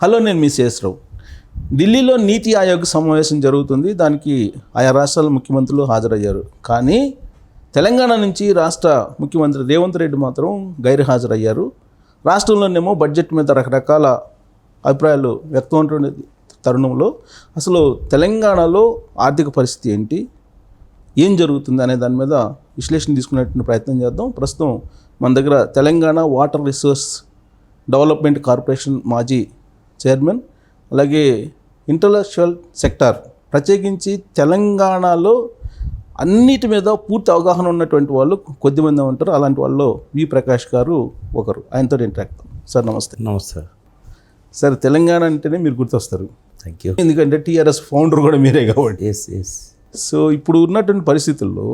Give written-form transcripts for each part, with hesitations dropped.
Hello, నేను మీ శేషరావు. ఢిల్లీలో నీతి ఆయోగ్ సమావేశం జరుగుతుంది. దానికి ఆయా రాష్ట్రాల ముఖ్యమంత్రులు హాజరయ్యారు. కానీ తెలంగాణ నుంచి రాష్ట్ర ముఖ్యమంత్రి రేవంత్ రెడ్డి మాత్రం గైరు హాజరయ్యారు. రాష్ట్రంలోనేమో బడ్జెట్ మీద రకరకాల అభిప్రాయాలు వ్యక్తం అవుతున్న తరుణంలో అసలు తెలంగాణలో ఆర్థిక పరిస్థితి ఏంటి, ఏం జరుగుతుంది అనే దాని మీద విశ్లేషణ తీసుకునేటువంటి ప్రయత్నం చేద్దాం. ప్రస్తుతం మన దగ్గర Telangana water resource development corporation మాజీ చైర్మన్, అలాగే ఇంటలెక్చువల్ సెక్టార్ ప్రత్యేకించి తెలంగాణలో అన్నిటి మీద పూర్తి అవగాహన ఉన్నటువంటి వాళ్ళు కొద్దిమంది ఉంటారు. అలాంటి వాళ్ళు వి ప్రకాష్ గారు ఒకరు. ఆయనతో ఇంటరాక్ట్. సార్ నమస్తే. నమస్తే సార్, తెలంగాణ అంటేనే మీరు గుర్తొస్తారు. Thank you. ఎందుకంటే టీఆర్ఎస్ ఫౌండర్ కూడా మీరే కాబట్టి. ఎస్. సో ఇప్పుడు ఉన్నటువంటి పరిస్థితుల్లో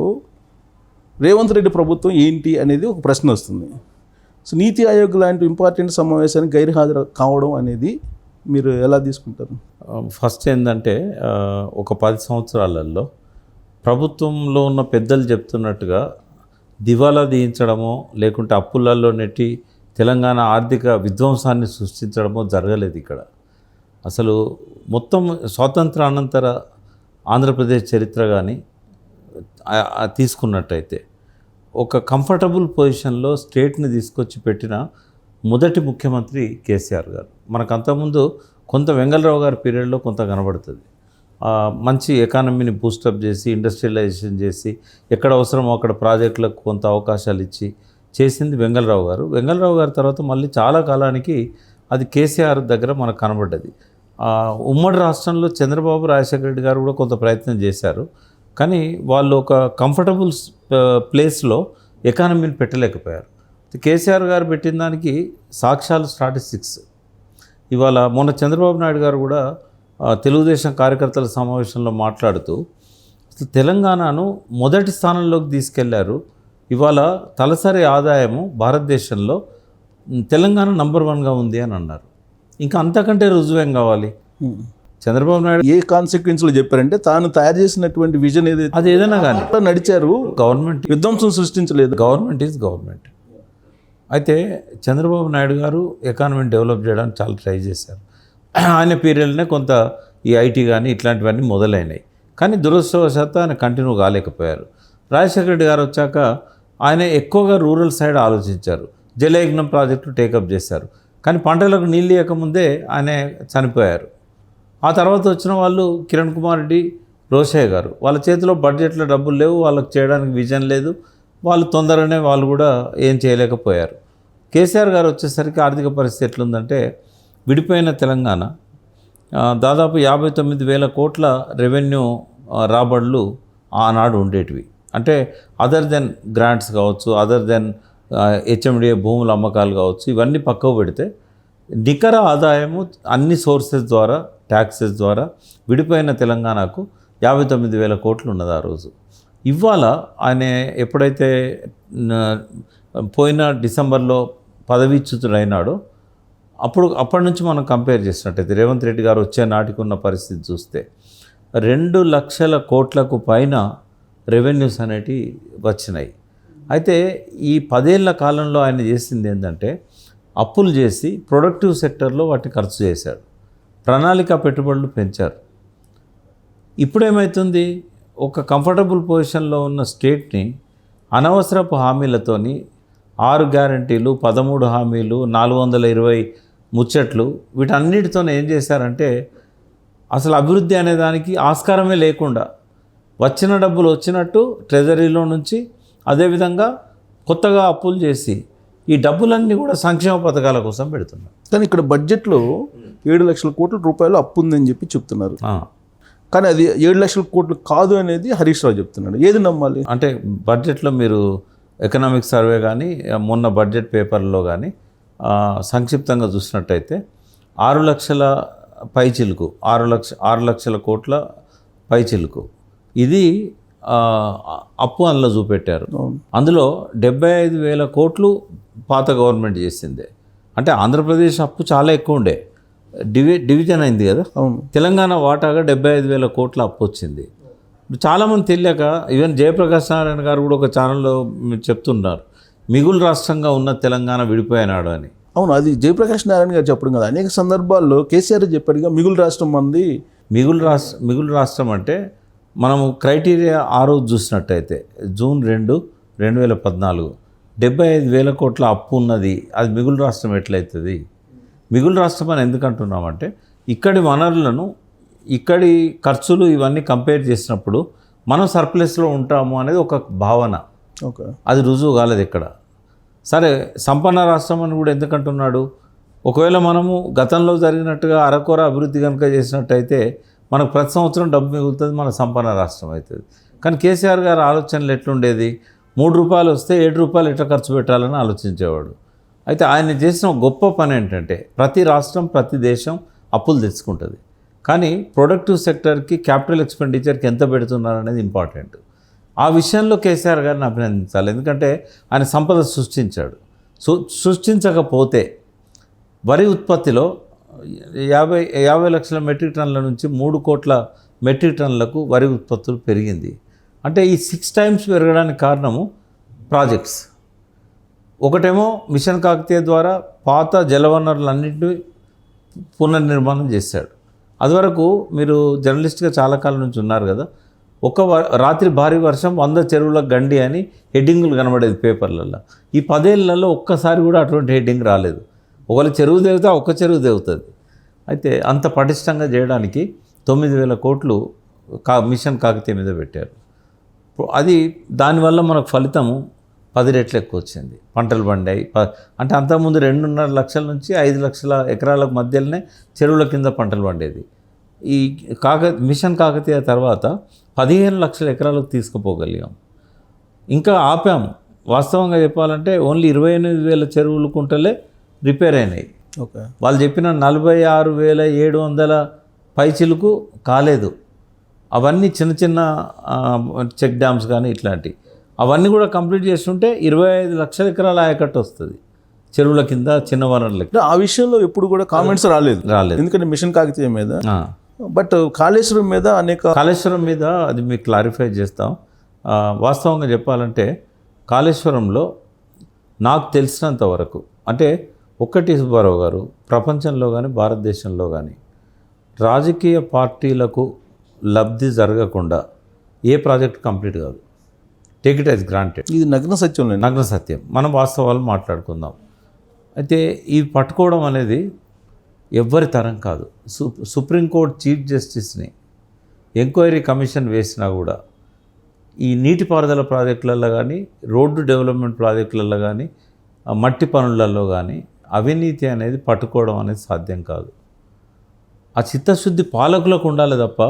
రేవంత్ రెడ్డి ప్రభుత్వం ఏంటి అనేది ఒక ప్రశ్న వస్తుంది. సో నీతి ఆయోగ్ లాంటి ఇంపార్టెంట్ సమావేశానికి గైరు హాజరు కావడం అనేది మీరు ఎలా తీసుకుంటారు? ఫస్ట్ ఏంటంటే ఒక 10 సంవత్సరాలలో ప్రభుత్వంలో ఉన్న పెద్దలు చెప్తున్నట్టుగా దివాలా తీయించడమో లేకుంటే అప్పులలో నెట్టి తెలంగాణ ఆర్థిక విధ్వంసాన్ని సృష్టించడమో జరగలేదు ఇక్కడ. అసలు మొత్తం స్వాతంత్ర అనంతర ఆంధ్రప్రదేశ్ చరిత్ర కానీ తీసుకున్నట్టయితే ఒక కంఫర్టబుల్ పొజిషన్లో స్టేట్ని తీసుకొచ్చి పెట్టిన మొదటి ముఖ్యమంత్రి కేసీఆర్ గారు. మనకు అంతకుముందు కొంత వెంగళరావు గారి పీరియడ్లో కొంత కనబడుతుంది. మంచి ఎకానమీని బూస్టప్ చేసి ఇండస్ట్రియలైజేషన్ చేసి ఎక్కడ అవసరమో అక్కడ ప్రాజెక్టులకు కొంత అవకాశాలు ఇచ్చి చేసింది వెంగళరావు గారు. వెంగళరావు గారి తర్వాత మళ్ళీ చాలా కాలానికి అది కేసీఆర్ దగ్గర మనకు కనబడ్డది. ఉమ్మడి రాష్ట్రంలో చంద్రబాబు, రాజశేఖర రెడ్డి గారు కూడా కొంత ప్రయత్నం చేశారు. కానీ వాళ్ళు ఒక కంఫర్టబుల్ ప్లేస్లో ఎకానమీని పెట్టలేకపోయారు. కేసీఆర్ గారు పెట్టిన దానికి సాక్ష్యాలు స్టాటిస్టిక్స్. ఇవాళ మొన్న చంద్రబాబు నాయుడు గారు కూడా తెలుగుదేశం కార్యకర్తల సమావేశంలో మాట్లాడుతూ అసలు తెలంగాణను మొదటి స్థానంలోకి తీసుకెళ్లారు. ఇవాళ తలసరి ఆదాయము భారతదేశంలో తెలంగాణ నంబర్ 1గా ఉంది అని అన్నారు. ఇంకా అంతకంటే రుజువేం కావాలి? చంద్రబాబు నాయుడు ఏ కాన్సిక్వెన్స్లో చెప్పారంటే తాను తయారు చేసినటువంటి విజన్ అది ఏదైనా కానీ నడిచారు. గవర్నమెంట్ విధ్వంసం సృష్టించలేదు. Government is government. అయితే చంద్రబాబు నాయుడు గారు ఎకానమీని డెవలప్ చేయడానికి చాలా ట్రై చేశారు. ఆయన పీరియడ్లోనే కొంత ఈ ఐటీ కానీ ఇట్లాంటివన్నీ మొదలైనాయి. కానీ దురదృష్టవశాత్తు ఆయన కంటిన్యూ కాలేకపోయారు. రాజశేఖర రెడ్డి గారు వచ్చాక ఆయన ఎక్కువగా రూరల్ సైడ్ ఆలోచించారు. జలయజ్ఞం ప్రాజెక్టు టేకప్ చేశారు. కానీ పంటలకు నీళ్ళు ఇవ్వకముందే ఆయన చనిపోయారు. ఆ తర్వాత వచ్చిన వాళ్ళు కిరణ్ కుమార్ రెడ్డి, రోషయ్య గారు, వాళ్ళ చేతిలో బడ్జెట్లో డబ్బులు లేవు, వాళ్ళకి చేయడానికి విజన్ లేదు. వాళ్ళు తొందరగానే వాళ్ళు కూడా ఏం చేయలేకపోయారు. కేసీఆర్ గారు వచ్చేసరికి ఆర్థిక పరిస్థితి ఎట్లుందంటే విడిపోయిన తెలంగాణ దాదాపు 59,000 కోట్ల రెవెన్యూ రాబడులు ఆనాడు ఉండేటివి. అంటే అదర్ దెన్ గ్రాంట్స్ కావచ్చు, అదర్ దెన్ హెచ్ఎండిఏ భూముల అమ్మకాలు కావచ్చు, ఇవన్నీ పక్కకు పెడితే నికర ఆదాయము అన్ని సోర్సెస్ ద్వారా, ట్యాక్సెస్ ద్వారా విడిపోయిన తెలంగాణకు 59,000 కోట్లు ఉన్నది ఆ రోజు. ఇవాళ ఆయన ఎప్పుడైతే పోయిన డిసెంబర్లో పదవీచ్యుతుడైనాడో అప్పటి నుంచి మనం కంపేర్ చేసినట్టయితే రేవంత్ రెడ్డి గారు వచ్చే నాటికి ఉన్న పరిస్థితి చూస్తే 2 లక్షల కోట్లకు పైన రెవెన్యూస్ అనేటివి వచ్చినాయి. అయితే ఈ 10 ఏళ్ల కాలంలో ఆయన చేసింది ఏంటంటే అప్పులు చేసి ప్రొడక్టివ్ సెక్టర్లో వాటిని ఖర్చు చేశాడు. ప్రణాళిక పెట్టుబడులు పెంచారు. ఇప్పుడేమవుతుంది, ఒక కంఫర్టబుల్ పొజిషన్లో ఉన్న స్టేట్ని అనవసరపు హామీలతోని 6 గ్యారంటీలు, 13 హామీలు, 420 ముచ్చట్లు, వీటన్నిటితో ఏం చేశారంటే అసలు అభివృద్ధి అనే దానికి ఆస్కారమే లేకుండా వచ్చిన డబ్బులు వచ్చినట్టు ట్రెజరీలో నుంచి, అదేవిధంగా కొత్తగా అప్పులు చేసి ఈ డబ్బులన్నీ కూడా సంక్షేమ పథకాల కోసం పెడుతున్నారు. కానీ ఇక్కడ బడ్జెట్లో 7 లక్షల కోట్ల రూపాయలు అప్పు ఉందని చెప్పి చెప్తున్నారు. కానీ అది 7 లక్షల కోట్లు కాదు అనేది హరీష్ రావు చెప్తున్నాడు. ఏది నమ్మాలి? అంటే బడ్జెట్లో మీరు ఎకనామిక్ సర్వే కానీ మొన్న బడ్జెట్ పేపర్లో కానీ సంక్షిప్తంగా చూసినట్టయితే 6 లక్షల పైచిలుకు, 6 లక్షల కోట్ల పైచిలుకు ఇది అప్పు అందులో చూపెట్టారు. అందులో 75,000 కోట్లు పాత గవర్నమెంట్ చేసిందే. అంటే ఆంధ్రప్రదేశ్ అప్పు చాలా ఎక్కువ ఉండే, డివిజన్ అయింది కదా. తెలంగాణ వాటాగా 75,000 కోట్ల అప్పు వచ్చింది. చాలామంది తెలియక, ఈవెన్ జయప్రకాష్ నారాయణ గారు కూడా ఒక ఛానల్లో చెప్తున్నారు, మిగులు రాష్ట్రంగా ఉన్న తెలంగాణ విడిపోయినాడు అని. అవును, అది జయప్రకాష్ నారాయణ గారు చెప్పడం కదా, అనేక సందర్భాల్లో కేసీఆర్ చెప్పాడుగా మిగులు రాష్ట్రం మంది. మిగులు రాష్ట్రం అంటే మనము క్రైటీరియా ఆ రోజు చూసినట్టయితే జూన్ 2, 2014 75,000 కోట్ల అప్పు ఉన్నది. అది మిగులు రాష్ట్రం ఎట్లయితుంది? మిగులు రాష్ట్రం అని ఎందుకు అంటున్నామంటే ఇక్కడి వనరులను, ఇక్కడి ఖర్చులు ఇవన్నీ కంపేర్ చేసినప్పుడు మనం సర్ప్లస్లో ఉంటాము అనేది ఒక భావన. ఓకే, అది రుజువు కాలేదు ఇక్కడ. సరే, సంపన్న రాష్ట్రం అని కూడా ఎందుకంటున్నాడు? ఒకవేళ మనము గతంలో జరిగినట్టుగా అరకొర అభివృద్ధి కనుక చేసినట్టయితే మనకు ప్రతి సంవత్సరం డబ్బు మిగులుతుంది, మన సంపన్న రాష్ట్రం అవుతుంది. కానీ కేసీఆర్ గారి ఆలోచనలు ఎట్లుండేది? 3 రూపాయలు వస్తే 7 రూపాయలు ఎట్లా ఖర్చు పెట్టాలని ఆలోచించేవాడు. అయితే ఆయన చేసిన గొప్ప పని ఏంటంటే ప్రతి రాష్ట్రం, ప్రతి దేశం అప్పులు తెచ్చుకుంటుంది, కానీ ప్రొడక్టివ్ సెక్టర్కి, క్యాపిటల్ ఎక్స్పెండిచర్కి ఎంత పెడుతున్నారు అనేది ఇంపార్టెంట్. ఆ విషయంలో కేసీఆర్ గారిని అభినందించాలి, ఎందుకంటే ఆయన సంపద సృష్టించాడు. సృష్టించకపోతే వరి ఉత్పత్తిలో 50 లక్షల మెట్రిక్ టన్నుల నుంచి 3 కోట్ల మెట్రిక్ టన్నులకు వరి ఉత్పత్తులు పెరిగింది. అంటే ఈ 6 టైమ్స్ పెరగడానికి కారణము ప్రాజెక్ట్స్. ఒకటేమో మిషన్ కాకతీయ ద్వారా పాత జలవనరులన్నింటినీ పునర్నిర్మాణం చేశాడు. అదివరకు మీరు జర్నలిస్ట్గా చాలా కాలం నుంచి ఉన్నారు కదా, రాత్రి భారీ వర్షం 100 చెరువుల గండి అని హెడ్డింగులు కనబడేది పేపర్లలో. ఈ 10 ఏళ్లలో ఒక్కసారి కూడా అటువంటి హెడ్డింగ్ రాలేదు. ఒకవేళ చెరువు దేవుతా, ఒక్క చెరువు దేవుతుంది. అయితే అంత పటిష్టంగా చేయడానికి 9,000 కోట్లు మిషన్ కాకతీయ మీద పెట్టారు. అది దానివల్ల మనకు ఫలితము 10 రెట్లు ఎక్కువ వచ్చింది. పంటలు పండాయి. అంటే అంతకుముందు 2.5 లక్షల నుంచి 5 లక్షల ఎకరాల మధ్యలోనే చెరువుల కింద పంటలు పండేది. ఈ మిషన్ కాకతీయ తర్వాత 15 లక్షల ఎకరాలకు తీసుకుపోగలిగాం. ఇంకా ఆపాము. వాస్తవంగా చెప్పాలంటే ఓన్లీ 28,000 చెరువులు కుంటలే రిపేర్ అయినాయి. ఓకే, వాళ్ళు చెప్పిన 46,700 పైచిలకు కాలేదు. అవన్నీ చిన్న చిన్న చెక్ డ్యామ్స్ కానీ ఇట్లాంటివి, అవన్నీ కూడా కంప్లీట్ చేస్తుంటే 25 లక్షల ఎకరాల ఆయకట్టు వస్తుంది చెరువుల కింద, చిన్న వనరులకి. ఆ విషయంలో ఎప్పుడు కూడా కామెంట్స్ రాలేదు, ఎందుకంటే మిషన్ కాకతీయ మీద. బట్ కాళేశ్వరం మీద కాళేశ్వరం మీద అది మీకు క్లారిఫై చేస్తాం. వాస్తవంగా చెప్పాలంటే కాళేశ్వరంలో నాకు తెలిసినంత వరకు, అంటే ఒక్కటి సుబ్బారావు గారు, ప్రపంచంలో కానీ భారతదేశంలో కానీ రాజకీయ పార్టీలకు లబ్ధి జరగకుండా ఏ ప్రాజెక్ట్ కంప్లీట్ కాదు. Take it as granted. ఇది నగ్న సత్యం. నగ్న సత్యం. మనం వాస్తవాలు మాట్లాడుకుందాం. అయితే ఈ పట్టుకోవడం అనేది ఎవ్వరి తరం కాదు. సుప్రీంకోర్టు చీఫ్ జస్టిస్ని ఎంక్వైరీ కమిషన్ వేసినా కూడా ఈ నీటిపారుదల ప్రాజెక్టులలో కానీ, రోడ్డు డెవలప్మెంట్ ప్రాజెక్టులలో కానీ, మట్టి పనులలో కానీ అవినీతి అనేది పట్టుకోవడం అనేది సాధ్యం కాదు. ఆ చిత్తశుద్ధి పాలకులకు ఉండాలి తప్ప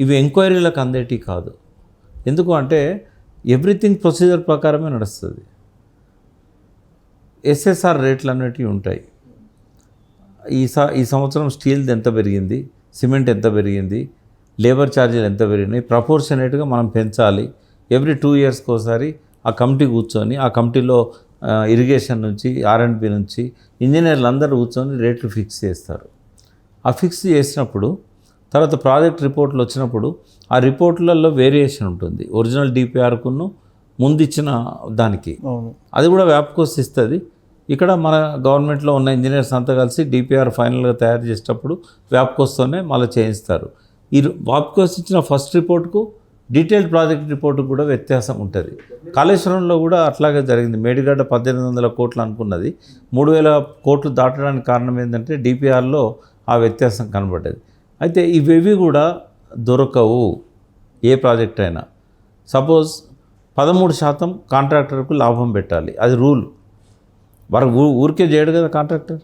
ఇవి ఎంక్వైరీలకు అందేటి కాదు. ఎందుకు అంటే ఎవ్రీథింగ్ ప్రొసీజర్ ప్రకారమే నడుస్తుంది. ఎస్ఎస్ఆర్ రేట్లు అనేటివి ఉంటాయి. ఈ సంవత్సరం స్టీల్ది ఎంత పెరిగింది, సిమెంట్ ఎంత పెరిగింది, లేబర్ ఛార్జీలు ఎంత పెరిగినాయి, ప్రపోర్షనేట్గా మనం పెంచాలి. ఎవ్రీ 2 ఇయర్స్కి ఒకసారి ఆ కమిటీ కూర్చొని, ఆ కమిటీలో ఇరిగేషన్ నుంచి, R&B నుంచి ఇంజనీర్లు అందరూ కూర్చొని రేట్లు ఫిక్స్ చేస్తారు. ఆ ఫిక్స్ చేసినప్పుడు తర్వాత ప్రాజెక్ట్ రిపోర్ట్లు వచ్చినప్పుడు ఆ రిపోర్ట్లలో వేరియేషన్ ఉంటుంది. ఒరిజినల్ DPRకును ముందు ఇచ్చిన దానికి అది కూడా వ్యాప్కోస్ ఇస్తుంది. ఇక్కడ మన గవర్నమెంట్లో ఉన్న ఇంజనీర్స్ అంతా కలిసి DPR ఫైనల్గా తయారు చేసేటప్పుడు వ్యాప్కోస్తోనే మళ్ళీ చేయిస్తారు. ఈ వ్యాప్కోస్ ఇచ్చిన ఫస్ట్ రిపోర్ట్కు డీటెయిల్డ్ ప్రాజెక్ట్ రిపోర్టుకు కూడా వ్యత్యాసం ఉంటుంది. కాళేశ్వరంలో కూడా అట్లాగే జరిగింది. మేడిగడ్డ 1,800 కోట్లు అనుకున్నది 3,000 కోట్లు దాటడానికి కారణం ఏంటంటే DPRలో ఆ వ్యత్యాసం కనబడ్డది. అయితే ఇవేవి కూడా దొరకవు ఏ ప్రాజెక్ట్ అయినా. సపోజ్ 13% కాంట్రాక్టర్కు లాభం పెట్టాలి, అది రూల్. ఊరికే చేయడు కదా కాంట్రాక్టర్.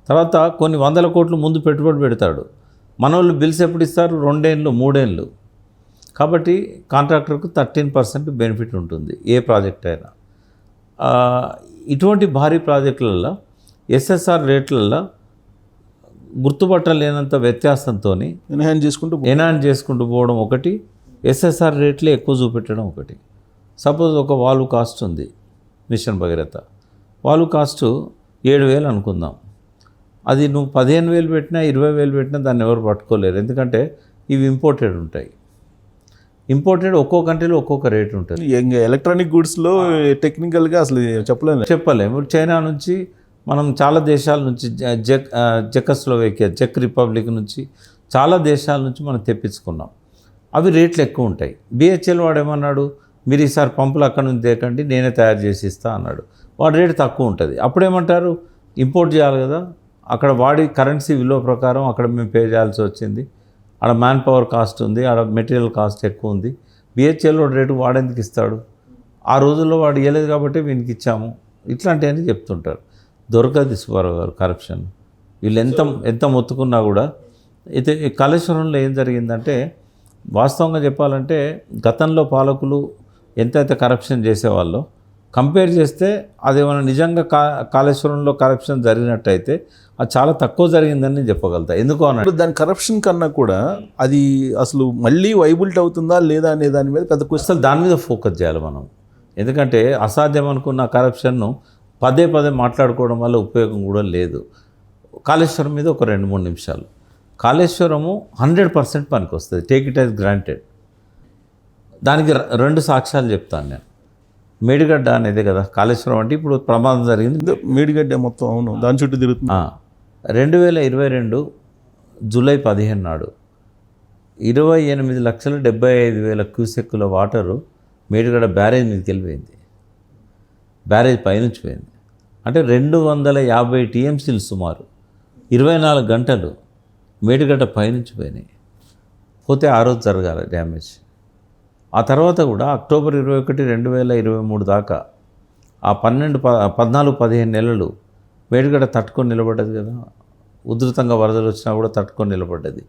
తర్వాత కొన్ని 100 కోట్లు ముందు పెట్టుబడి పెడతాడు. మన వాళ్ళు బిల్స్ ఎప్పుడు ఇస్తారు? 2 ఏళ్ళు 3 ఏళ్ళు. కాబట్టి కాంట్రాక్టర్కు 13% బెనిఫిట్ ఉంటుంది ఏ ప్రాజెక్ట్ అయినా. ఇటువంటి భారీ ప్రాజెక్టులలో ఎస్ఎస్ఆర్ రేట్లలో గుర్తుపట్టలేనంత వ్యత్యాసంతో ఎన్హాన్స్ చేసుకుంటూ పోవడం ఒకటి, ఎస్ఎస్ఆర్ రేట్లే ఎక్కువ చూపెట్టడం ఒకటి. సపోజ్ ఒక వాల్వ్ కాస్ట్ ఉంది మిషన్ భగీరథ, వాల్వ్ కాస్ట్ 7,000 అనుకుందాం. అది నువ్వు 15,000 పెట్టినా 20,000 పెట్టినా దాన్ని ఎవరు పట్టుకోలేరు. ఎందుకంటే ఇవి ఇంపోర్టెడ్ ఉంటాయి. ఇంపోర్టెడ్ ఒక్కో కంట్రీలో ఒక్కొక్క రేట్ ఉంటుంది. ఎలక్ట్రానిక్ గూడ్స్లో టెక్నికల్గా అసలు చెప్పలేము. చైనా నుంచి మనం చాలా దేశాల నుంచి చెకోస్లోవేకియా, చెక్ రిపబ్లిక్ నుంచి చాలా దేశాల నుంచి మనం తెప్పించుకున్నాం. అవి రేట్లు ఎక్కువ ఉంటాయి. బిహెచ్ఎల్ వాడు ఏమన్నాడు, మీరు ఈసారి పంపులు అక్కడ నుంచి తేకండి, నేనే తయారు చేసి ఇస్తా అన్నాడు. వాడి రేటు తక్కువ ఉంటుంది. అప్పుడేమంటారు, ఇంపోర్ట్ చేయాలి కదా, అక్కడ వాడి కరెన్సీ విలువ ప్రకారం అక్కడ మేము పే చేయాల్సి వచ్చింది. ఆడ మ్యాన్ పవర్ కాస్ట్ ఉంది, ఆడ మెటీరియల్ కాస్ట్ ఎక్కువ ఉంది. బిహెచ్ఎల్ వాడి రేటు వాడెందుకు ఇస్తాడు, ఆ రోజుల్లో వాడు ఇవ్వలేదు కాబట్టి వీనికి ఇచ్చాము, ఇట్లాంటివన్నీ చెప్తుంటారు. దొరకదు సుబ్బారావు గారు కరప్షన్. వీళ్ళు ఎంత మొత్తుకున్నా కూడా. అయితే కాళేశ్వరంలో ఏం జరిగిందంటే, వాస్తవంగా చెప్పాలంటే గతంలో పాలకులు ఎంతైతే కరప్షన్ చేసేవాళ్ళో కంపేర్ చేస్తే అదేమైనా నిజంగా కాళేశ్వరంలో కరప్షన్ జరిగినట్టయితే అది చాలా తక్కువ జరిగిందని నేను చెప్పగలుగుతా. ఎందుకు అన్నట్టు దాని కరప్షన్ కన్నా కూడా అది అసలు మళ్ళీ వైబిలిటీ అవుతుందా లేదా అనే దాని మీద పెద్ద అసలు దాని మీద ఫోకస్ చేయాలి మనం. ఎందుకంటే అసాధ్యం అనుకున్న కరప్షన్ను పదే మాట్లాడుకోవడం వల్ల ఉపయోగం కూడా లేదు. కాళేశ్వరం మీద ఒక 2-3 నిమిషాలు. కాళేశ్వరము 100% పనికి వస్తుంది, టేక్ ఇట్ యాజ్ గ్రాంటెడ్. దానికి 2 సాక్ష్యాలు చెప్తాను నేను. మేడిగడ్డ అనేది కదా కాళేశ్వరం అంటే ఇప్పుడు ప్రమాదం జరిగింది. మేడిగడ్డ మొత్తం అవును దాని చుట్టూ తిరుగుతుంది. 2022 జూలై 15 నాడు 28,75,000 క్యూసెక్కుల వాటరు మేడిగడ్డ బ్యారేజ్ మీదకి వెళ్ళిపోయింది. బ్యారేజ్ పైనుంచి పోయింది. అంటే 250 టీఎంసీలు సుమారు 24 గంటలు మేడిగడ్డ పైనుంచి పోయినాయి. పోతే ఆ రోజు జరగాలి డ్యామేజ్. ఆ తర్వాత కూడా అక్టోబర్ 21, 2023 దాకా ఆ 14-15 నెలలు మేడిగడ్డ తట్టుకొని నిలబడ్డది కదా. ఉధృతంగా వరదలు వచ్చినా కూడా తట్టుకొని నిలబడ్డది.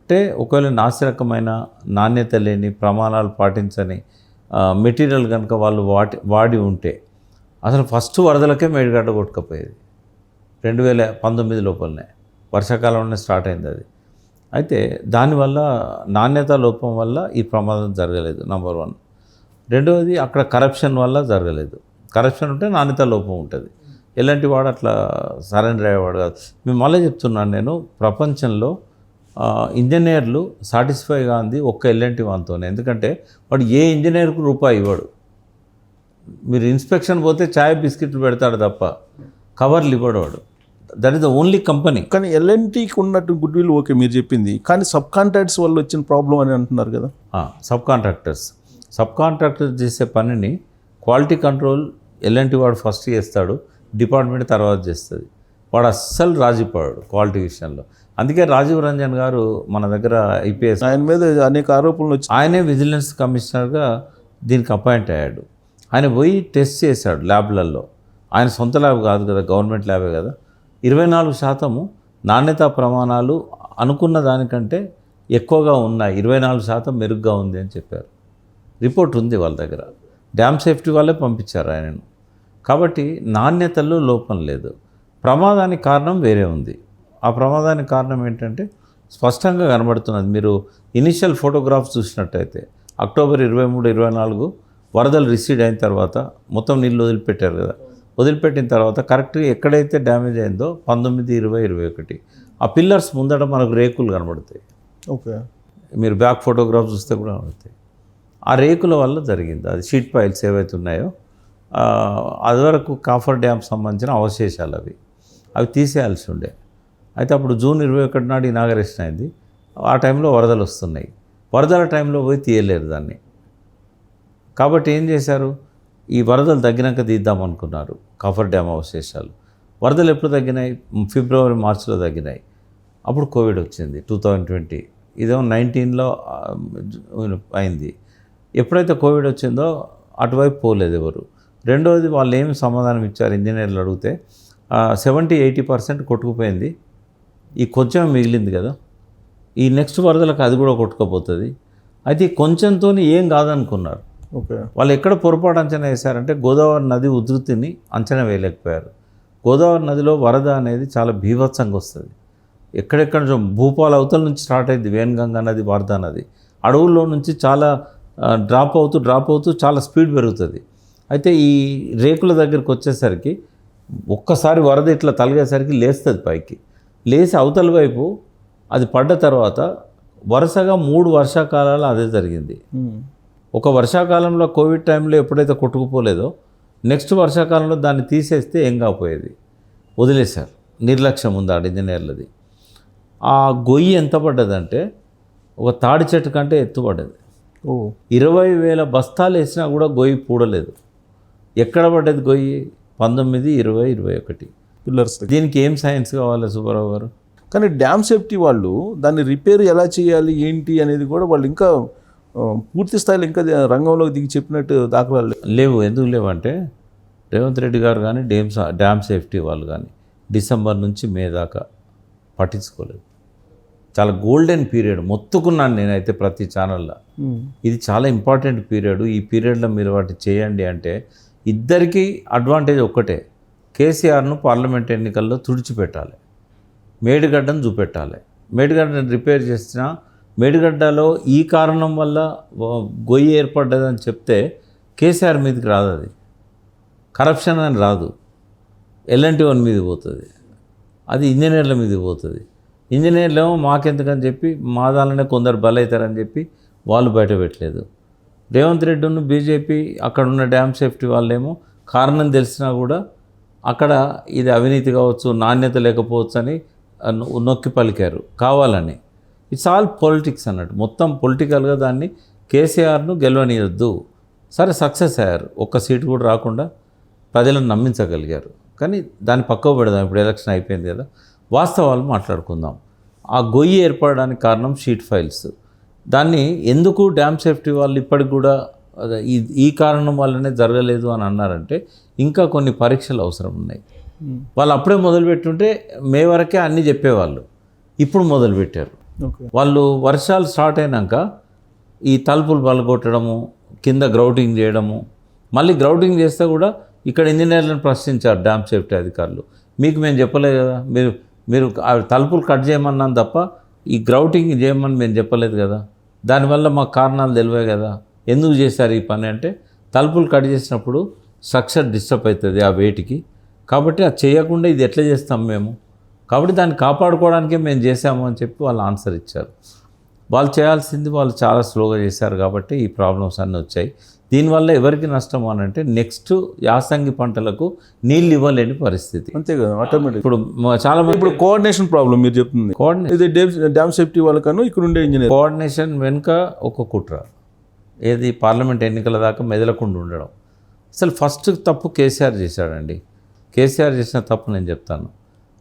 అంటే ఒకవేళ నాసిరకమైన నాణ్యత లేని, ప్రమాణాలు పాటించని మెటీరియల్ కనుక వాళ్ళు వాడి ఉంటే అసలు ఫస్ట్ వరదలకే మేడిగడ్డ కొట్టుకపోయేది. 2019 లోపలనే వర్షాకాలంలోనే స్టార్ట్ అయింది అది. అయితే దానివల్ల నాణ్యత లోపం వల్ల ఈ ప్రమాదం జరగలేదు, నెంబర్ 1. రెండవది అక్కడ కరప్షన్ వల్ల జరగలేదు. కరప్షన్ ఉంటే నాణ్యత లోపం ఉంటుంది. ఎలాంటి వాడు అట్లా సరెండర్ అయ్యేవాడు కాదు. మేము మళ్ళీ చెప్తున్నాను, నేను ప్రపంచంలో ఇంజనీర్లు సాటిస్ఫై కాంది ఒక్క ఎల్ఎన్టీ వానితోనే. ఎందుకంటే వాడు ఏ ఇంజనీర్కు రూపాయి ఇవ్వడు. మీరు ఇన్స్పెక్షన్ పోతే చాయ్ బిస్కెట్లు పెడతాడు తప్ప కవర్లు ఇవ్వడు వాడు. That is the only company. కానీ ఎల్ఎన్టీకి ఉన్నట్టు గుడ్ విల్ ఓకే మీరు చెప్పింది, కానీ సబ్ కాంట్రాక్ట్స్ వల్ల వచ్చిన ప్రాబ్లం అని అంటున్నారు కదా. సబ్ కాంట్రాక్టర్స్ చేసే పనిని క్వాలిటీ కంట్రోల్ ఎల్ఎన్టీ వాడు ఫస్ట్ చేస్తాడు, డిపార్ట్మెంట్ తర్వాత చేస్తుంది. వాడు అస్సలు రాజీపడాడు క్వాలిటీ విషయంలో. అందుకే రాజీవ్ రంజన్ గారు మన దగ్గర ఐపీఎస్, ఆయన మీద అనేక ఆరోపణలు వచ్చి ఆయనే విజిలెన్స్ కమిషనర్గా దీనికి అపాయింట్ అయ్యాడు. ఆయన పోయి టెస్ట్ చేశాడు ల్యాబ్లలో. ఆయన సొంత ల్యాబ్ కాదు కదా, గవర్నమెంట్ ల్యాబే కదా. 24% నాణ్యతా ప్రమాణాలు అనుకున్న దానికంటే ఎక్కువగా ఉన్నాయి, 24% మెరుగ్గా ఉంది అని చెప్పారు. రిపోర్ట్ ఉంది వాళ్ళ దగ్గర. డ్యామ్ సేఫ్టీ వాళ్ళే పంపించారు ఆయనను. కాబట్టి నాణ్యతలో లోపం లేదు. ప్రమాదానికి కారణం వేరే ఉంది. ఆ ప్రమాదానికి కారణం ఏంటంటే స్పష్టంగా కనబడుతున్నది. మీరు ఇనిషియల్ ఫోటోగ్రాఫ్స్ చూసినట్టయితే అక్టోబర్ 23, 24 వరదలు రిసీడ్ అయిన తర్వాత మొత్తం నీళ్ళు వదిలిపెట్టారు కదా. వదిలిపెట్టిన తర్వాత కరెక్ట్గా ఎక్కడైతే డ్యామేజ్ అయిందో 19, 20, 21 ఆ పిల్లర్స్ ముందట మనకు రేకులు కనబడతాయి. ఓకే, మీరు బ్యాక్ ఫోటోగ్రాఫ్ చూస్తే కూడా కనబడతాయి. ఆ రేకుల వల్ల జరిగింది. అది షీట్ పైల్స్ ఏవైతే ఉన్నాయో అది వరకు కాఫర్ డ్యామ్ సంబంధించిన అవశేషాలు అవి తీసేయాల్సి ఉండే. అయితే అప్పుడు జూన్ 21 నాడు ఇనాగరేషన్ అయింది. ఆ టైంలో వరదలు వస్తున్నాయి. వరదల టైంలో పోయి తీయలేరు దాన్ని. కాబట్టి ఏం చేశారు, ఈ వరదలు తగ్గినాక తీద్దాం అనుకున్నారు కాఫర్ డ్యామ్ అవశేషాలు. వరదలు ఎప్పుడు తగ్గినాయి, ఫిబ్రవరి, మార్చిలో తగ్గినాయి. అప్పుడు కోవిడ్ వచ్చింది 2020. ఇదేమో 19లో అయింది. ఎప్పుడైతే కోవిడ్ వచ్చిందో అటువైపు పోలేదు ఎవరు. రెండవది వాళ్ళు ఏమి సమాధానం ఇచ్చారు ఇంజనీర్లు అడిగితే, 70-80% కొట్టుకుపోయింది, ఈ కొంచెం మిగిలింది కదా, ఈ నెక్స్ట్ వరదలకు అది కూడా కొట్టుకుపోతుంది. అయితే కొంచెంతో ఏం కాదనుకున్నారు. ఓకే, వాళ్ళు ఎక్కడ పొరపాటు అంచనా వేశారంటే గోదావరి నది ఉధృతిని అంచనా వేయలేకపోయారు. గోదావరి నదిలో వరద అనేది చాలా బీభత్సంగా వస్తుంది. ఎక్కడెక్కడ భూపాల అవతల నుంచి స్టార్ట్ అయింది వేణగంగా నది, వార్దా నది. అడవుల్లో నుంచి చాలా డ్రాప్ అవుతూ చాలా స్పీడ్ పెరుగుతుంది. అయితే ఈ రేకుల దగ్గరికి వచ్చేసరికి ఒక్కసారి వరద ఇట్లా తలిగేసరికి లేస్తుంది పైకి. లేచి అవతల వైపు అది పడ్డ తర్వాత వరుసగా 3 వర్షాకాలాలు అదే జరిగింది. ఒక వర్షాకాలంలో కోవిడ్ టైంలో ఎప్పుడైతే కొట్టుకుపోలేదో నెక్స్ట్ వర్షాకాలంలో దాన్ని తీసేస్తే ఏం కాకపోయేది. వదిలేశారు. నిర్లక్ష్యం ఉంది ఆడ ఇంజనీర్లది. ఆ గొయ్యి ఎంత పడ్డదంటే ఒక తాడి చెట్టు కంటే ఎత్తుపడ్డది. 20,000 బస్తాలు వేసినా కూడా గొయ్యి పూడలేదు. ఎక్కడ పడ్డది గొయ్యి? 19, 20, 21 పిల్లర్స్. దీనికి ఏం సైన్స్ కావాలి సుబ్బారావు గారు? కానీ డ్యామ్ సేఫ్టీ వాళ్ళు దాన్ని రిపేర్ ఎలా చేయాలి ఏంటి అనేది కూడా వాళ్ళు ఇంకా పూర్తి స్థాయిలో ఇంకా రంగంలోకి దిగి చెప్పినట్టు దాఖలాలు లేవు. ఎందుకు లేవంటే రేవంత్ రెడ్డి గారు కానీ డ్యామ్ సేఫ్టీ వాళ్ళు కానీ డిసెంబర్ నుంచి మే దాకా పట్టించుకోలేదు. చాలా గోల్డెన్ పీరియడ్ మొత్తుకున్నాను నేనైతే ప్రతి ఛానల్లో. ఇది చాలా ఇంపార్టెంట్ పీరియడ్. ఈ పీరియడ్లో మీరు వాటి చేయండి అంటే ఇద్దరికీ అడ్వాంటేజ్ ఒక్కటే, కేసీఆర్ను పార్లమెంట్ ఎన్నికల్లో తుడిచిపెట్టాలి, మేడిగడ్డను చూపెట్టాలి. మేడిగడ్డను రిపేర్ చేసినా మేడిగడ్డలో ఈ కారణం వల్ల గొయ్యి ఏర్పడ్డదని చెప్తే కేసీఆర్ మీదకి రాదు, అది కరప్షన్ అని రాదు, ఎల్ఎన్టీ వన్ మీదకి పోతుంది, అది ఇంజనీర్ల మీదకి పోతుంది. ఇంజనీర్లు ఏమో మాకెందుకని చెప్పి మా దానిలోనే కొందరు బలవుతారని చెప్పి వాళ్ళు బయట పెట్టలేదు. రేవంత్ రెడ్డిను బీజేపీ అక్కడ ఉన్న డ్యామ్ సేఫ్టీ వాళ్ళేమో కారణం తెలిసినా కూడా అక్కడ ఇది అవినీతి కావచ్చు, నాణ్యత లేకపోవచ్చు అని నొక్కి పలికారు కావాలని. ఇట్స్ ఆల్ పొలిటిక్స్ అన్నట్టు, మొత్తం పొలిటికల్గా దాన్ని కేసీఆర్ను గెలవనీయొద్దు. సరే సక్సెస్ అయ్యారు, ఒక్క సీటు కూడా రాకుండా ప్రజలను నమ్మించగలిగారు. కానీ దాన్ని పక్కకు పెడదాం, ఇప్పుడు ఎలక్షన్ అయిపోయింది కదా, వాస్తవాలు మాట్లాడుకుందాం. ఆ గొయ్యి ఏర్పడడానికి కారణం షీట్ ఫైల్స్. దాన్ని ఎందుకు డ్యామ్ సేఫ్టీ వాళ్ళు ఇప్పటికి కూడా ఈ కారణం వల్లనే జరగలేదు అని అన్నారంటే ఇంకా కొన్ని పరీక్షలు అవసరం ఉన్నాయి. వాళ్ళు అప్పుడే మొదలుపెట్టుంటే మే వరకే అన్నీ చెప్పేవాళ్ళు, ఇప్పుడు మొదలుపెట్టారు. వాళ్ళు వర్షాలు స్టార్ట్ అయినాక ఈ తలుపులు పలగొట్టడము, కింద గ్రౌటింగ్ చేయడము, మళ్ళీ గ్రౌటింగ్ చేస్తే కూడా ఇక్కడ ఇంజనీర్లను ప్రశ్నించారు డ్యామ్ సేఫ్టీ అధికారులు. మీకు మేము చెప్పలేదు కదా, మీరు తలుపులు కట్ చేయమన్నాను తప్ప ఈ గ్రౌటింగ్ చేయమని మేము చెప్పలేదు కదా, దానివల్ల మాకు కారణాలు తెలివే కదా, ఎందుకు చేశారు ఈ పని అంటే తలుపులు కట్ చేసినప్పుడు స్ట్రక్చర్ డిస్టర్బ్ అవుతుంది ఆ వెయిట్కి, కాబట్టి అది చేయకుండా ఇది ఎట్లా చేస్తాం మేము, కాబట్టి దాన్ని కాపాడుకోవడానికే మేము చేసాము అని చెప్పి వాళ్ళు ఆన్సర్ ఇచ్చారు. వాళ్ళు చేయాల్సింది వాళ్ళు చాలా స్లోగా చేశారు కాబట్టి ఈ ప్రాబ్లమ్స్ అన్నీ వచ్చాయి. దీనివల్ల ఎవరికి నష్టం అని అంటే నెక్స్ట్ యాసంగి పంటలకు నీళ్ళు ఇవ్వలేని పరిస్థితి. అంతే కదా, ఆటోమేటిక్. ఇప్పుడు చాలా మంది ఇప్పుడు కోఆర్డినేషన్ ప్రాబ్లం మీరు చెప్తుంది. ఇది డ్యామ్ సేఫ్టీ వాళ్ళకన్నా ఇక్కడ ఉండే ఇంజనీర్ కోఆర్డినేషన్ వెనుక ఒక కుట్ర, ఏది పార్లమెంట్ ఎన్నికల దాకా మెదలకుండా ఉండడం. అసలు ఫస్ట్ తప్పు కేసీఆర్ చేశాడండి. కేసీఆర్ చేసిన తప్పు నేను చెప్తాను.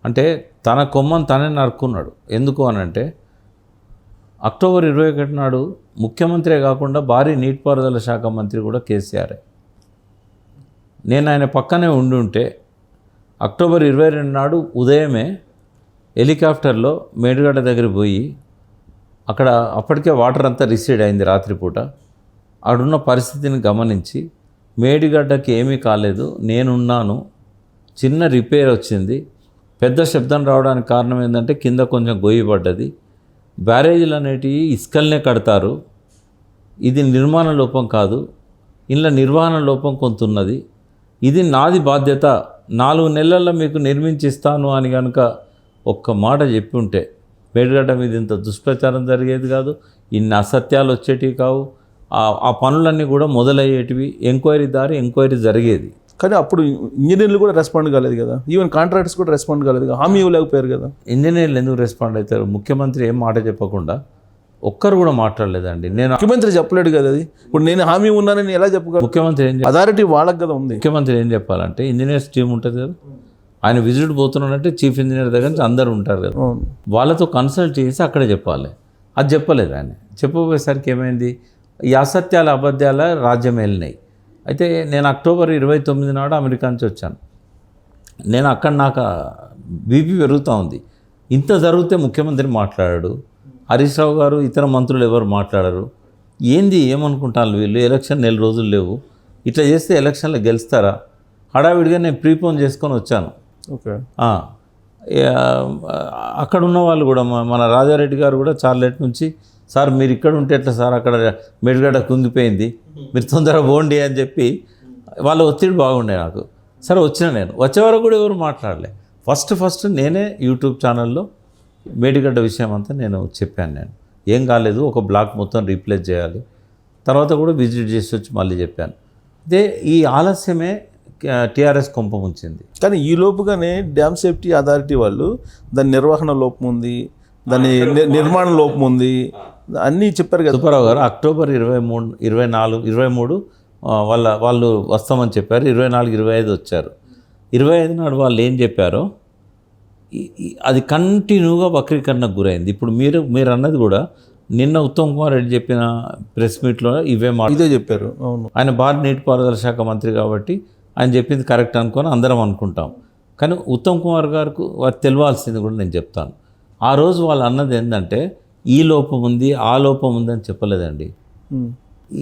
అంటే తన కొమ్మను తనే నరుక్కున్నాడు. ఎందుకు అనంటే అక్టోబర్ 21 నాడు ముఖ్యమంత్రే కాకుండా భారీ నీటిపారుదల శాఖ మంత్రి కూడా కేసీఆరే. నేను ఆయన పక్కనే ఉండి అక్టోబర్ 22 నాడు ఉదయమే హెలికాప్టర్లో మేడిగడ్డ దగ్గర పోయి అక్కడ అప్పటికే వాటర్ అంతా రిసీడ్ అయింది రాత్రిపూట, ఆడున్న పరిస్థితిని గమనించి మేడిగడ్డకి ఏమీ కాలేదు, నేనున్నాను, చిన్న రిపేర్ వచ్చింది, పెద్ద శబ్దం రావడానికి కారణం ఏంటంటే కింద కొంచెం గొయ్యి పడ్డది, బ్యారేజీలు అనేటివి ఇసుకల్నే కడతారు, ఇది నిర్మాణ లోపం కాదు, ఇంట్లో నిర్వహణ లోపం కొంత ఉన్నది, ఇది నాది బాధ్యత, 4 నెలల్లో మీకు నిర్మించిస్తాను అని కనుక ఒక్క మాట చెప్పి ఉంటే మేడిగడ్డ మీద ఇంత దుష్ప్రచారం జరిగేది కాదు, ఇన్ని అసత్యాలు వచ్చేటివి కావు, ఆ పనులన్నీ కూడా మొదలయ్యేటివి, ఎంక్వైరీ జరిగేది. కానీ అప్పుడు ఇంజనీర్లు కూడా రెస్పాండ్ కాలేదు కదా, ఈవెన్ కాంట్రాక్టర్స్ కూడా రెస్పాండ్ కాలేదు కదా, హామీ ఇవ్వలేకపోయారు కదా. ఇంజనీర్లు ఎందుకు రెస్పాండ్ అవుతారు? ముఖ్యమంత్రి ఏం మాట చెప్పకుండా ఒక్కరు కూడా మాట్లాడలేదండి. నేను ముఖ్యమంత్రి చెప్పలేడు కదా అది. ఇప్పుడు నేను హామీ ఉన్నానని ఎలా చెప్పగలను? ముఖ్యమంత్రి ఏం అథారిటీ వాళ్ళకి కదా ఉంది. ముఖ్యమంత్రి ఏం చెప్పాలంటే ఇంజనీర్స్ టీం ఉంటుంది కదా, ఆయన విజిట్ పోతున్నాడంటే చీఫ్ ఇంజనీర్ దగ్గర నుంచి అందరూ ఉంటారు కదా, వాళ్ళతో కన్సల్ట్ చేసి అక్కడే చెప్పాలి. అది చెప్పలేదు ఆయన. చెప్పబోయేసరికి ఏమైంది, ఈ అసత్యాల అబద్ధాల రాజ్యం వెళ్ళినాయి. అయితే నేను అక్టోబర్ 29 నాడు అమెరికా నుంచి వచ్చాను. నేను అక్కడ నాకు బీపీ పెరుగుతూ ఉంది. ఇంత జరిగితే ముఖ్యమంత్రి మాట్లాడాడు, హరీష్ రావు గారు ఇతర మంత్రులు ఎవరు మాట్లాడరు. ఏంది ఏమనుకుంటాను వీళ్ళు, ఎలక్షన్ 4 రోజులు లేవు, ఇట్లా చేస్తే ఎలక్షన్లో గెలుస్తారా? హడావిడిగా నేను ప్రీపోన్ చేసుకొని వచ్చాను. ఓకే. అక్కడ ఉన్న వాళ్ళు కూడా మన రాజారెడ్డి గారు కూడా చార్లెట్ నుంచి, సార్ మీరు ఇక్కడ ఉంటే ఎట్లా సార్, అక్కడ మేడిగడ్డ కుంగిపోయింది, మీరు తొందరగా పోండి అని చెప్పి వాళ్ళ ఒత్తిడి బాగుండే నాకు. సరే వచ్చిన నేను వచ్చే వరకు కూడా ఎవరు మాట్లాడలే. ఫస్ట్ నేనే యూట్యూబ్ ఛానల్లో మేడిగడ్డ విషయం అంతా నేను చెప్పాను. నేను ఏం కాలేదు, ఒక బ్లాక్ మొత్తం రీప్లేస్ చేయాలి, తర్వాత కూడా విజిట్ చేసి వచ్చి మళ్ళీ చెప్పాను. అదే ఈ ఆలస్యమే టీఆర్ఎస్ కొంప ముంచింది. కానీ ఈ లోపుగానే డ్యామ్ సేఫ్టీ అథారిటీ వాళ్ళు దాని నిర్వహణ లోపం ఉంది, దాని నిర్మాణ లోపం ఉంది అన్నీ చెప్పారు కదా సుబ్బారావు గారు. అక్టోబర్ 23 వాళ్ళు వస్తామని చెప్పారు. 24, 25 వచ్చారు. 25 నాడు వాళ్ళు ఏం చెప్పారో అది కంటిన్యూగా వక్రీకరణకు గురైంది. ఇప్పుడు మీరు అన్నది కూడా నిన్న ఉత్తమ్ కుమార్ రెడ్డి చెప్పిన ప్రెస్ మీట్లో ఇదే చెప్పారు. అవును, ఆయన భారత నీటిపారుదల శాఖ మంత్రి కాబట్టి ఆయన చెప్పింది కరెక్ట్ అనుకొని అందరం అనుకుంటాం. కానీ ఉత్తమ్ కుమార్ గారికి వారు తెలియాల్సింది కూడా నేను చెప్తాను. ఆ రోజు వాళ్ళు అన్నది ఏంటంటే ఈ లోపం ఉంది, ఆ లోపం ఉంది అని చెప్పలేదండి.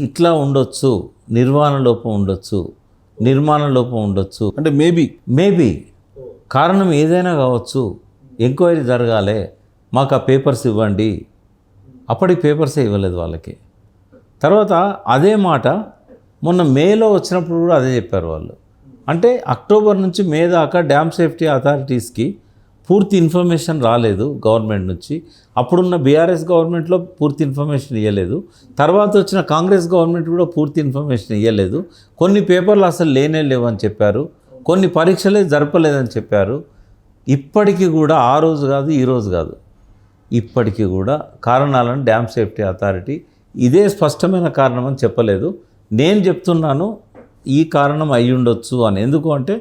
ఇట్లా ఉండొచ్చు, నిర్వహణ లోపం ఉండొచ్చు, నిర్మాణ లోపం ఉండొచ్చు, అంటే మేబీ కారణం ఏదైనా కావచ్చు, ఎంక్వైరీ జరగాలి, మాకు ఆ పేపర్స్ ఇవ్వండి. అప్పటికి పేపర్సే ఇవ్వలేదు వాళ్ళకి. తర్వాత అదే మాట మొన్న మేలో వచ్చినప్పుడు కూడా అదే చెప్పారు వాళ్ళు. అంటే అక్టోబర్ నుంచి మే దాకా డ్యామ్ సేఫ్టీ అథారిటీస్కి పూర్తి ఇన్ఫర్మేషన్ రాలేదు గవర్నమెంట్ నుంచి. అప్పుడున్న బీఆర్ఎస్ గవర్నమెంట్లో పూర్తి ఇన్ఫర్మేషన్ ఇవ్వలేదు. తర్వాత వచ్చిన కాంగ్రెస్ గవర్నమెంట్ కూడా పూర్తి ఇన్ఫర్మేషన్ ఇవ్వలేదు. కొన్ని పేపర్లు అసలు లేవని చెప్పారు, కొన్ని పరీక్షలే జరపలేదని చెప్పారు. ఇప్పటికీ కూడా ఆ రోజు కాదు, ఈ రోజు కాదు, ఇప్పటికీ కూడా కారణాలను డ్యామ్ సేఫ్టీ అథారిటీ ఇదే స్పష్టమైన కారణం అని చెప్పలేదు. నేను చెప్తున్నాను ఈ కారణం అయి ఉండొచ్చు అని. ఎందుకు అంటే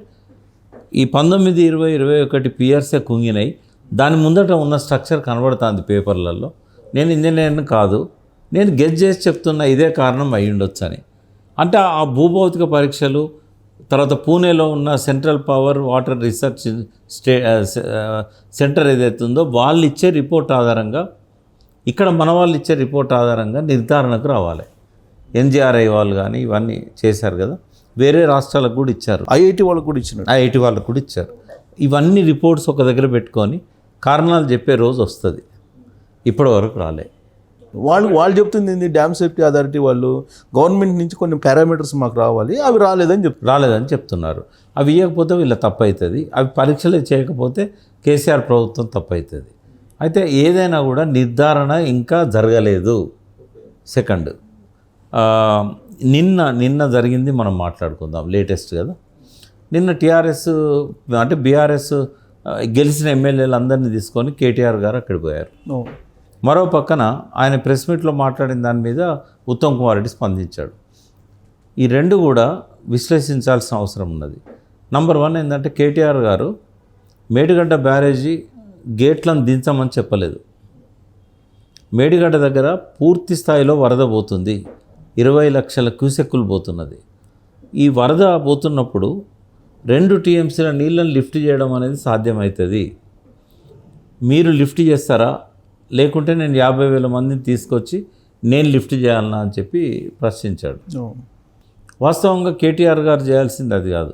ఈ 19, 20, 21 పియర్సే కుంగినాయి. దాని ముందట ఉన్న స్ట్రక్చర్ కనబడుతుంది పేపర్లలో. నేను ఇంజనీర్ని కాదు, నేను గెస్ చేసి చెప్తున్నా ఇదే కారణం అయి ఉండొచ్చు అని. అంటే ఆ భూభౌతిక పరీక్షలు, తర్వాత పూణేలో ఉన్న central power water research centre ఏదైతే ఉందో వాళ్ళు ఇచ్చే రిపోర్ట్ ఆధారంగా, ఇక్కడ మన వాళ్ళు ఇచ్చే రిపోర్ట్ ఆధారంగా నిర్ధారణకు రావాలి. ఎన్జిఆర్ఐ వాళ్ళు కానీ ఇవన్నీ చేశారు కదా, వేరే రాష్ట్రాలకు కూడా ఇచ్చారు, ఐఐటి వాళ్ళకు కూడా ఇచ్చినారు, ఐఐటి వాళ్ళకు కూడా ఇచ్చారు. ఇవన్నీ రిపోర్ట్స్ ఒక దగ్గర పెట్టుకొని కారణాలు చెప్పే రోజు వస్తుంది. ఇప్పటి వరకు రాలే. వాళ్ళు చెప్తుంది ఏంది, డ్యామ్ సేఫ్టీ అథారిటీ వాళ్ళు గవర్నమెంట్ నుంచి కొన్ని పారామీటర్స్ మాకు రావాలి, అవి రాలేదని చెప్తున్నారు. అవి ఇవ్వకపోతే వీళ్ళ తప్పు అవుతుంది, అవి పరీక్షలే చేయకపోతే కేసీఆర్ ప్రభుత్వం తప్పు అవుతుంది. అయితే ఏదైనా కూడా నిర్ధారణ ఇంకా జరగలేదు. సెకండ్, నిన్న జరిగింది మనం మాట్లాడుకుందాం, లేటెస్ట్ కదా. నిన్న టీఆర్ఎస్ అంటే బీఆర్ఎస్ గెలిచిన ఎమ్మెల్యేలు అందరినీ తీసుకొని కేటీఆర్ గారు అక్కడికి పోయారు. మరో పక్కన ఆయన ప్రెస్ మీట్లో మాట్లాడిన దాని మీద ఉత్తమ్ కుమార్ రెడ్డి స్పందించాడు. ఈ రెండు కూడా విశ్లేషించాల్సిన అవసరం ఉన్నది. నంబర్ 1 ఏంటంటే కేటీఆర్ గారు మేడిగడ్డ బ్యారేజీ గేట్లను దించమని చెప్పలేదు. మేడిగడ్డ దగ్గర పూర్తి స్థాయిలో వరద పోతుంది, 20 లక్షల క్యూసెక్కులు పోతున్నది. ఈ వరద పోతున్నప్పుడు 2 టీఎంసీల నీళ్ళని లిఫ్ట్ చేయడం అనేది సాధ్యమవుతుంది. మీరు లిఫ్ట్ చేస్తారా, లేకుంటే నేను 50,000 మందిని తీసుకొచ్చి నేను లిఫ్ట్ చేయాలన్నా అని చెప్పి ప్రశ్నించాడు. వాస్తవంగా కేటీఆర్ గారు చేయాల్సింది అది కాదు.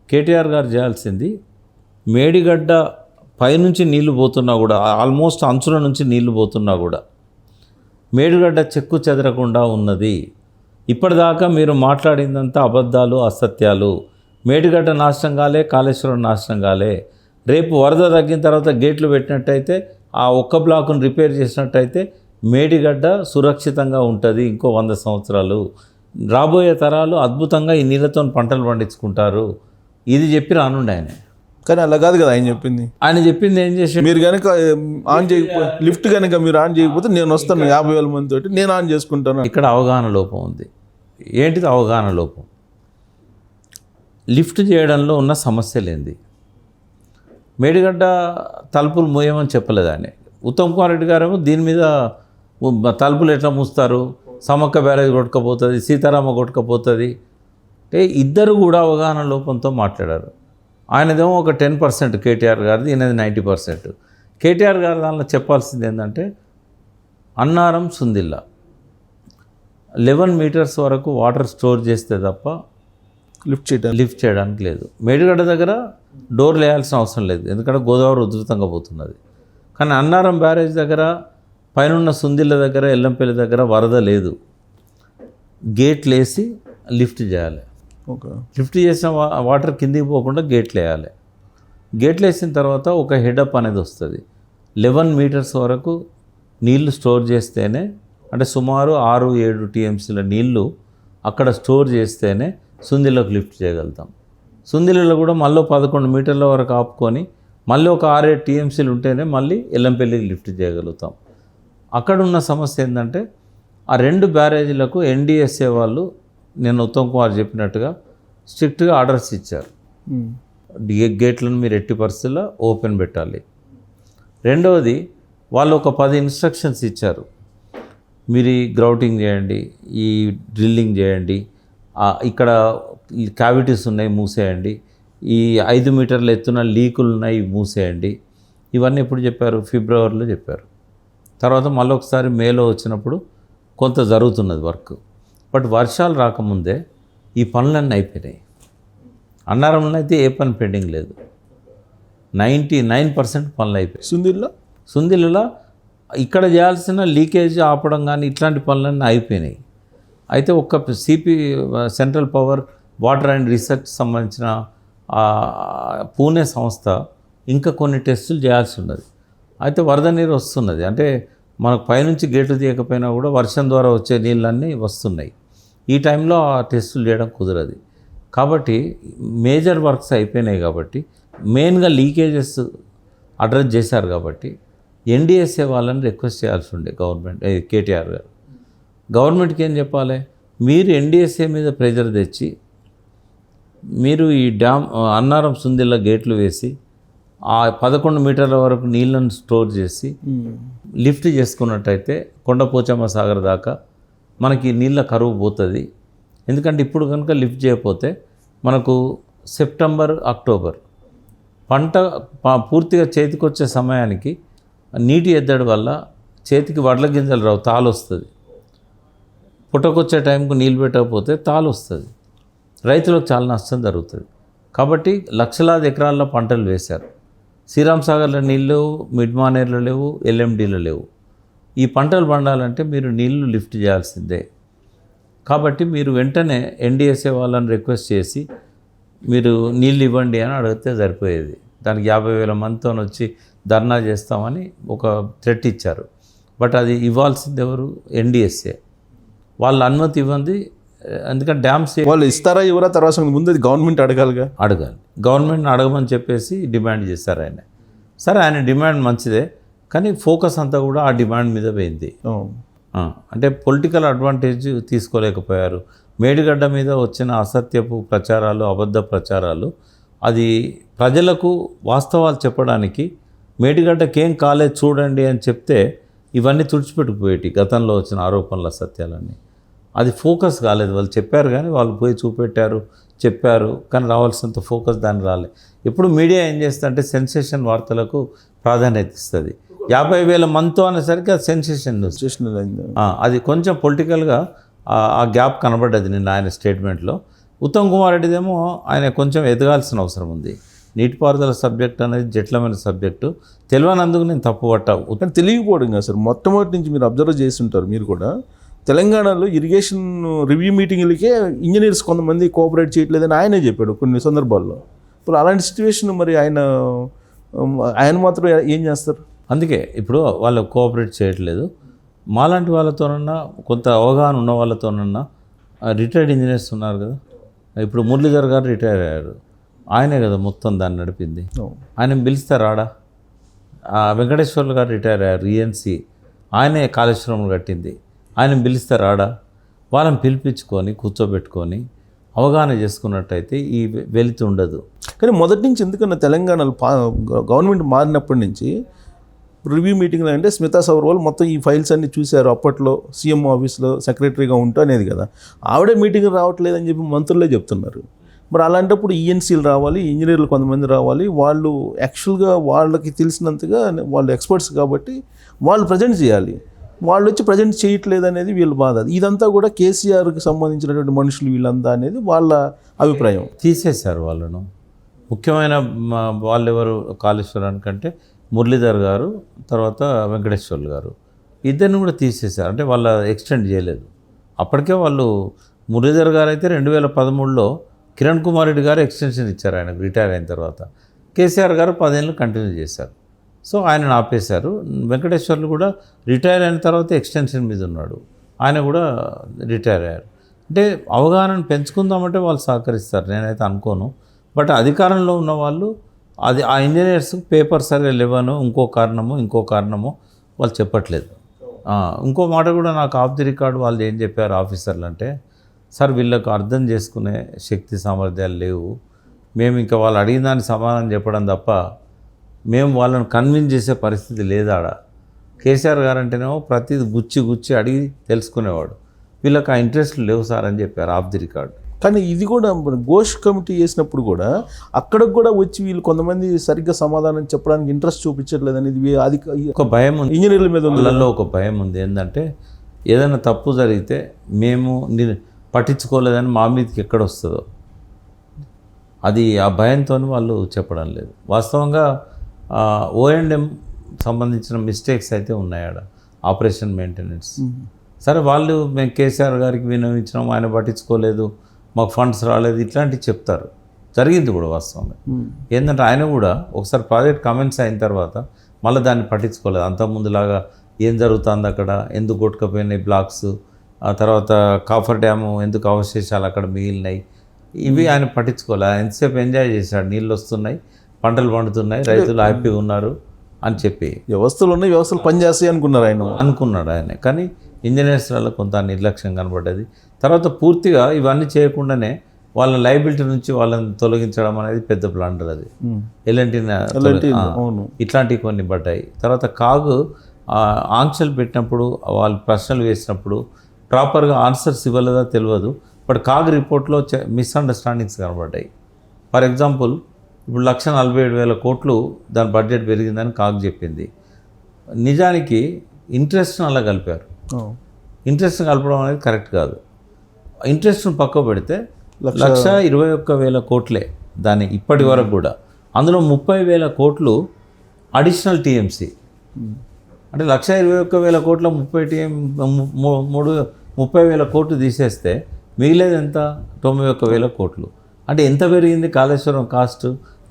కేటీఆర్ గారు చేయాల్సింది మేడిగడ్డ పైనుంచి నీళ్లు పోతున్నా కూడా, ఆల్మోస్ట్ అంచుల నుంచి నీళ్లు పోతున్నా కూడా మేడిగడ్డ చెక్కు చెదరకుండా ఉన్నది. ఇప్పటిదాకా మీరు మాట్లాడిందంతా అబద్ధాలు, అసత్యాలు. మేడిగడ్డ నాశనం కాలే, కాళేశ్వరం నాశనం కాలే. రేపు వరద తగ్గిన తర్వాత గేట్లు పెట్టినట్టయితే, ఆ ఒక్క బ్లాకును రిపేర్ చేసినట్టయితే మేడిగడ్డ సురక్షితంగా ఉంటుంది. ఇంకో 100 సంవత్సరాలు రాబోయే తరాలు అద్భుతంగా ఈ నీళ్ళతో పంటలు పండించుకుంటారు. ఇది చెప్పి రానుండి ఆయన. కానీ అలా కాదు కదా ఆయన చెప్పింది. ఆయన చెప్పింది ఏం చేసి, మీరు కనుక ఆన్ చేయకపోతే, లిఫ్ట్ కనుక మీరు ఆన్ చేయకపోతే నేను వస్తాను 50,000 మందితోటి, నేను ఆన్ చేసుకుంటాను. ఇక్కడ అవగాహన లోపం ఉంది. ఏంటిది అవగాహన లోపం? లిఫ్ట్ చేయడంలో ఉన్న సమస్యలేంది? మేడిగడ్డ తలుపులు మూయమని చెప్పలేదు ఆయన. ఉత్తమ్ కుమార్ రెడ్డి గారేమో దీని మీద తలుపులు ఎట్లా మూస్తారు, సమ్మక్క బ్యారేజ్ కొట్టుకపోతుంది, సీతారామ కొట్టుకపోతుంది అంటే ఇద్దరు కూడా అవగాహన లోపంతో మాట్లాడారు. ఆయనదేమో ఒక 10% కేటీఆర్ గారిది, ఈయనది 90%. కేటీఆర్ గారు దానిలో చెప్పాల్సింది ఏంటంటే అన్నారం సుందిల్ల 11 మీటర్స్ వరకు వాటర్ స్టోర్ చేస్తే తప్ప లిఫ్ట్ చేయడానికి లేదు. మేడిగడ్డ దగ్గర డోర్లు వేయాల్సిన అవసరం లేదు, ఎందుకంటే గోదావరి ఉధృతంగా పోతున్నది. కానీ అన్నారం బ్యారేజ్ దగ్గర, పైనున్న సుందిల్ల దగ్గర, ఎల్లంపల్లి దగ్గర వరద లేదు. గేట్లు వేసి లిఫ్ట్ చేయాలి. లిఫ్ట్ చేసిన వాటర్ కిందికి పోకుండా గేట్లు వేయాలి. గేట్లు వేసిన తర్వాత ఒక హెడప్ అనేది వస్తుంది. 11 మీటర్స్ వరకు నీళ్లు స్టోర్ చేస్తేనే, అంటే సుమారు 6-7 టీఎంసీల నీళ్లు అక్కడ స్టోర్ చేస్తేనే సుందిలోకి లిఫ్ట్ చేయగలుగుతాం. సుందిలలో కూడా మళ్ళీ 11 మీటర్ల వరకు ఆపుకొని మళ్ళీ ఒక 6-7 టీఎంసీలు ఉంటేనే మళ్ళీ ఎల్లంపల్లికి లిఫ్ట్ చేయగలుగుతాం. అక్కడ ఉన్న సమస్య ఏంటంటే ఆ 2 బ్యారేజీలకు ఎన్డీఎస్ఏ వాళ్ళు నేను ఉత్తమ్ కుమార్ చెప్పినట్టుగా స్ట్రిక్ట్గా ఆర్డర్స్ ఇచ్చారు. గేట్లను మీరు ఎట్టి పరిస్థితుల్లో ఓపెన్ పెట్టాలి. రెండవది వాళ్ళు ఒక 10 ఇన్స్ట్రక్షన్స్ ఇచ్చారు. మీరు ఈ గ్రౌటింగ్ చేయండి, ఈ డ్రిల్లింగ్ చేయండి, ఇక్కడ క్యావిటీస్ ఉన్నాయి మూసేయండి, ఈ 5 మీటర్ల ఎత్తున లీకులు ఉన్నాయి మూసేయండి. ఇవన్నీ ఎప్పుడు చెప్పారు? ఫిబ్రవరిలో చెప్పారు. తర్వాత మళ్ళీ ఒకసారి మేలో వచ్చినప్పుడు కొంత జరుగుతున్నది వర్క్. బట్ వర్షాలు రాకముందే ఈ పనులన్నీ అయిపోయినాయి. అన్నారంలో అయితే ఏ పని పెండింగ్ లేదు. 99% పనులు అయిపోయాయి. సుందిల్లో ఇక్కడ చేయాల్సిన లీకేజ్ ఆపడం కానీ ఇట్లాంటి పనులన్నీ అయిపోయినాయి. అయితే ఒక్క CP central power water and research సంబంధించిన పూణే సంస్థ ఇంకా కొన్ని టెస్టులు చేయాల్సి ఉన్నది. అయితే వరద నీరు వస్తున్నది, అంటే మనకు పైనుంచి గేట్లు తీయకపోయినా కూడా వర్షం ద్వారా వచ్చే నీళ్ళన్నీ వస్తున్నాయి. ఈ టైంలో ఆ టెస్టులు చేయడం కుదరదు. కాబట్టి మేజర్ వర్క్స్ అయిపోయినాయి. కాబట్టి మెయిన్గా లీకేజెస్ అడ్రస్ చేశారు. కాబట్టి ఎన్డీఎస్ఏ వాళ్ళని రిక్వెస్ట్ చేయాల్సి ఉండే గవర్నమెంట్, కేటీఆర్ గారు గవర్నమెంట్కి ఏం చెప్పాలి? మీరు ఎన్డీఎస్ఏ మీద ప్రెజర్ తెచ్చి మీరు ఈ డ్యామ్ అన్నారం సుందిల్ల గేట్లు వేసి ఆ 11 మీటర్ల వరకు నీళ్ళను స్టోర్ చేసి లిఫ్ట్ చేసుకున్నట్టయితే కొండపోచమ్మ సాగర్ దాకా మనకి నీళ్ళ కరువు పోతుంది. ఎందుకంటే ఇప్పుడు కనుక లిఫ్ట్ చేయకపోతే మనకు సెప్టెంబర్, అక్టోబర్ పంట పూర్తిగా చేతికొచ్చే సమయానికి నీటి ఎద్దడి వల్ల చేతికి వడ్ల గింజలు రావు, తాలు వస్తుంది. పుట్టకొచ్చే టైంకు నీళ్ళు పెట్టకపోతే తాలు వస్తుంది. రైతులకు చాలా నష్టం జరుగుతుంది. కాబట్టి లక్షలాది ఎకరాల్లో పంటలు వేశారు. శ్రీరామ్ సాగర్లో నీళ్ళు లేవు, మిడ్మానేర్లో లేవు, ఎల్ఎండీలో లేవు. ఈ పంటలు పండాలంటే మీరు నీళ్లు లిఫ్ట్ చేయాల్సిందే. కాబట్టి మీరు వెంటనే ఎన్డీఎస్ఏ వాళ్ళని రిక్వెస్ట్ చేసి మీరు నీళ్ళు ఇవ్వండి అని అడిగితే సరిపోయేది. దానికి 50,000 మందితో వచ్చి ధర్నా చేస్తామని ఒక థ్రెట్ ఇచ్చారు. బట్ అది ఇవ్వాల్సింది ఎవరు? ఎన్డీఎస్ఏ. వాళ్ళ అనుమతి ఇవ్వండి. ఎందుకంటే డ్యామ్స్ వాళ్ళు ఇస్తారా ఇవ్వరా తర్వాత ముందు గవర్నమెంట్ అడగాలి. గవర్నమెంట్ని అడగమని చెప్పేసి డిమాండ్ చేశారు ఆయన. సరే, ఆయన డిమాండ్ మంచిదే, కానీ ఫోకస్ అంతా కూడా ఆ డిమాండ్ మీద పోయింది. అంటే పొలిటికల్ అడ్వాంటేజ్ తీసుకోలేకపోయారు. మేడిగడ్డ మీద వచ్చిన అసత్యపు ప్రచారాలు, అబద్ధ ప్రచారాలు, అది ప్రజలకు వాస్తవాలు చెప్పడానికి మేడిగడ్డకేం కాలేదు చూడండి అని చెప్తే ఇవన్నీ తుడిచిపెట్టుకుపోయేటి గతంలో వచ్చిన ఆరోపణల సత్యాలన్నీ. అది ఫోకస్ కాలేదు. వాళ్ళు చెప్పారు కానీ వాళ్ళు పోయి చూపెట్టారు, చెప్పారు, కానీ రావాల్సినంత ఫోకస్ దాన్ని రాలేదు. ఇప్పుడు మీడియా ఏం చేస్తుందంటే సెన్సేషన్ వార్తలకు ప్రాధాన్యత ఇస్తుంది. 50,000 మందితో అనేసరికి అది సెన్సేషన్. అది కొంచెం పొలిటికల్గా ఆ గ్యాప్ కనబడ్డది నిన్న ఆయన స్టేట్మెంట్లో. ఉత్తమ్ కుమార్ రెడ్డిదేమో ఆయన కొంచెం ఎదగాల్సిన అవసరం ఉంది. నీటిపారుదల సబ్జెక్ట్ అనేది జటిలమైన సబ్జెక్టు. తెలియనందుకు నేను తప్పు పట్టావు. కానీ తెలియకపోవడం కదా సార్, మొట్టమొదటి నుంచి మీరు అబ్జర్వ్ చేసి ఉంటారు మీరు కూడా. తెలంగాణలో ఇరిగేషన్ రివ్యూ మీటింగ్లకే ఇంజనీర్స్ కొంతమంది కోఆపరేట్ చేయట్లేదని ఆయనే చెప్పాడు కొన్ని సందర్భాల్లో. ఇప్పుడు అలాంటి సిచ్యువేషన్ మరి ఆయన మాత్రం ఏం చేస్తారు? అందుకే ఇప్పుడు వాళ్ళు కోఆపరేట్ చేయట్లేదు. మాలాంటి వాళ్ళతోనన్నా, కొంత అవగాహన ఉన్న వాళ్ళతోనన్నా, రిటైర్డ్ ఇంజనీర్స్ ఉన్నారు కదా. ఇప్పుడు మురళీధర్ గారు రిటైర్ అయ్యారు. ఆయనే కదా మొత్తం దాన్ని నడిపింది. ఆయన పిలుస్తారు ఆడ. వెంకటేశ్వర్లు గారు రిటైర్ అయ్యారు, ఈఎన్సీ. ఆయనే కాళేశ్వరం కట్టింది. ఆయన పిలుస్తారు ఆడ. వాళ్ళని పిలిపించుకొని కూర్చోబెట్టుకొని అవగాహన చేసుకున్నట్టయితే ఈ వెలితి ఉండదు. కానీ మొదటి నుంచి ఎందుకన్నా తెలంగాణలో గవర్నమెంట్ మారినప్పటి నుంచి రివ్యూ మీటింగ్లో అంటే స్మితా సబర్వాల్ మొత్తం ఈ ఫైల్స్ అన్ని చూశారు. అప్పట్లో సీఎం ఆఫీస్లో సెక్రటరీగా ఉంటూ అనేది కదా, ఆవిడే మీటింగ్ రావట్లేదని చెప్పి మంత్రులే చెప్తున్నారు. మరి అలాంటప్పుడు ఈఎన్సీలు రావాలి, ఇంజనీర్లు కొంతమంది రావాలి. వాళ్ళు యాక్చువల్గా వాళ్ళకి తెలిసినంతగా వాళ్ళు ఎక్స్పర్ట్స్ కాబట్టి వాళ్ళు ప్రజెంట్ చేయాలి. వాళ్ళు వచ్చి ప్రజెంట్ చేయట్లేదు అనేది వీళ్ళ బాధ. ఇదంతా కూడా కేసీఆర్కి సంబంధించినటువంటి మనుషులు వీళ్ళంతా అనేది వాళ్ళ అభిప్రాయం. తీసేశారు వాళ్ళను. ముఖ్యమైన వాళ్ళు ఎవరు కాళేశ్వరానికంటే మురళీధర్ గారు, తర్వాత వెంకటేశ్వర్లు గారు, ఇద్దరిని కూడా తీసేశారు. అంటే వాళ్ళ ఎక్స్టెండ్ చేయలేదు. అప్పటికే వాళ్ళు మురళీధర్ గారు అయితే 2013లో కిరణ్ కుమార్ రెడ్డి గారు ఎక్స్టెన్షన్ ఇచ్చారు ఆయనకు రిటైర్ అయిన తర్వాత. కేసీఆర్ గారు 10 ఏళ్ళు కంటిన్యూ చేశారు. సో ఆయనను ఆపేశారు. వెంకటేశ్వర్లు కూడా రిటైర్ అయిన తర్వాత ఎక్స్టెన్షన్ మీద ఉన్నాడు, ఆయన కూడా రిటైర్ అయ్యారు. అంటే అవగాహనను పెంచుకుందామంటే వాళ్ళు సహకరిస్తారు, నేనైతే అనుకోను. బట్ అధికారంలో ఉన్న వాళ్ళు అది ఆ ఇంజనీర్స్ పేపర్ సరిగా లేవను ఇంకో కారణము వాళ్ళు చెప్పట్లేదు. ఇంకో మాట కూడా నాకు ఆఫ్ ది రికార్డ్ వాళ్ళు ఏం చెప్పారు ఆఫీసర్లు అంటే, సార్ వీళ్ళకు అర్థం చేసుకునే శక్తి సామర్థ్యాలు లేవు, మేము ఇంకా వాళ్ళు అడిగిన దానికి సమాధానం చెప్పడం తప్ప మేము వాళ్ళని కన్విన్స్ చేసే పరిస్థితి లేదాడ. కేసీఆర్ గారు అంటేనేమో ప్రతిది గుచ్చి అడిగి తెలుసుకునేవాడు, వీళ్ళకి ఆ ఇంట్రెస్ట్లు లేవు సార్ అని చెప్పారు ఆఫ్ ది రికార్డ్. కానీ ఇది కూడా ఘోష్ కమిటీ చేసినప్పుడు కూడా అక్కడికి కూడా వచ్చి వీళ్ళు కొంతమంది సరిగ్గా సమాధానం చెప్పడానికి ఇంట్రెస్ట్ చూపించట్లేదు అనేది అది ఒక భయం ఉంది ఇంజనీర్ల మీద ఉంది. వాళ్ళల్లో ఒక భయం ఉంది ఏంటంటే ఏదైనా తప్పు జరిగితే మేము పట్టించుకోలేదని మా మీదకి ఎక్కడ వస్తుందో అది ఆ భయంతో వాళ్ళు చెప్పడం లేదు. వాస్తవంగా O&M సంబంధించిన మిస్టేక్స్ అయితే ఉన్నాయాడ, ఆపరేషన్ మెయింటెనెన్స్. సరే వాళ్ళు మేము కేసీఆర్ గారికి విన్నవించినాం, ఆయన పట్టించుకోలేదు, మాకు ఫండ్స్ రాలేదు, ఇట్లాంటివి చెప్తారు. జరిగింది కూడా వాస్తవంగా. ఏంటంటే ఆయన కూడా ఒకసారి ప్రాజెక్ట్ కమెంట్స్ అయిన తర్వాత మళ్ళీ దాన్ని పట్టించుకోలేదు. అంతకుముందులాగా ఏం జరుగుతుంది అక్కడ, ఎందుకు కొట్టుకపోయినాయి బ్లాక్స్, ఆ తర్వాత కాఫర్ డ్యాము ఎందుకు అవశేషాలు అక్కడ మిగిలినాయి, ఇవి ఆయన పట్టించుకోలేదు. ఆయన ఎంతసేపు ఎంజాయ్ చేశాడు, నీళ్ళు వస్తున్నాయి, పంటలు పండుతున్నాయి, రైతులు హ్యాపీగా ఉన్నారు అని చెప్పి వ్యవస్థలు ఉన్నాయి, వ్యవస్థలు పనిచేస్తాయి అనుకున్నాడు ఆయన. కానీ ఇంజనీర్స్లలో కొంత నిర్లక్ష్యం కనబడ్డది. తర్వాత పూర్తిగా ఇవన్నీ చేయకుండానే వాళ్ళ లైబిలిటీ నుంచి వాళ్ళని తొలగించడం అనేది పెద్ద బ్లండర్. అది ఇట్లాంటివి కొన్ని పడ్డాయి. తర్వాత కాగు ఆంక్షలు పెట్టినప్పుడు వాళ్ళు ప్రశ్నలు వేసినప్పుడు ప్రాపర్గా ఆన్సర్స్ ఇవ్వలేదా తెలియదు. బట్ కాగ్ రిపోర్ట్లో మిస్అండర్స్టాండింగ్స్ కనబడ్డాయి. ఫర్ ఎగ్జాంపుల్ ఇప్పుడు 1,47,000 కోట్లు దాని బడ్జెట్ పెరిగిందని కాగ్ చెప్పింది. నిజానికి ఇంట్రెస్ట్ని అలా కలిపారు. ఇంట్రెస్ట్ని కలపడం అనేది కరెక్ట్ కాదు. ఇంట్రెస్ట్ను పక్క పెడితే 1,21,000 కోట్లే దాని ఇప్పటి వరకు కూడా. అందులో 30,000 కోట్లు అడిషనల్ టీఎంసీ. అంటే 1,21,000 కోట్ల 30,000 కోట్లు తీసేస్తే మిగిలేదు ఎంత, 91,000 కోట్లు. అంటే ఎంత పెరిగింది కాళేశ్వరం కాస్ట్?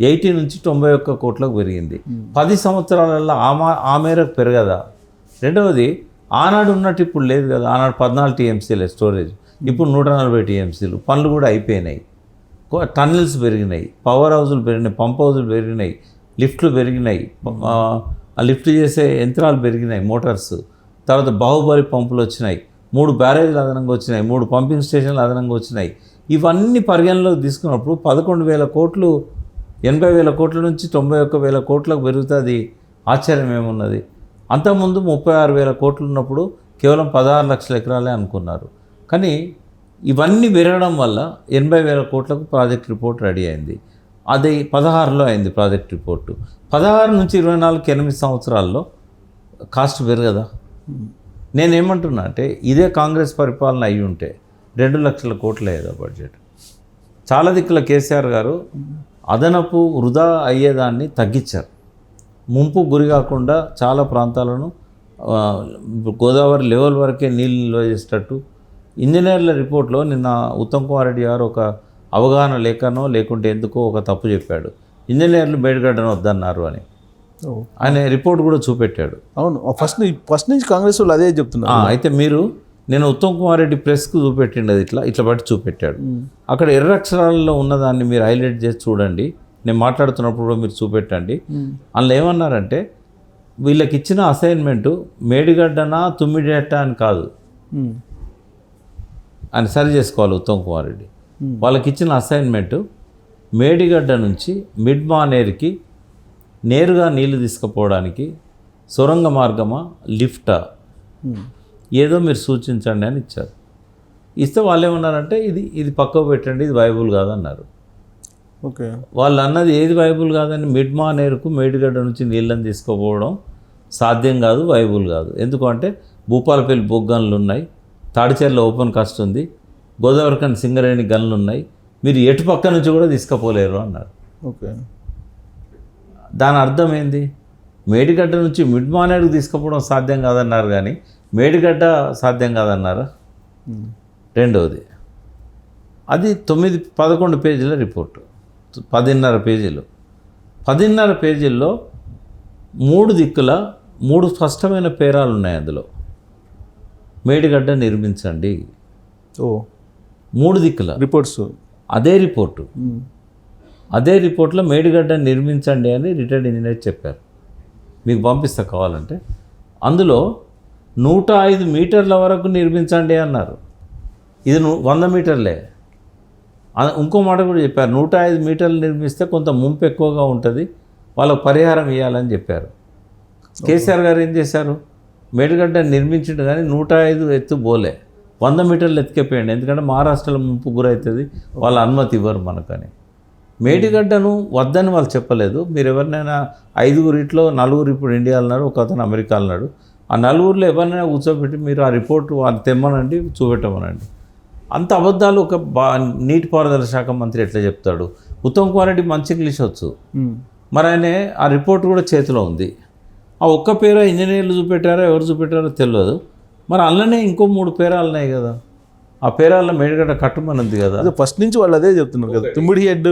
80 నుంచి 91 కోట్లకు పెరిగింది. 10 సంవత్సరాలలో ఆ మేరకు పెరగదా? రెండవది ఆనాడు ఉన్నట్టు ఇప్పుడు లేదు కదా. ఆనాడు 14 టీఎంసీలే స్టోరేజ్, ఇప్పుడు 140 టీఎంసీలు. పనులు కూడా అయిపోయినాయి, టన్నెల్స్ పెరిగినాయి, పవర్ హౌజులు పెరిగినాయి, పంప్ హౌజులు పెరిగినాయి, లిఫ్ట్లు పెరిగినాయి, ఆ లిఫ్ట్ చేసే యంత్రాలు పెరిగినాయి, మోటార్స్. తర్వాత బాహుబలి పంపులు వచ్చినాయి, 3 బ్యారేజ్లు అదనంగా వచ్చినాయి, 3 పంపింగ్ స్టేషన్లు అదనంగా వచ్చినాయి. ఇవన్నీ పరిగణలోకి తీసుకున్నప్పుడు 11,000 కోట్లు 80,000 కోట్ల నుంచి 91,000 కోట్లకు పెరుగుతుంది. ఆశ్చర్యం ఏమున్నది? అంతకుముందు 36,000 కోట్లు ఉన్నప్పుడు కేవలం 16 లక్షల ఎకరాలే అనుకున్నారు. కానీ ఇవన్నీ పెరగడం వల్ల 80,000 కోట్లకు ప్రాజెక్ట్ రిపోర్ట్ రెడీ అయింది. అది 16లో అయింది ప్రాజెక్ట్ రిపోర్టు. 16 నుంచి 24కి 8 సంవత్సరాల్లో కాస్ట్ పెరగదా? నేనేమంటున్నా అంటే ఇదే కాంగ్రెస్ పరిపాలన అయ్యి ఉంటే 2 లక్షల కోట్లే ఏదో బడ్జెట్. చాలా దిక్కుల కేసీఆర్ గారు అదనపు వృధా అయ్యేదాన్ని తగ్గించారు. ముంపు గురి కాకుండా చాలా ప్రాంతాలను గోదావరి లెవెల్ వరకే నీళ్ళు నిల్వ చేసేటట్టు ఇంజనీర్ల రిపోర్ట్లో నిన్న ఉత్తమ్ కుమార్ రెడ్డి గారు ఒక అవగాహన లేకనో లేకుంటే ఎందుకో ఒక తప్పు చెప్పాడు. ఇంజనీర్లు మేడిగడ్డను వద్దన్నారు అని ఆయన రిపోర్ట్ కూడా చూపెట్టాడు. అవును, ఫస్ట్ నుంచి కాంగ్రెస్ వాళ్ళు అదే చెప్తున్నారు. అయితే నేను ఉత్తమ్ కుమార్ రెడ్డి ప్రెస్కు చూపెట్టిండు, అది ఇట్లా బట్టి చూపెట్టాడు. అక్కడ ఎర్ర అక్షరాలలో ఉన్నదాన్ని మీరు హైలైట్ చేసి చూడండి, నేను మాట్లాడుతున్నప్పుడు కూడా మీరు చూపెట్టండి. అందులో ఏమన్నారంటే వీళ్ళకి ఇచ్చిన అసైన్మెంటు మేడిగడ్డనా తుమ్మిడేట అని కాదు అని సరి చేసుకోవాలి ఉత్తమ్ కుమార్ రెడ్డి. వాళ్ళకి ఇచ్చిన అసైన్మెంటు మేడిగడ్డ నుంచి మిడ్ మానేర్కి నేరుగా నీళ్లు తీసుకుపోవడానికి సొరంగ మార్గమా లిఫ్టా ఏదో మీరు సూచించండి అని ఇచ్చారు. ఇస్తే వాళ్ళు ఏమన్నారంటే ఇది పక్కకు పెట్టండి, ఇది వైబుల్ కాదన్నారు. ఓకే, వాళ్ళు అన్నది ఏది వైబుల్ కాదని మిడ్ మానేరుకు మేడిగడ్డ నుంచి నీళ్ళని తీసుకుపోవడం సాధ్యం కాదు, వైబుల్ కాదు. ఎందుకంటే భూపాలపల్లి బొగ్గన్లు ఉన్నాయి, తాడిచెర్ల ఓపెన్ కాస్ట్ ఉంది, గోదావరికని సింగరేణి గన్లు ఉన్నాయి, మీరు ఎటు పక్క నుంచి కూడా తీసుకుపోలేరు అన్నారు. ఓకే, దాని అర్థం ఏంది? మేడిగడ్డ నుంచి మిడ్ మానేరుకు తీసుకుపోవడం సాధ్యం కాదన్నారు కానీ మేడిగడ్డ సాధ్యం కాదన్నారా? రెండవది అది 9-11 పేజీల రిపోర్టు, 10.5 పేజీలు. 10.5 పేజీల్లో 3 దిక్కుల 3 స్పష్టమైన పేరాలు ఉన్నాయి. అందులో మేడిగడ్డ నిర్మించండి, 3 దిక్కుల రిపోర్ట్స్. అదే రిపోర్టు. అదే రిపోర్ట్లో మేడిగడ్డ నిర్మించండి అని రిటైర్డ్ ఇంజనీర్ చెప్పారు. మీకు పంపిస్తా కావాలంటే. అందులో 105 మీటర్ల వరకు నిర్మించండి అన్నారు. ఇది 100 మీటర్లే. ఇంకో మాట కూడా చెప్పారు, 105 మీటర్లు నిర్మిస్తే కొంత ముంపు ఎక్కువగా ఉంటుంది, వాళ్ళకు పరిహారం ఇవ్వాలని చెప్పారు. కేసీఆర్ గారు ఏం చేశారు, మేడిగడ్డ నిర్మించిండు కానీ 105 ఎత్తు పోలే, 100 మీటర్లు ఎత్తుకెళ్ళండి, ఎందుకంటే మహారాష్ట్రలో ముంపు గురవుతుంది, వాళ్ళ అనుమతి ఇవ్వరు మనకని. మేడిగడ్డను వద్దని వాళ్ళు చెప్పలేదు. మీరు ఎవరినైనా 5 4 ఇప్పుడు ఇండియాలో ఉన్నారు, ఒక అతను అమెరికాలో ఉన్నాడు, ఆ 4 ఎవరినైనా కూర్చోబెట్టి మీరు ఆ రిపోర్టు వాళ్ళు తెమ్మనండి, చూపెట్టమనండి. అంత అబద్ధాలు ఒక నీటిపారుదల శాఖ మంత్రి ఎట్లా చెప్తాడు? ఉత్తమ్ కుమార్ రెడ్డి మంచి ఇంగ్లీష్ వచ్చు, మరి ఆయన ఆ రిపోర్ట్ కూడా చేతిలో ఉంది. ఆ ఒక్క పేరు ఇంజనీర్లు చూపెట్టారో ఎవరు చూపెట్టారో తెలియదు. మరి అందులోనే ఇంకో 3 పేరాలు ఉన్నాయి కదా, ఆ పేరాల్లో మేడిగడ్డ కట్టుమన్నది కదా. అదే ఫస్ట్ నుంచి వాళ్ళు అదే చెప్తున్నారు కదా, తుమ్మిడి హెడ్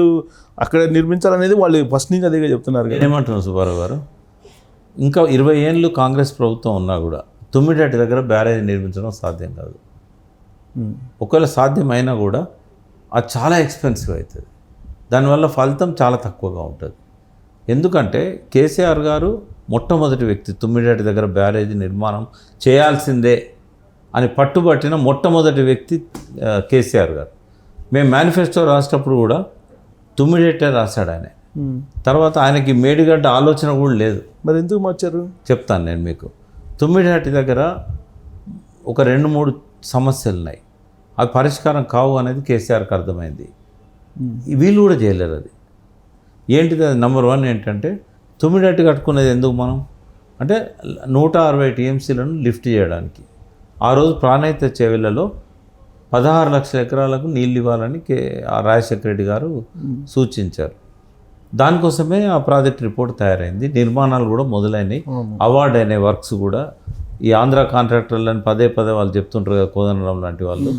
అక్కడ నిర్మించాలనేది వాళ్ళు ఫస్ట్ నుంచి అదే చెప్తున్నారు కదా. ఏమంటున్నారు సుబ్బారావు గారు, ఇంకా 20 ఏళ్ళు కాంగ్రెస్ ప్రభుత్వం ఉన్నా కూడా తుమ్మిడి దగ్గర బ్యారేజ్ నిర్మించడం సాధ్యం కాదు. ఒకవేళ సాధ్యమైనా కూడా అది చాలా ఎక్స్పెన్సివ్ అవుతుంది, దానివల్ల ఫలితం చాలా తక్కువగా ఉంటుంది. ఎందుకంటే కేసీఆర్ గారు మొట్టమొదటి వ్యక్తి తుమ్మిడి దగ్గర బ్యారేజ్ నిర్మాణం చేయాల్సిందే అని పట్టుబట్టిన మొట్టమొదటి వ్యక్తి కేసీఆర్ గారు. మేము మేనిఫెస్టో రాసేటప్పుడు కూడా తుమ్మిడి రాశాడు ఆయన. తర్వాత ఆయనకి మేడిగడ్డ ఆలోచన కూడా లేదు. మరి ఎందుకు మార్చారు చెప్తాను నేను మీకు. తుమ్మిడి దగ్గర ఒక 2-3 సమస్యలు ఉన్నాయి, అవి పరిష్కారం కావు అనేది కేసీఆర్కి అర్థమైంది. వీళ్ళు కూడా చేయలేరు. అది ఏంటిది? అది నెంబర్ 1 ఏంటంటే తుమ్మిడి కట్టుకునేది ఎందుకు మనం అంటే 160 టీఎంసీలను లిఫ్ట్ చేయడానికి. ఆ రోజు ప్రాణహిత చెవిలలో 16 లక్షల ఎకరాలకు నీళ్ళు ఇవ్వాలని రాజశేఖర రెడ్డి గారు సూచించారు. దానికోసమే ఆ ప్రాజెక్ట్ రిపోర్ట్ తయారైంది, నిర్మాణాలు కూడా మొదలైనవి, అవార్డు అయిన వర్క్స్ కూడా. ఈ ఆంధ్ర కాంట్రాక్టర్లని పదే వాళ్ళు చెప్తుంటారు కదా, కోదండరాం లాంటి వాళ్ళు.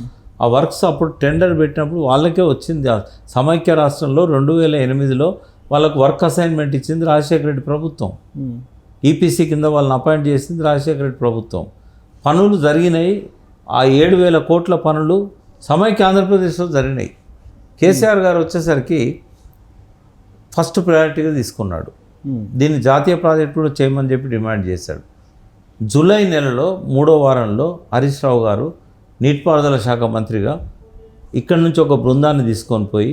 ఆ వర్క్స్ అప్పుడు టెండర్ పెట్టినప్పుడు వాళ్ళకే వచ్చింది. సమైక్య రాష్ట్రంలో 2008లో వాళ్ళకు వర్క్ అసైన్మెంట్ ఇచ్చింది రాజశేఖర రెడ్డి ప్రభుత్వం. ఈపీసీ కింద వాళ్ళని అపాయింట్ చేసింది రాజశేఖర రెడ్డి ప్రభుత్వం. పనులు జరిగినాయి. ఆ 7,000 కోట్ల పనులు సమైక్య ఆంధ్రప్రదేశ్లో జరిగినాయి. కేసీఆర్ గారు వచ్చేసరికి ఫస్ట్ ప్రయారిటీగా తీసుకున్నాడు. దీన్ని జాతీయ ప్రాజెక్టు కూడా చేయమని చెప్పి డిమాండ్ చేశాడు. జూలై నెలలో 3వ వారంలో హరీష్ రావు గారు నీటిపారుదల శాఖ మంత్రిగా ఇక్కడి నుంచి ఒక బృందాన్ని తీసుకొని పోయి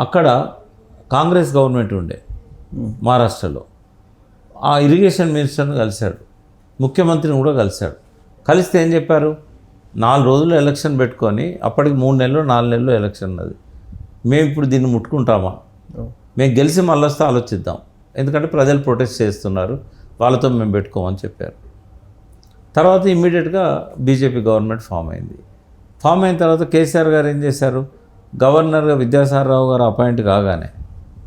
అక్కడ కాంగ్రెస్ గవర్నమెంట్ ఉండే మహారాష్ట్రలో ఆ ఇరిగేషన్ మినిస్టర్ని కలిశాడు, ముఖ్యమంత్రిని కూడా కలిశాడు. కలిస్తే ఏం చెప్పారు, 4 రోజులు ఎలక్షన్ పెట్టుకొని అప్పటికి 3 నెలలు 4 నెలలు ఎలక్షన్ ఉన్నది, మేము ఇప్పుడు దీన్ని ముట్టుకుంటామా, మేము గెలిచి మళ్ళీ వస్తే ఆలోచిద్దాం, ఎందుకంటే ప్రజలు ప్రొటెస్ట్ చేస్తున్నారు, వాళ్ళతో మేము పెట్టుకోమని చెప్పారు. తర్వాత ఇమ్మీడియట్గా బీజేపీ గవర్నమెంట్ ఫామ్ అయింది. ఫామ్ అయిన తర్వాత కేసీఆర్ గారు ఏం చేశారు, గవర్నర్గా విద్యాసాగరరావు గారు అపాయింట్ కాగానే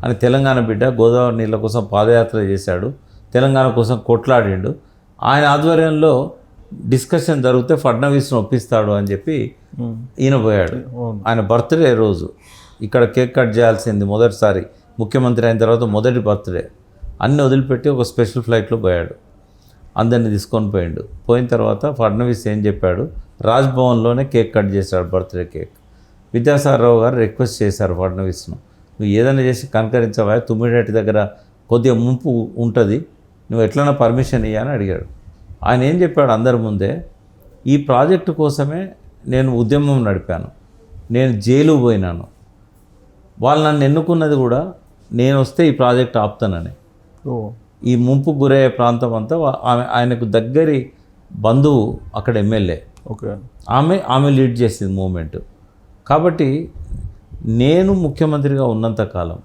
అని తెలంగాణ బిడ్డ గోదావరి నీళ్ళ కోసం పాదయాత్ర చేశాడు, తెలంగాణ కోసం కొట్లాడిండు. ఆయన ఆధ్వర్యంలో డిస్కషన్ జరిగితే ఫడ్నవీస్ను ఒప్పిస్తాడు అని చెప్పి ఈయన పోయాడు. ఆయన బర్త్డే రోజు ఇక్కడ కేక్ కట్ చేయాల్సింది, మొదటిసారి ముఖ్యమంత్రి అయిన తర్వాత మొదటి బర్త్డే. అన్నీ వదిలిపెట్టి ఒక స్పెషల్ ఫ్లైట్లో పోయాడు, అందరినీ తీసుకొని పోయిండు. పోయిన తర్వాత ఫడ్నవీస్ ఏం చెప్పాడు, రాజ్భవన్లోనే కేక్ కట్ చేశాడు, బర్త్డే కేక్. విద్యాసాగరరావు గారు రిక్వెస్ట్ చేశారు ఫడ్నవీస్ను, నువ్వు ఏదైనా చేసి కనకరించవా, తుమ్మిడి దగ్గర కొద్దిగా ముంపు ఉంటుంది, నువ్వు ఎట్లన్నా పర్మిషన్ ఇవ్వని అడిగాడు. ఆయన ఏం చెప్పాడు అందరి ముందే, ఈ ప్రాజెక్టు కోసమే నేను ఉద్యమం నడిపాను, నేను జైలు పోయినాను, వాళ్ళు నన్ను ఎన్నుకున్నది కూడా నేను వస్తే ఈ ప్రాజెక్ట్ ఆపుతానని. ఈ ముంపు గురయ్యే ప్రాంతం అంతా ఆయనకు దగ్గరి బంధువు అక్కడ ఎమ్మెల్యే, ఆమె లీడ్ చేసింది మూమెంట్. కాబట్టి నేను ముఖ్యమంత్రిగా ఉన్నంతకాలం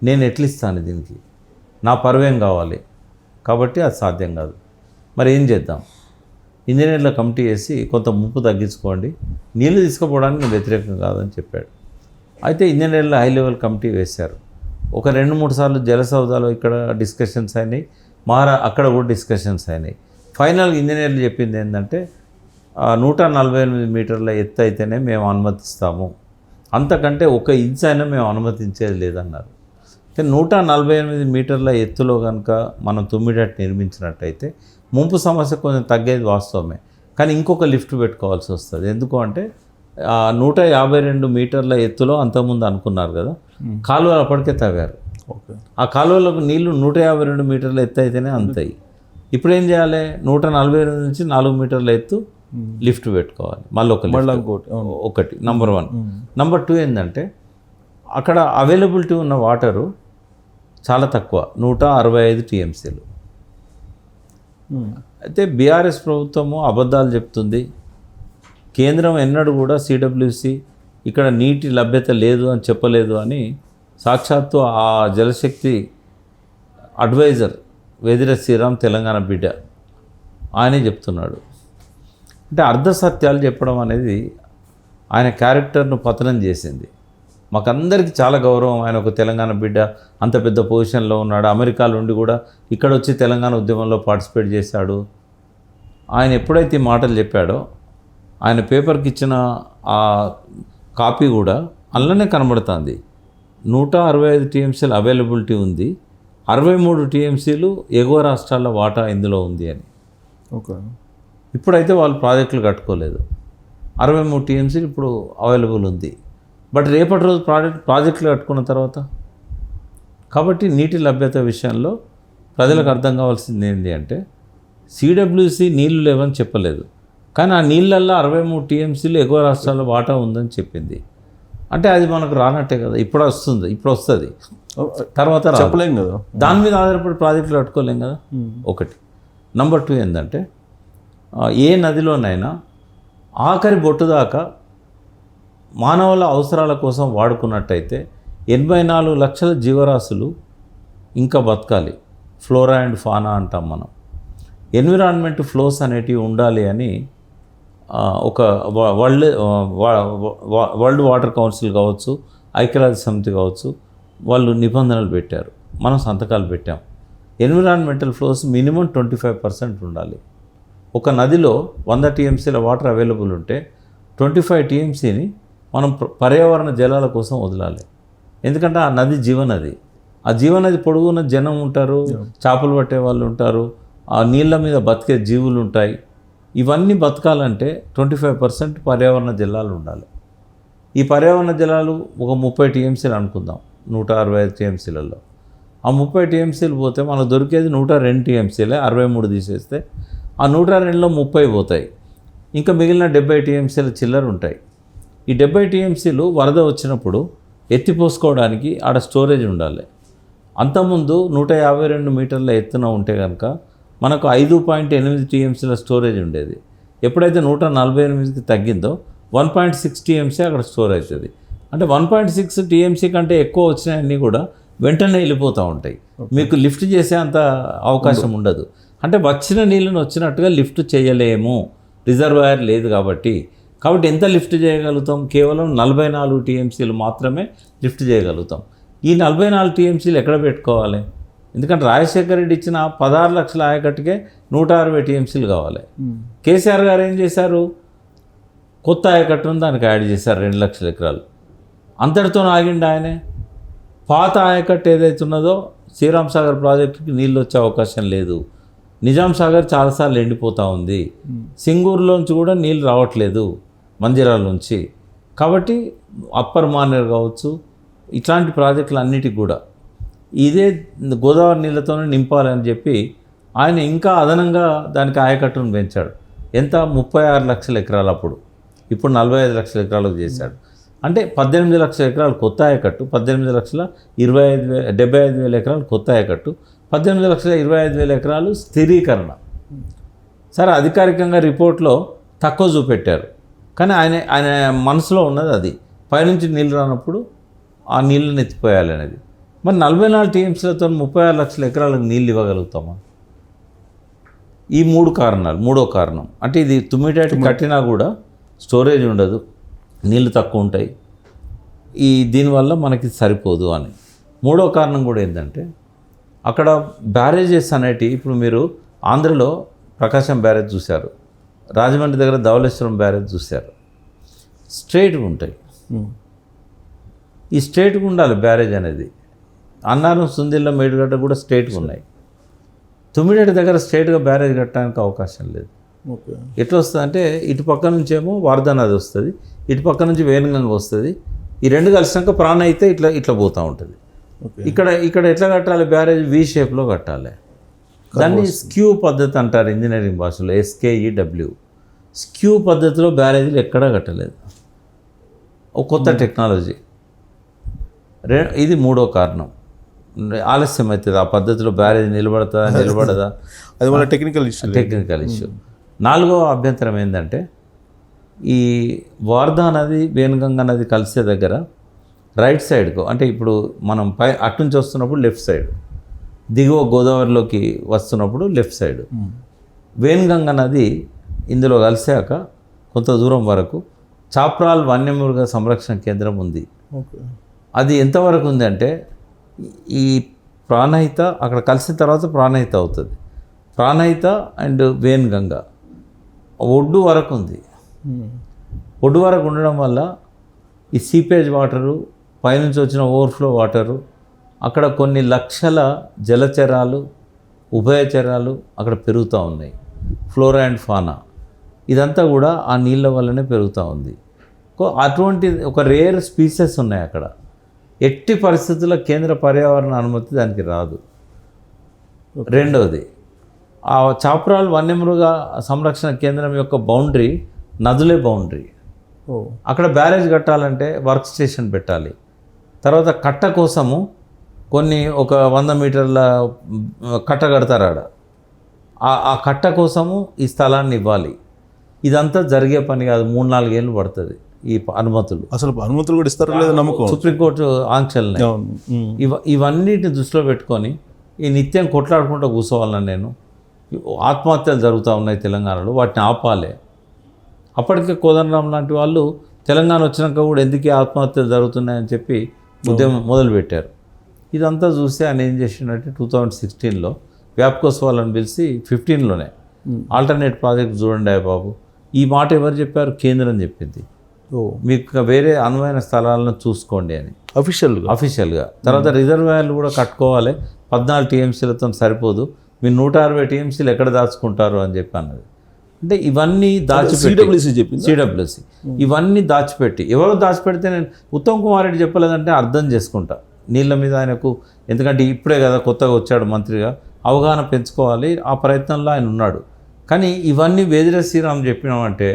నేను ఎట్లిస్తాను దీనికి, నా పరువేం కావాలి, కాబట్టి అది సాధ్యం కాదు. మరి ఏం చేద్దాం, ఇంజనీర్ల కమిటీ వేసి కొంత ముంపు తగ్గించుకోండి, నీళ్ళు తీసుకుపోవడానికి నేను వ్యతిరేకం కాదని చెప్పాడు. అయితే ఇంజనీర్ల హై లెవెల్ కమిటీ వేశారు. ఒక 2-3 సార్లు జలసౌదాలో ఇక్కడ డిస్కషన్స్ అయినాయి, అక్కడ కూడా డిస్కషన్స్ అయినాయి. ఫైనల్గా ఇంజనీర్లు చెప్పింది ఏంటంటే 148 మీటర్ల ఎత్తు అయితేనే మేము అనుమతిస్తాము, అంతకంటే 1 ఇంచ్ అయినా మేము అనుమతించేది లేదన్నారు. కానీ 148 మీటర్ల ఎత్తులో కనుక మనం తుమ్మిడి నిర్మించినట్టయితే ముంపు సమస్య కొంచెం తగ్గేది వాస్తవమే, కానీ ఇంకొక లిఫ్ట్ పెట్టుకోవాల్సి వస్తుంది. ఎందుకు అంటే 152 మీటర్ల ఎత్తులో అంతకుముందు అనుకున్నారు కదా, కాలువలు అప్పటికే తవ్వారు. ఓకే. ఆ కాలువలకు నీళ్లు 152 మీటర్ల ఎత్తు అయితేనే అందుతాయి. ఇప్పుడు ఏం చేయాలి, 142 నుంచి 4 మీటర్ల ఎత్తు లిఫ్ట్ పెట్టుకోవాలి. మళ్ళీ ఒకటి నంబర్ 1. నంబర్ 2 ఏంటంటే అక్కడ అవైలబిలిటీ ఉన్న వాటరు చాలా తక్కువ, 165 టీఎంసీలు. అయితే బీఆర్ఎస్ ప్రభుత్వము అబద్ధాలు చెప్తుంది. కేంద్రం ఎన్నడూ కూడా సిడబ్ల్యూసి ఇక్కడ నీటి లభ్యత లేదు అని చెప్పలేదు అని సాక్షాత్తు ఆ జలశక్తి అడ్వైజర్ వేదిర శ్రీరామ్, తెలంగాణ బిడ్డ, ఆయనే చెప్తున్నాడు. అంటే అర్ధసత్యాలు చెప్పడం అనేది ఆయన క్యారెక్టర్ను పతనం చేసింది. మాకందరికీ చాలా గౌరవం, ఆయన ఒక తెలంగాణ బిడ్డ, అంత పెద్ద పొజిషన్లో ఉన్నాడు, అమెరికాలో ఉండి కూడా ఇక్కడ వచ్చి తెలంగాణ ఉద్యమంలో పార్టిసిపేట్ చేశాడు. ఆయన ఎప్పుడైతే ఈ మాటలు చెప్పాడో ఆయన పేపర్కి ఇచ్చిన ఆ కాపీ కూడా అందులోనే కనబడుతుంది. 165 టీఎంసీలు అవైలబిలిటీ ఉంది, 63 టీఎంసీలు ఎగువ రాష్ట్రాల వాటా ఇందులో ఉంది అని. ఓకే. ఇప్పుడైతే వాళ్ళు ప్రాజెక్టులు కట్టుకోలేదు, 63 టీఎంసీలు ఇప్పుడు అవైలబుల్ ఉంది. బట్ రేపటి రోజు ప్రాజెక్టులు కట్టుకున్న తర్వాత, కాబట్టి నీటి లభ్యత విషయంలో ప్రజలకు అర్థం కావాల్సింది ఏంటి అంటే సిడబ్ల్యూసి నీళ్లు లేవని చెప్పలేదు, కానీ ఆ నీళ్ళల్లో 63 టీఎంసీలు ఎగువ రాష్ట్రాల వాటా ఉందని చెప్పింది. అంటే అది మనకు రానట్టే కదా, ఇప్పుడు వస్తుంది తర్వాత చెప్పలేం కదా, దాని మీద ఆధారపడి ప్రాజెక్టులు కట్టుకోలేం కదా. ఒకటి. నంబర్ 2 ఏంటంటే ఏ నదిలోనైనా ఆఖరి బొట్టు దాకా మానవుల అవసరాల కోసం వాడుకున్నట్టయితే 84 లక్షల జీవరాశులు ఇంకా బతకాలి. ఫ్లోరా అండ్ ఫానా అంటాం మనం. ఎన్విరాన్మెంట్ ఫ్లోస్ అనేటివి ఉండాలి అని ఒక వరల్డ్ వాటర్ కౌన్సిల్ కావచ్చు, ఐక్యరాజ్య సమితి కావచ్చు, వాళ్ళు నిబంధనలు పెట్టారు, మనం సంతకాలు పెట్టాం. ఎన్విరాన్మెంటల్ ఫ్లోస్ మినిమం 25% ఉండాలి. ఒక నదిలో 100 టీఎంసీల వాటర్ అవైలబుల్ ఉంటే 25 టీఎంసీని మనం పర్యావరణ జలాల కోసం వదలాలి. ఎందుకంటే ఆ నది జీవనది, ఆ జీవనది పొడుగున జనం ఉంటారు, చేపలు పట్టే వాళ్ళు ఉంటారు, ఆ నీళ్ళ మీద బతికే జీవులు ఉంటాయి. ఇవన్నీ బతకాలంటే 25% పర్యావరణ జలాలు ఉండాలి. ఈ పర్యావరణ జలాలు ఒక 30 టీఎంసీలు అనుకుందాం, 165 టీఎంసీలలో. ఆ 30 టీఎంసీలు పోతే మనకు దొరికేది 102 టీఎంసీలే. 63 తీసేస్తే ఆ 102లో 30 పోతాయి, ఇంకా మిగిలిన 70 టీఎంసీల చిల్లర ఉంటాయి. ఈ 70 టీఎంసీలు వరద వచ్చినప్పుడు ఎత్తిపోసుకోవడానికి ఆడ స్టోరేజ్ ఉండాలి. అంతకుముందు 152 మీటర్ల ఎత్తున ఉంటే కనుక మనకు 5.8 టీఎంసీల స్టోరేజ్ ఉండేది. ఎప్పుడైతే 148కి తగ్గిందో 1.6 టీఎంసీ అక్కడ స్టోర్ అవుతుంది. అంటే 1.6 టీఎంసీ కంటే ఎక్కువ వచ్చినాయన్నీ కూడా వెంటనే వెళ్ళిపోతూ ఉంటాయి, మీకు లిఫ్ట్ చేసే అంత అవకాశం ఉండదు. అంటే వచ్చిన నీళ్ళను వచ్చినట్టుగా లిఫ్ట్ చేయలేము, రిజర్వాయర్ లేదు కాబట్టి. ఎంత లిఫ్ట్ చేయగలుగుతాం? కేవలం 44 టీఎంసీలు మాత్రమే లిఫ్ట్ చేయగలుగుతాం. ఈ 44 టీఎంసీలు ఎక్కడ పెట్టుకోవాలి? ఎందుకంటే రాజశేఖర రెడ్డి ఇచ్చిన 16 లక్షల ఆయకట్టుకే 160 టీఎంసీలు కావాలి. కేసీఆర్ గారు ఏం చేశారు? కొత్త ఆయకట్టును దానికి యాడ్ చేశారు 2 లక్షల ఎకరాలు. అంతటితో ఆగిండి ఆయనే. పాత ఆయకట్టు ఏదైతే ఉన్నదో శ్రీరామ్ సాగర్ ప్రాజెక్టుకి నీళ్ళు వచ్చే అవకాశం లేదు. నిజాం సాగర్ చాలాసార్లు ఎండిపోతూ ఉంది. సింగూరులోంచి కూడా నీళ్ళు రావట్లేదు, మంజిరాల నుంచి. కాబట్టి అప్పర్ మానేర్ కావచ్చు, ఇట్లాంటి ప్రాజెక్టులు అన్నిటికి కూడా ఇదే గోదావరి నీళ్ళతోనే నింపాలని చెప్పి ఆయన ఇంకా అదనంగా దానికి ఆయకట్టును పెంచాడు. ఎంత? 36 లక్షల ఎకరాలు అప్పుడు, ఇప్పుడు 45 లక్షల ఎకరాలకు చేశాడు. అంటే 18 లక్షల ఎకరాలు కొత్త ఆయకట్టు, 75,000 ఎకరాలు కొత్త ఆయకట్టు, 18,25,000 ఎకరాలు స్థిరీకరణ. సరే, అధికారికంగా రిపోర్ట్లో తక్కువ చూపెట్టారు, కానీ ఆయన మనసులో ఉన్నది అది. పైనుంచి నీళ్ళు రానప్పుడు ఆ నీళ్ళని ఎత్తిపోయాలి అనేది. మరి 44 టీఎంసీలతో 36 లక్షల ఎకరాలకు నీళ్ళు ఇవ్వగలుగుతామా? ఈ 3 కారణాలు. మూడో కారణం అంటే ఇది తుమ్మిటేటి కట్టినా కూడా స్టోరేజ్ ఉండదు, నీళ్ళు తక్కువ ఉంటాయి, దీనివల్ల మనకి సరిపోదు అని. మూడో కారణం కూడా ఏంటంటే అక్కడ బ్యారేజెస్ అనేటివి, ఇప్పుడు మీరు ఆంధ్రలో ప్రకాశం బ్యారేజ్ చూశారు, రాజమండ్రి దగ్గర ధవళేశ్వరం బ్యారేజ్ చూశారు, స్ట్రైట్గా ఉంటాయి. ఈ స్ట్రైట్గా ఉండాలి బ్యారేజ్ అనేది. అన్నారం, సుందిళ్ళ, మేడిగడ్డ కూడా స్ట్రైట్గా ఉన్నాయి. తుమ్మిడేటి దగ్గర స్ట్రైట్గా బ్యారేజ్ కట్టడానికి అవకాశం లేదు. ఓకే. ఎట్లా వస్తుంది అంటే ఇటు పక్క నుంచేమో వార్ధా నది వస్తుంది, ఇటు పక్క నుంచి వేణుగంగ వస్తుంది. ఈ రెండు కలిసినాక ప్రాణ అయితే ఇట్లా ఇట్లా పోతూ ఉంటుంది. ఓకే. ఇక్కడ ఎట్లా కట్టాలి? బ్యారేజ్ వి షేప్లో కట్టాలి. దాన్ని స్క్యూ పద్ధతి అంటారు ఇంజనీరింగ్ భాషలో, SKEW. స్క్యూ పద్ధతిలో బ్యారేజీలు ఎక్కడా కట్టలేదు. ఒక కొత్త టెక్నాలజీ. ఇది మూడో కారణం. ఆలస్యం అవుతుంది ఆ పద్ధతిలో బ్యారేజ్ నిలబడదా అది మన టెక్నికల్ ఇష్యూ. నాలుగో అభ్యంతరం ఏంటంటే ఈ వార్ధా నది వేణుగంగా నది కలిసే దగ్గర రైట్ సైడ్కు, అంటే ఇప్పుడు మనం అట్నుంచి వస్తున్నప్పుడు లెఫ్ట్ సైడ్, దిగువ గోదావరిలోకి వస్తున్నప్పుడు లెఫ్ట్ సైడ్, వేణుగంగా నది ఇందులో కలిసాక కొంత దూరం వరకు చాప్రాల్ వన్యమృగ సంరక్షణ కేంద్రం ఉంది. ఓకే. అది ఎంతవరకు ఉంది అంటే ఈ ప్రాణహిత అక్కడ కలిసిన తర్వాత ప్రాణహిత అవుతుంది. ప్రాణహిత అండ్ వేణుగంగ ఒడ్డు వరకు ఉంది. ఒడ్డు వరకు ఉండడం వల్ల ఈ సీపేజ్ వాటరు, పైనుంచి వచ్చిన ఓవర్ఫ్లో వాటరు, అక్కడ కొన్ని లక్షల జలచరాలు, ఉభయచరాలు అక్కడ పెరుగుతూ ఉన్నాయి. ఫ్లోరా అండ్ ఫానా ఇదంతా కూడా ఆ నీళ్ళ వల్లనే పెరుగుతూ ఉంది. అటువంటి ఒక రేర్ స్పీసెస్ ఉన్నాయి అక్కడ. ఎట్టి పరిస్థితుల్లో కేంద్ర పర్యావరణ అనుమతి దానికి రాదు. రెండవది, ఆ చాప్రాల్ వన్యమృగ సంరక్షణ కేంద్రం యొక్క బౌండరీ నదులే బౌండరీ. అక్కడ బ్యారేజ్ కట్టాలంటే వర్క్ స్టేషన్ పెట్టాలి. తర్వాత కట్ట కోసము ఒక 100 మీటర్ల కట్ట కడతారు ఆడ. ఆ కట్ట కోసము ఈ స్థలాన్ని ఇవ్వాలి. ఇదంతా జరిగే పని కాదు, 3-4 ఏళ్ళు పడుతుంది ఈ అనుమతులు. అసలు అనుమతులు కూడా ఇస్తారో లేదో నమ్మకం. సుప్రీంకోర్టు ఆంక్షల్ని ఇవన్నిటిని దృష్టిలో పెట్టుకొని ఈ నిత్యం కొట్లాడుకుంటూ కూర్చోవాలని నేను, ఆత్మహత్యలు జరుగుతూ ఉన్నాయి తెలంగాణలో, వాటిని ఆపాలి. అప్పటికే కోదండరాం లాంటి వాళ్ళు తెలంగాణ వచ్చినాక కూడా ఎందుకే ఆత్మహత్యలు జరుగుతున్నాయని చెప్పి ఉద్యమం మొదలుపెట్టారు. ఇదంతా చూస్తే ఆయన ఏం చేసినట్టే 2016లో వ్యాప్కోస్ వాళ్ళని పిలిచి 15లోనే ఆల్టర్నేట్ ప్రాజెక్ట్ చూడండి బాబు, ఈ మాట ఎవరు చెప్పారు? కేంద్రం చెప్పింది. మీకు వేరే అనువైన స్థలాలను చూసుకోండి అని అఫీషియల్గా. తర్వాత రిజర్వాయర్లు కూడా కట్టుకోవాలి, 14 TMCలతో సరిపోదు, మీరు 160 TMCలు ఎక్కడ దాచుకుంటారు అని చెప్పి అన్నది. అంటే ఇవన్నీ సిడబ్ల్యూసి ఇవన్నీ దాచిపెట్టి, ఎవరో దాచిపెడితే నేను ఉత్తమ్ కుమార్ రెడ్డి చెప్పలేదంటే అర్థం చేసుకుంటా. నీళ్ళ మీద ఆయనకు, ఎందుకంటే ఇప్పుడే కదా కొత్తగా వచ్చాడు మంత్రిగా, అవగాహన పెంచుకోవాలి, ఆ ప్రయత్నంలో ఆయన ఉన్నాడు. కానీ ఇవన్నీ వేదిర శ్రీరామ్ చెప్పినామంటే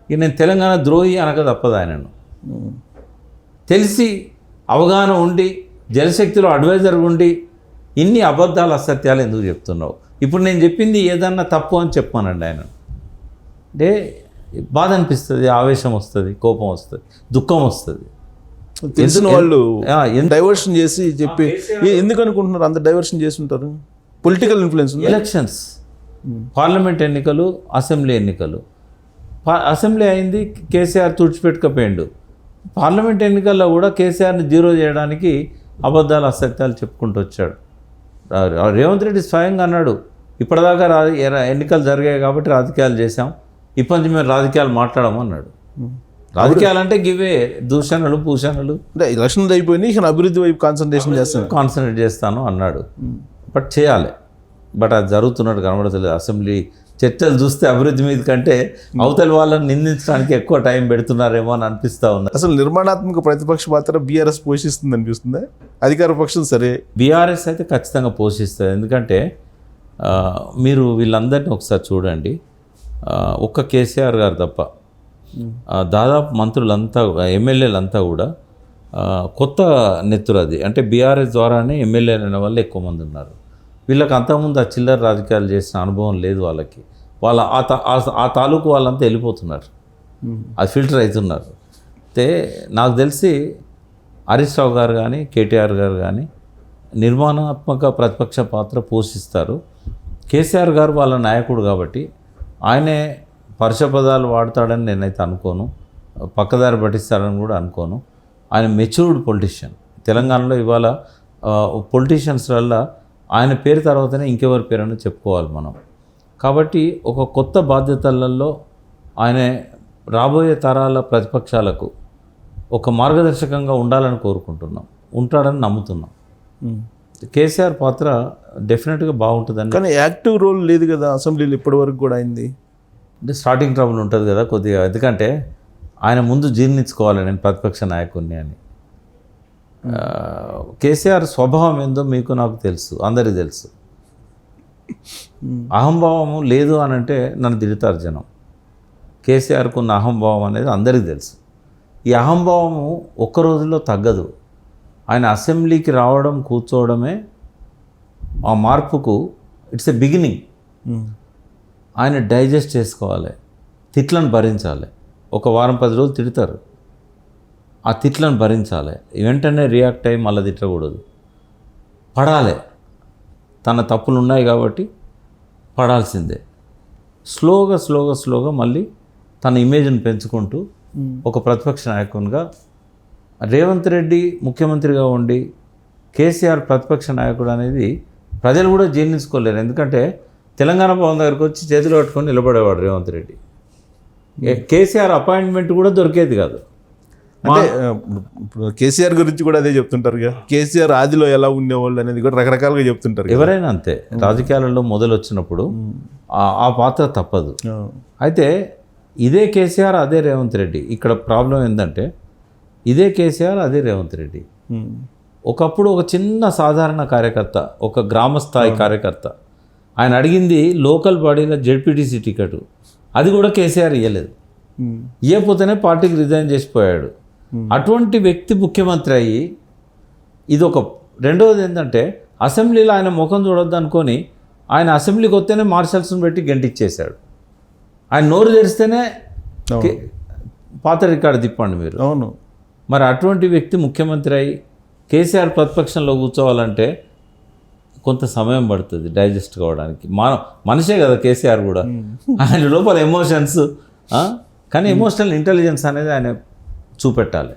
ఇక నేను తెలంగాణ ద్రోహి అనక తప్పదు ఆయనను. తెలిసి అవగాహన ఉండి జలశక్తిలో అడ్వైజర్ ఉండి ఇన్ని అబద్ధాలు అసత్యాలు ఎందుకు చెప్తున్నావు? ఇప్పుడు నేను చెప్పింది ఏదన్నా తప్పు అని చెప్పానండి ఆయన. అంటే బాధ అనిపిస్తుంది, ఆవేశం వస్తుంది, కోపం వస్తుంది, దుఃఖం వస్తుంది. తెలిసిన వాళ్ళు డైవర్షన్ చేసి చెప్పి ఎందుకు అనుకుంటున్నారు అంత డైవర్షన్ చేసి ఉంటారు? Political influence. ఎలక్షన్స్, పార్లమెంట్ ఎన్నికలు, అసెంబ్లీ ఎన్నికలు. అసెంబ్లీ అయింది, కేసీఆర్ తుడిచిపెట్టుకపోయిండు. పార్లమెంట్ ఎన్నికల్లో కూడా కేసీఆర్ని జీరో చేయడానికి అబద్ధాలు అసత్యాలు చెప్పుకుంటూ వచ్చాడు. రేవంత్ రెడ్డి స్వయంగా అన్నాడు, ఇప్పటిదాకా ఎన్నికలు జరిగాయి కాబట్టి రాజకీయాలు చేశాం, ఇప్పటి నుంచి మేము రాజకీయాలు మాట్లాడమన్నాడు. రాజకీయాలు అంటే గివే దూషణలు భూషణలు. అంటే ఎలక్షన్స్ అయిపోయినాయి, ఇక అభివృద్ధి వైపు కాన్సన్ట్రేట్ చేస్తాను అన్నాడు. బట్ చేయాలి, బట్ అది జరుగుతున్నట్టు కనబడతలేదు. అసెంబ్లీ చర్చలు చూస్తే అభివృద్ధి మీద కంటే అవతలి వాళ్ళని నిందించడానికి ఎక్కువ టైం పెడుతున్నారేమో అని అనిపిస్తూ ఉంది. అసలు నిర్మాణాత్మక ప్రతిపక్ష పాత్ర బీఆర్ఎస్ పోషిస్తుంది అనిపిస్తుందా? అధికార పక్షం సరే, బీఆర్ఎస్ అయితే ఖచ్చితంగా పోషిస్తుంది. ఎందుకంటే మీరు వీళ్ళందరినీ ఒకసారి చూడండి, ఒక్క కేసీఆర్ గారు తప్ప దాదాపు మంత్రులంతా, ఎమ్మెల్యేలంతా కూడా కొత్త నెత్తురు. అది అంటే బీఆర్ఎస్ ద్వారానే ఎమ్మెల్యేలు అనే వాళ్ళు ఎక్కువ మంది ఉన్నారు. వీళ్ళకి అంతకుముందు ఆ చిల్లర రాజకీయాలు చేసిన అనుభవం లేదు వాళ్ళకి. వాళ్ళ ఆ తాలూకు వాళ్ళంతా వెళ్ళిపోతున్నారు, అది ఫిల్టర్ అవుతున్నారు. అయితే నాకు తెలిసి హరీష్ రావు గారు కానీ కేటీఆర్ గారు కానీ నిర్మాణాత్మక ప్రతిపక్ష పాత్ర పోషిస్తారు. కేసీఆర్ గారు వాళ్ళ నాయకుడు కాబట్టి ఆయనే పరుషపదాలు వాడతాడని నేనైతే అనుకోను, పక్కదారి పట్టిస్తాడని కూడా అనుకోను. ఆయన మెచ్యూర్డ్ పొలిటీషియన్. తెలంగాణలో ఇవాళ పొలిటీషియన్స్ వల్ల ఆయన పేరు తర్వాతనే ఇంకెవరి పేరని చెప్పుకోవాలి మనం. కాబట్టి ఒక కొత్త బాధ్యతలలో ఆయన రాబోయే తరాల ప్రతిపక్షాలకు ఒక మార్గదర్శకంగా ఉండాలని కోరుకుంటున్నాం, ఉంటాడని నమ్ముతున్నాం. కేసీఆర్ పాత్ర డెఫినెట్గా బాగుంటుందని. కానీ యాక్టివ్ రోల్ లేదు కదా అసెంబ్లీలో ఇప్పటి వరకు కూడా అయింది. అంటే స్టార్టింగ్ ట్రబుల్ ఉంటుంది కదా కొద్దిగా, ఎందుకంటే ఆయన ముందు జీర్ణించుకోవాలి నేను ప్రతిపక్ష నాయకుడిని అని. కేసీఆర్ స్వభావం ఏందో మీకు నాకు తెలుసు, అందరికీ తెలుసు. అహంభావము లేదు అని అంటే నన్ను తిడతారు జనం. కేసీఆర్కు ఉన్న అహంభావం అనేది అందరికీ తెలుసు. ఈ అహంభావము ఒక్క రోజులో తగ్గదు. ఆయన అసెంబ్లీకి రావడం కూర్చోవడమే ఆ మార్పుకు ఇట్స్ ఎ బిగినింగ్. ఆయన డైజెస్ట్ చేసుకోవాలి, తిట్లను భరించాలి. ఒక వారం 10 రోజులు తిడతారు, ఆ తిట్లను భరించాలి. వెంటనే రియాక్ట్ అయ్యి మళ్ళీ తిట్టకూడదు, పడాలి. తన తప్పులు ఉన్నాయి కాబట్టి పడాల్సిందే. స్లోగా మళ్ళీ తన ఇమేజ్ని పెంచుకుంటూ ఒక ప్రతిపక్ష నాయకునిగా, రేవంత్ రెడ్డి ముఖ్యమంత్రిగా ఉండి కేసీఆర్ ప్రతిపక్ష నాయకుడు అనేది ప్రజలు కూడా జీర్ణించుకోలేరు. ఎందుకంటే తెలంగాణ భవన్ దగ్గరికి వచ్చి చేతులు పట్టుకొని నిలబడేవాడు రేవంత్ రెడ్డి. కేసీఆర్ అపాయింట్మెంట్ కూడా దొరికేది కాదు. అంటే ఇప్పుడు కేసీఆర్ గురించి కూడా అదే చెప్తుంటారు కదా, కేసీఆర్ ఆదిలో ఎలా ఉండేవాళ్ళు అనేది కూడా రకరకాలుగా చెప్తుంటారు. ఎవరైనా అంతే, రాజకీయాలలో మొదలు వచ్చినప్పుడు ఆ పాత్ర తప్పదు. అయితే ఇదే కేసీఆర్ అదే రేవంత్ రెడ్డి. ఇక్కడ ప్రాబ్లం ఏంటంటే ఇదే కేసీఆర్ అదే రేవంత్ రెడ్డి. ఒకప్పుడు ఒక చిన్న సాధారణ కార్యకర్త, ఒక గ్రామ స్థాయి కార్యకర్త, ఆయన అడిగింది లోకల్ బాడీలో జెడ్పీటీసీ టికెట్, అది కూడా కేసీఆర్ ఇవ్వలేదు. ఇవ్వకపోతేనే పార్టీకి రిజైన్ చేసిపోయాడు. అటువంటి వ్యక్తి ముఖ్యమంత్రి అయ్యి ఇది ఒక. రెండవది ఏంటంటే అసెంబ్లీలో ఆయన ముఖం చూడొద్దు అనుకొని ఆయన అసెంబ్లీకి వస్తేనే మార్షల్స్ని పెట్టి గెంటిచ్చేశాడు. ఆయన నోరు తెరిస్తేనే పాత రికార్డు తిప్పండి మీరు. అవును. మరి అటువంటి వ్యక్తి ముఖ్యమంత్రి అయ్యి కేసీఆర్ ప్రతిపక్షంలో కూర్చోవాలంటే కొంత సమయం పడుతుంది డైజెస్ట్ కావడానికి. మనిషే కదా కేసీఆర్ కూడా, ఆయన లోపల ఎమోషన్స్, కానీ ఎమోషనల్ ఇంటెలిజెన్స్ అనేది ఆయన చూపెట్టాలి.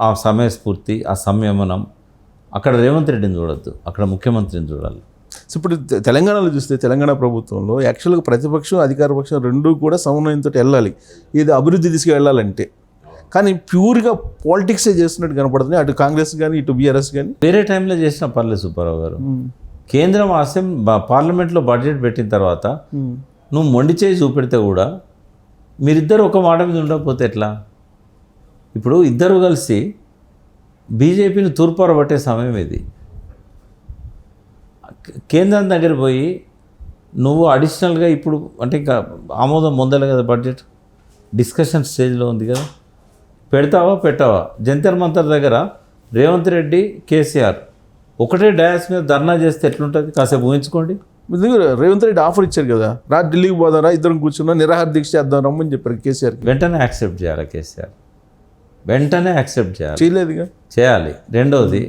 ఆ సమయస్ఫూర్తి, ఆ సంయమనం. అక్కడ రేవంత్ రెడ్డిని చూడొద్దు, అక్కడ ముఖ్యమంత్రిని చూడాలి. సో ఇప్పుడు తెలంగాణలో చూస్తే తెలంగాణ ప్రభుత్వంలో యాక్చువల్గా ప్రతిపక్షం అధికార పక్షం రెండూ కూడా సమన్వయంతో వెళ్ళాలి, ఇది అభివృద్ధి దిశగా వెళ్ళాలంటే. కానీ ప్యూర్గా పాలిటిక్సే చేస్తున్నట్టు కనపడుతుంది, అటు కాంగ్రెస్ కానీ ఇటు బీఆర్ఎస్ కానీ. వేరే టైంలో చేసిన పర్లేదు సుబ్బారావు గారు. కేంద్రం పార్లమెంట్లో బడ్జెట్ పెట్టిన తర్వాత నువ్వు మొండి చేయి చూపెడితే కూడా మీరిద్దరు ఒక మాట మీద ఉండకపోతే ఎట్లా? ఇప్పుడు ఇద్దరు కలిసి బీజేపీని తూర్పారబట్టే సమయం ఇది. కేంద్రం దగ్గర పోయి నువ్వు అడిషనల్గా ఇప్పుడు అంటే ఇంకా ఆమోదం పొందాలి కదా, బడ్జెట్ డిస్కషన్ స్టేజ్లో ఉంది కదా, పెడతావా పెట్టావా? జంతర్ మంతర్ దగ్గర రేవంత్ రెడ్డి కేసీఆర్ ఒకటే డయాస్ మీద ధర్నా చేస్తే ఎట్లుంటుంది? కాసేపు ఊహించుకోండి. రేవంత్ రెడ్డి ఆఫర్ ఇచ్చారు కదా, ఢిల్లీకి పోదారా, ఇద్దరం కూర్చున్నా నిరాహార దీక్ష చేద్దాం రమ్మని చెప్పారు కేసీఆర్. వెంటనే యాక్సెప్ట్ చేయాలి కేసీఆర్, వెంటనే యాక్సెప్ట్ చేయాలి. చేయలేదుగా, చేయాలి. రెండవది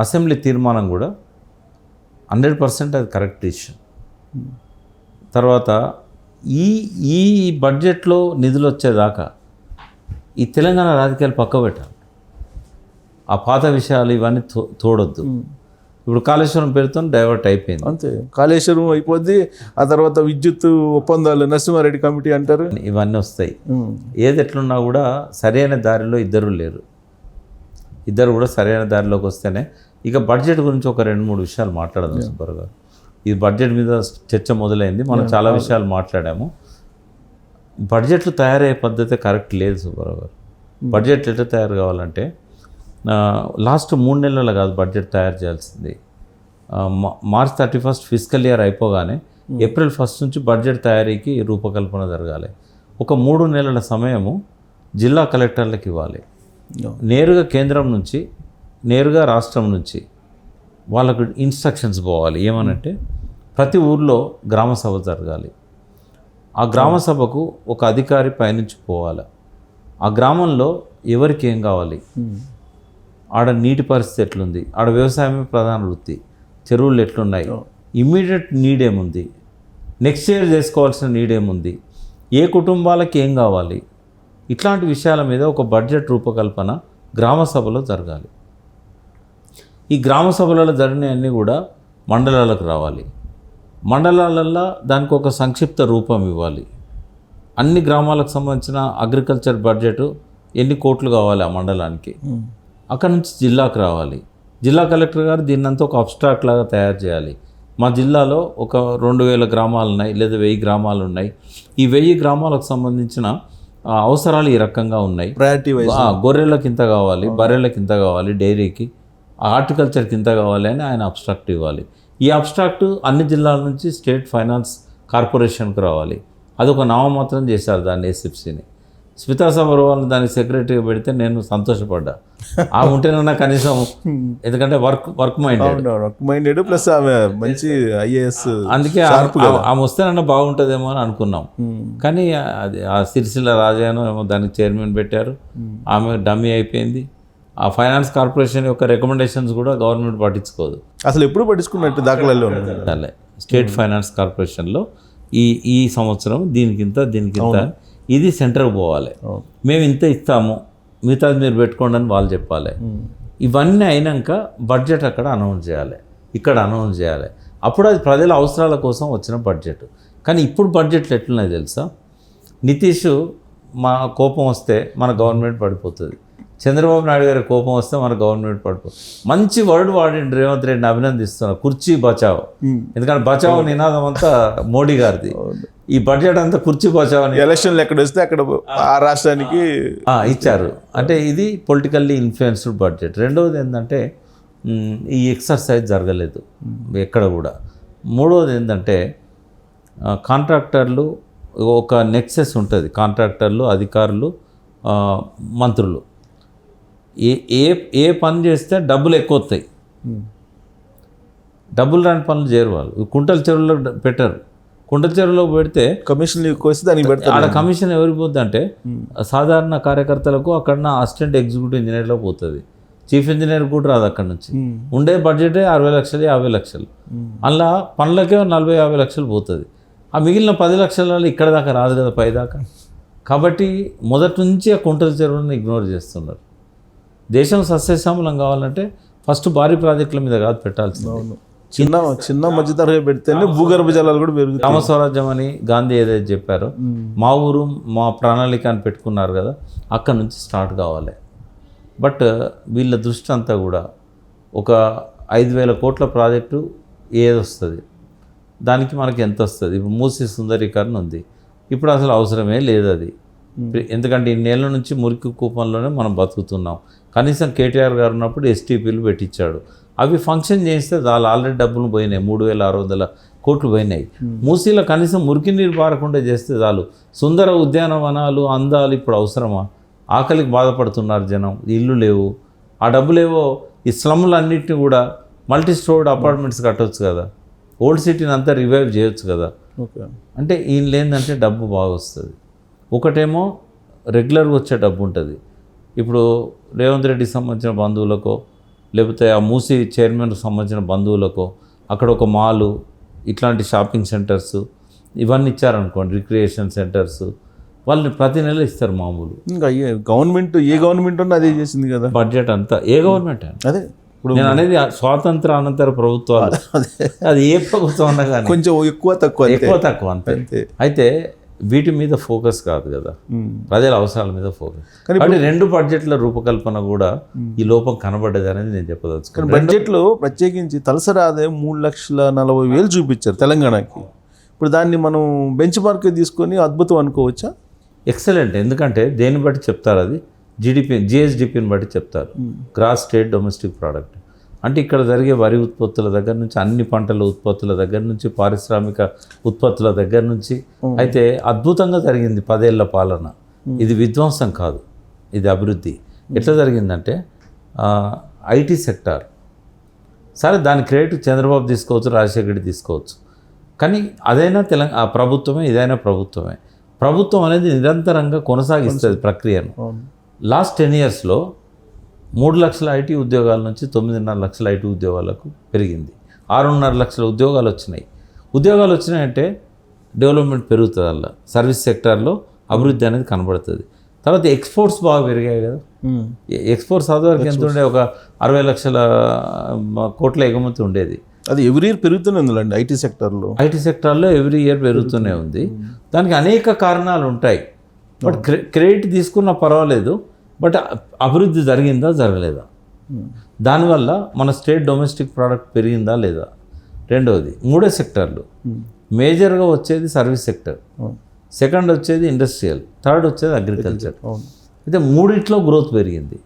అసెంబ్లీ తీర్మానం కూడా 100% అది కరెక్ట్ డిసిషన్. తర్వాత ఈ బడ్జెట్లో నిధులు వచ్చేదాకా ఈ తెలంగాణ రాజకీయాలు పక్క పెట్టాలి. ఆ పాత విషయాలు ఇవన్నీ తోడొద్దు. ఇప్పుడు కాళేశ్వరం పేరుతో డైవర్ట్ అయిపోయింది అంతే. కాళేశ్వరం అయిపోద్ది, ఆ తర్వాత విద్యుత్ ఒప్పందాలు నరసింహారెడ్డి కమిటీ అంటారు, ఇవన్నీ వస్తాయి. ఏది ఎట్లున్నా కూడా సరైన దారిలో ఇద్దరు లేరు. ఇద్దరు కూడా సరైన దారిలోకి వస్తేనే. ఇక బడ్జెట్ గురించి ఒక 2-3 విషయాలు మాట్లాడదాం సుబ్బారావు గారు. ఈ బడ్జెట్ మీద చర్చ మొదలైంది, మనం చాలా విషయాలు మాట్లాడాము. బడ్జెట్లు తయారయ్యే పద్ధతి కరెక్ట్ లేదు సుబ్బారావు గారు. బడ్జెట్ ఎట్లా తయారు కావాలంటే లాస్ట్ 3 నెలలు కాదు బడ్జెట్ తయారు చేయాల్సింది. మార్చ్ 31 ఫిజికల్ ఇయర్ అయిపోగానే ఏప్రిల్ 1 నుంచి బడ్జెట్ తయారీకి రూపకల్పన జరగాలి. ఒక 3 నెలల సమయము జిల్లా కలెక్టర్లకు ఇవ్వాలి. నేరుగా కేంద్రం నుంచి, నేరుగా రాష్ట్రం నుంచి వాళ్ళకు ఇన్స్ట్రక్షన్స్ పోవాలి. ఏమనంటే ప్రతి ఊర్లో గ్రామ సభ జరగాలి. ఆ గ్రామ సభకు ఒక అధికారి పైనుంచి పోవాలి. ఆ గ్రామంలో ఎవరికి ఏం కావాలి, ఆడ నీటి పరిస్థితి ఎట్లుంది, ఆడ వ్యవసాయమే ప్రధాన వృత్తి, చెరువులు ఎట్లున్నాయి, ఇమ్మీడియట్ నీడ్ ఏముంది, నెక్స్ట్ ఇయర్ చేసుకోవాల్సిన నీడ్ ఏముంది, ఏ కుటుంబాలకి ఏం కావాలి, ఇట్లాంటి విషయాల మీద ఒక బడ్జెట్ రూపకల్పన గ్రామ సభలో జరగాలి. ఈ గ్రామ సభలలో జరిగినవన్నీ కూడా మండలాలకు రావాలి. మండలాలల్లో దానికి ఒక సంక్షిప్త రూపం ఇవ్వాలి. అన్ని గ్రామాలకు సంబంధించిన అగ్రికల్చర్ బడ్జెట్ ఎన్ని కోట్లు కావాలి ఆ మండలానికి, అక్కడ నుంచి జిల్లాకు రావాలి. జిల్లా కలెక్టర్ గారు దీన్నంతా ఒక అబ్స్ట్రాక్ట్ లాగా తయారు చేయాలి. మా జిల్లాలో ఒక 2000 గ్రామాలు ఉన్నాయి, లేదా 1000 గ్రామాలు ఉన్నాయి. ఈ 1000 గ్రామాలకు సంబంధించిన అవసరాలు ఈ రకంగా ఉన్నాయి. ప్రయారిటీ వైజ్ గొర్రెలకి ఇంత కావాలి, బర్రెలకి ఇంత కావాలి, డైరీకి, హార్టికల్చర్కి ఇంత కావాలి అని ఆయన అబ్స్ట్రాక్ట్ ఇవ్వాలి. ఈ అబ్స్ట్రాక్ట్ అన్ని జిల్లాల నుంచి స్టేట్ ఫైనాన్స్ కార్పొరేషన్కి రావాలి. అదొక నామమాత్రం చేశారు దాన్ని, ఎస్ఎఫ్సిని. స్మితా సబర్వాల్ని దానికి సెక్రటరీగా పెడితే నేను సంతోషపడ్డా. ఆమె ఉంటేనన్నా కనీసం, ఎందుకంటే వర్క్ మైండెడ్ ప్లస్ ఆమె మంచి ఐఏఎస్, అందుకే ఆమె వస్తేనన్నా బాగుంటుందేమో అని అనుకున్నాం. కానీ అది ఆ సిరిసిల్ల రాజాను ఏమో దానికి చైర్మన్ పెట్టారు, ఆమె డమ్మీ అయిపోయింది. ఆ ఫైనాన్స్ కార్పొరేషన్ యొక్క రికమెండేషన్స్ కూడా గవర్నమెంట్ పట్టించుకోదు. అసలు ఎప్పుడు పట్టించుకున్నట్టు దాఖలాల్లో అలా స్టేట్ ఫైనాన్స్ కార్పొరేషన్లో ఈ సంవత్సరం దీనికింత ఇది సెంటర్కి పోవాలి, మేము ఇంత ఇస్తాము, మిగతాది మీరు పెట్టుకోండి అని వాళ్ళు చెప్పాలి. ఇవన్నీ అయినాక బడ్జెట్ అక్కడ అనౌన్స్ చేయాలి, ఇక్కడ అనౌన్స్ చేయాలి. అప్పుడు అది ప్రజల అవసరాల కోసం వచ్చిన బడ్జెట్. కానీ ఇప్పుడు బడ్జెట్లు ఎట్లున్నాయి తెలుసా? నితీష్ మా కోపం వస్తే మన గవర్నమెంట్ పడిపోతుంది, చంద్రబాబు నాయుడు గారి కోపం వస్తే మన గవర్నమెంట్ పడిపోతుంది. మంచి వర్డ్ వాడిండు రేవంత్ రెడ్డిని, అభినందిస్తున్నా. కుర్చీ బచావ్, ఎందుకంటే బచావ్ నినాదం అంతా మోడీ గారిది. ఈ బడ్జెట్ అంతా కుర్చీ బచావ్ అని ఎలక్షన్లు ఎక్కడ వస్తే అక్కడ ఆ రాష్ట్రానికి ఇచ్చారు. అంటే ఇది పొలిటికల్లీ ఇన్ఫ్లుయెన్స్డ్ బడ్జెట్. రెండవది ఏంటంటే ఈ ఎక్సర్సైజ్ జరగలేదు ఎక్కడ కూడా. మూడవది ఏంటంటే కాంట్రాక్టర్లు, ఒక నెక్సెస్ ఉంటుంది, కాంట్రాక్టర్లు, అధికారులు, మంత్రులు. ఏ పని చేస్తే డబ్బులు ఎక్కువ వస్తాయి, డబ్బులు రాని పనులు చేయరు వాళ్ళు. కుంటల చెరువులో పెట్టారు, కుంటల చెరువులో పెడితే కమిషన్ ఎక్కువ వస్తే దానికి పెడతారు. ఆడ కమిషన్ ఎవరికి పోతుంది అంటే సాధారణ కార్యకర్తలకు, అక్కడ అసిస్టెంట్ ఎగ్జిక్యూటివ్ ఇంజనీర్లో పోతుంది, చీఫ్ ఇంజనీర్ కూడా రాదు అక్కడ నుంచి. ఉండే బడ్జెటే 60 లక్షలు 50 లక్షలు, అలా పనులకే 40-50 లక్షలు పోతుంది. ఆ మిగిలిన 10 లక్షల ఇక్కడ దాకా రాదు కదా, పైదాకా. కాబట్టి మొదటి నుంచి ఆ కుంటల చెరువులను ఇగ్నోర్ చేస్తున్నారు. దేశం సస్యశ్యామలం కావాలంటే ఫస్ట్ భారీ ప్రాజెక్టుల మీద కాదు పెట్టాల్సింది, చిన్న మధ్యతరగతి పెడితేనే భూగర్భ జలాలు కూడా పెరుగుతాయి. గ్రామ స్వరాజ్యం అని గాంధీ ఏదైతే చెప్పారో, మా ఊరు మా ప్రణాళిక అని పెట్టుకున్నారు కదా, అక్కడ నుంచి స్టార్ట్ కావాలి. బట్ వీళ్ళ దృష్టి అంతా కూడా ఒక 5,000 కోట్ల ప్రాజెక్టు ఏది వస్తుంది, దానికి మనకి ఎంత వస్తుంది? ఇప్పుడు మూసీ సుందరీకరణ ఉంది, ఇప్పుడు అసలు అవసరమే లేదు అది. ఎందుకంటే ఇన్నేళ్ళ నుంచి మురికి కూపంలోనే మనం బతుకుతున్నాం. కనీసం కేటీఆర్ గారు ఉన్నప్పుడు ఎస్టీపీలు పెట్టించాడు, అవి ఫంక్షన్ చేస్తే చాలా ఆల్రెడీ డబ్బులు పోయినాయి, 3,600 కోట్లు పోయినాయి. మూసీలో కనీసం మురికి నీరు పారకుండా చేస్తే చాలు. సుందర ఉద్యానవనాలు, అందాలు ఇప్పుడు అవసరమా? ఆకలికి బాధపడుతున్నారు జనం, ఇల్లు లేవు. ఆ డబ్బులేవో ఈ స్లమ్లన్నింటినీ కూడా మల్టీ స్టోర్డ్ అపార్ట్మెంట్స్ కట్టవచ్చు కదా, ఓల్డ్ సిటీని అంతా రివైవ్ చేయొచ్చు కదా. అంటే ఈయన లేదంటే డబ్బు బాగా వస్తుంది. ఒకటేమో రెగ్యులర్గా వచ్చే డబ్బు ఉంటుంది. ఇప్పుడు రేవంత్ రెడ్డికి సంబంధించిన బంధువులకో, లేకపోతే ఆ మూసీ చైర్మన్కి సంబంధించిన బంధువులకో అక్కడ ఒక మాలు, ఇట్లాంటి షాపింగ్ సెంటర్స్ ఇవన్నీ ఇచ్చారనుకోండి, రిక్రియేషన్ సెంటర్స్, వాళ్ళని ప్రతి నెల ఇస్తారు మామూలు. ఇంకా గవర్నమెంట్ ఏ గవర్నమెంట్ ఉన్నా అదే చేసింది కదా బడ్జెట్ అంతా. ఏ గవర్నమెంట్ అదే ఇప్పుడు నేను అనేది స్వాతంత్ర అనంతర ప్రభుత్వాలు, అది ఏ ప్రభుత్వం అన్నా కానీ కొంచెం ఎక్కువ తక్కువ అంతే. అయితే వీటి మీద ఫోకస్ కాదు కదా, ప్రజల అవసరాల మీద ఫోకస్. కానీ 2 బడ్జెట్ల రూపకల్పన కూడా ఈ లోపం కనబడ్డది అనేది నేను చెప్పదలుచుకున్నాను. బడ్జెట్లో ప్రత్యేకించి తలసరి ఆదాయం 3,40,000 చూపించారు తెలంగాణకి. ఇప్పుడు దాన్ని మనం బెంచ్ మార్క్ తీసుకొని అద్భుతం అనుకోవచ్చా? ఎక్సలెంట్. ఎందుకంటే దేన్ని బట్టి చెప్తారు? అది జిఎస్డిపిని బట్టి చెప్తారు, గ్రాస్ స్టేట్ డొమెస్టిక్ ప్రోడక్ట్. అంటే ఇక్కడ జరిగే వరి ఉత్పత్తుల దగ్గర నుంచి, అన్ని పంటల ఉత్పత్తుల దగ్గర నుంచి, పారిశ్రామిక ఉత్పత్తుల దగ్గర నుంచి అయితే అద్భుతంగా జరిగింది 10 ఏళ్ల పాలన. ఇది విధ్వంసం కాదు, ఇది అభివృద్ధి. ఎట్లా జరిగిందంటే ఐటీ సెక్టార్, సరే దాని క్రెడిట్ చంద్రబాబు తీసుకోవచ్చు, రాజశేఖర రెడ్డి తీసుకోవచ్చు, కానీ అదైనా తెలంగాణ ప్రభుత్వమే, ఇదైనా ప్రభుత్వమే. ప్రభుత్వం అనేది నిరంతరంగా కొనసాగిస్తుంది ప్రక్రియను. లాస్ట్ 10 ఇయర్స్లో 3 లక్షల ఐటీ ఉద్యోగాల నుంచి 9.5 లక్షల ఐటీ ఉద్యోగాలకు పెరిగింది. 6.5 లక్షల ఉద్యోగాలు వచ్చినాయి. ఉద్యోగాలు వచ్చినాయంటే డెవలప్మెంట్ పెరుగుతుంది, అలా సర్వీస్ సెక్టార్లో అభివృద్ధి అనేది కనబడుతుంది. తర్వాత ఎక్స్పోర్ట్స్ బాగా పెరిగాయి కదా. ఎక్స్పోర్ట్స్ ఆధారకు ఎంత ఉండే, ఒక 60 లక్షల కోట్ల ఎగుమతి ఉండేది. అది ఎవ్రీ ఇయర్ పెరుగుతూనే ఉందండి ఐటీ సెక్టార్లో ఎవ్రీ ఇయర్ పెరుగుతూనే ఉంది. దానికి అనేక కారణాలు ఉంటాయి. బట్ క్రెడిట్ తీసుకున్నా పర్వాలేదు, బట్ అభివృద్ధి జరిగిందా జరగలేదా, దానివల్ల మన స్టేట్ డొమెస్టిక్ ప్రోడక్ట్ పెరిగిందా లేదా, రెండవది మూడే సెక్టార్లు. మేజర్గా వచ్చేది సర్వీస్ సెక్టర్, సెకండ్ వచ్చేది ఇండస్ట్రియల్, థర్డ్ వచ్చేది అగ్రికల్చర్. అయితే మూడిట్లో గ్రోత్ పెరిగింది.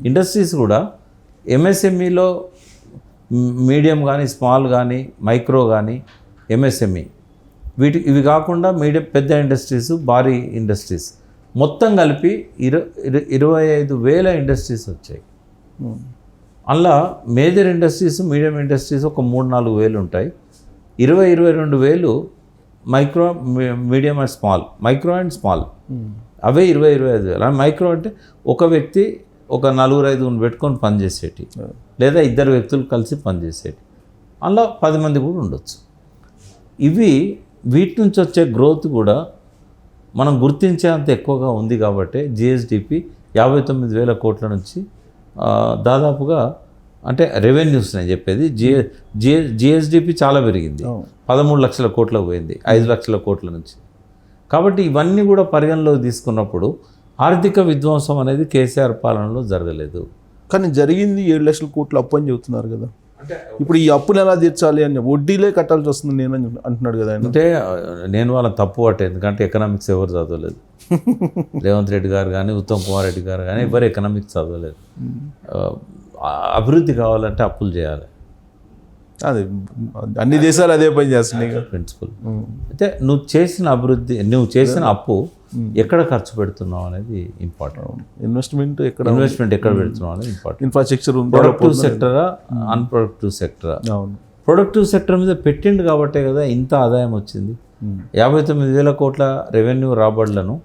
ఇండస్ట్రీస్ కూడా ఎంఎస్ఎంఈలో మీడియం కానీ, స్మాల్ కానీ, మైక్రో కానీ, ఎంఎస్ఎంఈ ఇవి కాకుండా మీడియం పెద్ద ఇండస్ట్రీస్, భారీ ఇండస్ట్రీస్ మొత్తం కలిపి 25,000 ఇండస్ట్రీస్ వచ్చాయి. అలా మేజర్ ఇండస్ట్రీస్, మీడియం ఇండస్ట్రీస్ ఒక 3-4 వేలు ఉంటాయి. 22,000 micro, medium and small, micro and small away 25,000. Micro అంటే ఒక వ్యక్తి ఒక 4-5 పెట్టుకొని పనిచేసేటి, లేదా 2 వ్యక్తులు కలిసి పనిచేసేటి, అలా 10 మంది కూడా ఉండొచ్చు. వీటి నుంచి వచ్చే గ్రోత్ కూడా మనం గుర్తించేంత ఎక్కువగా ఉంది కాబట్టి జిఎస్డిపి 59,000 కోట్ల నుంచి దాదాపుగా, అంటే రెవెన్యూస్ నేను చెప్పేది, జిఎస్డిపి చాలా పెరిగింది, 13 లక్షల కోట్లకు పోయింది 5 లక్షల కోట్ల నుంచి. కాబట్టి ఇవన్నీ కూడా పరిగణలోకి తీసుకున్నప్పుడు ఆర్థిక విధ్వంసం అనేది కేసీఆర్ పాలనలో జరగలేదు. కానీ జరిగింది 7 లక్షల కోట్ల అప్పు అని చెబుతున్నారు కదా. ఇప్పుడు ఈ అప్పుని ఎలా తీర్చాలి అని వడ్డీలే కట్టాల్సి వస్తుంది నేను అంటున్నాడు కదా ఆయన. అంటే నేను వాళ్ళని తప్పు పట్టే, ఎందుకంటే ఎకనామిక్స్ ఎవరు చదవలేదు. రేవంత్ రెడ్డి గారు కానీ, ఉత్తమ్ కుమార్ రెడ్డి గారు కానీ ఎవరు ఎకనామిక్స్ చదవలేదు. అభివృద్ధి కావాలంటే అప్పులు చేయాలి, అదే అన్ని దేశాలు అదే పని చేస్తున్నాయి ప్రిన్సిపల్. అయితే నువ్వు చేసిన అభివృద్ధి, నువ్వు చేసిన అప్పు ఎక్కడ ఖర్చు పెడుతున్నావు అనేది ఇంపార్టెంట్. ఇన్వెస్ట్మెంట్ ఎక్కడ పెడుతున్నావు అనేది ఇంపార్టెంట్. ఇన్ఫ్రాస్ట్రక్చర్, ప్రొడక్టివ్ సెక్టరా, అన్ప్రొడక్టివ్ సెక్టరా? ప్రొడక్టివ్ సెక్టర్ మీద పెట్టిండు కాబట్టే కదా ఇంత ఆదాయం వచ్చింది. 59,000 కోట్ల రెవెన్యూ రాబడులను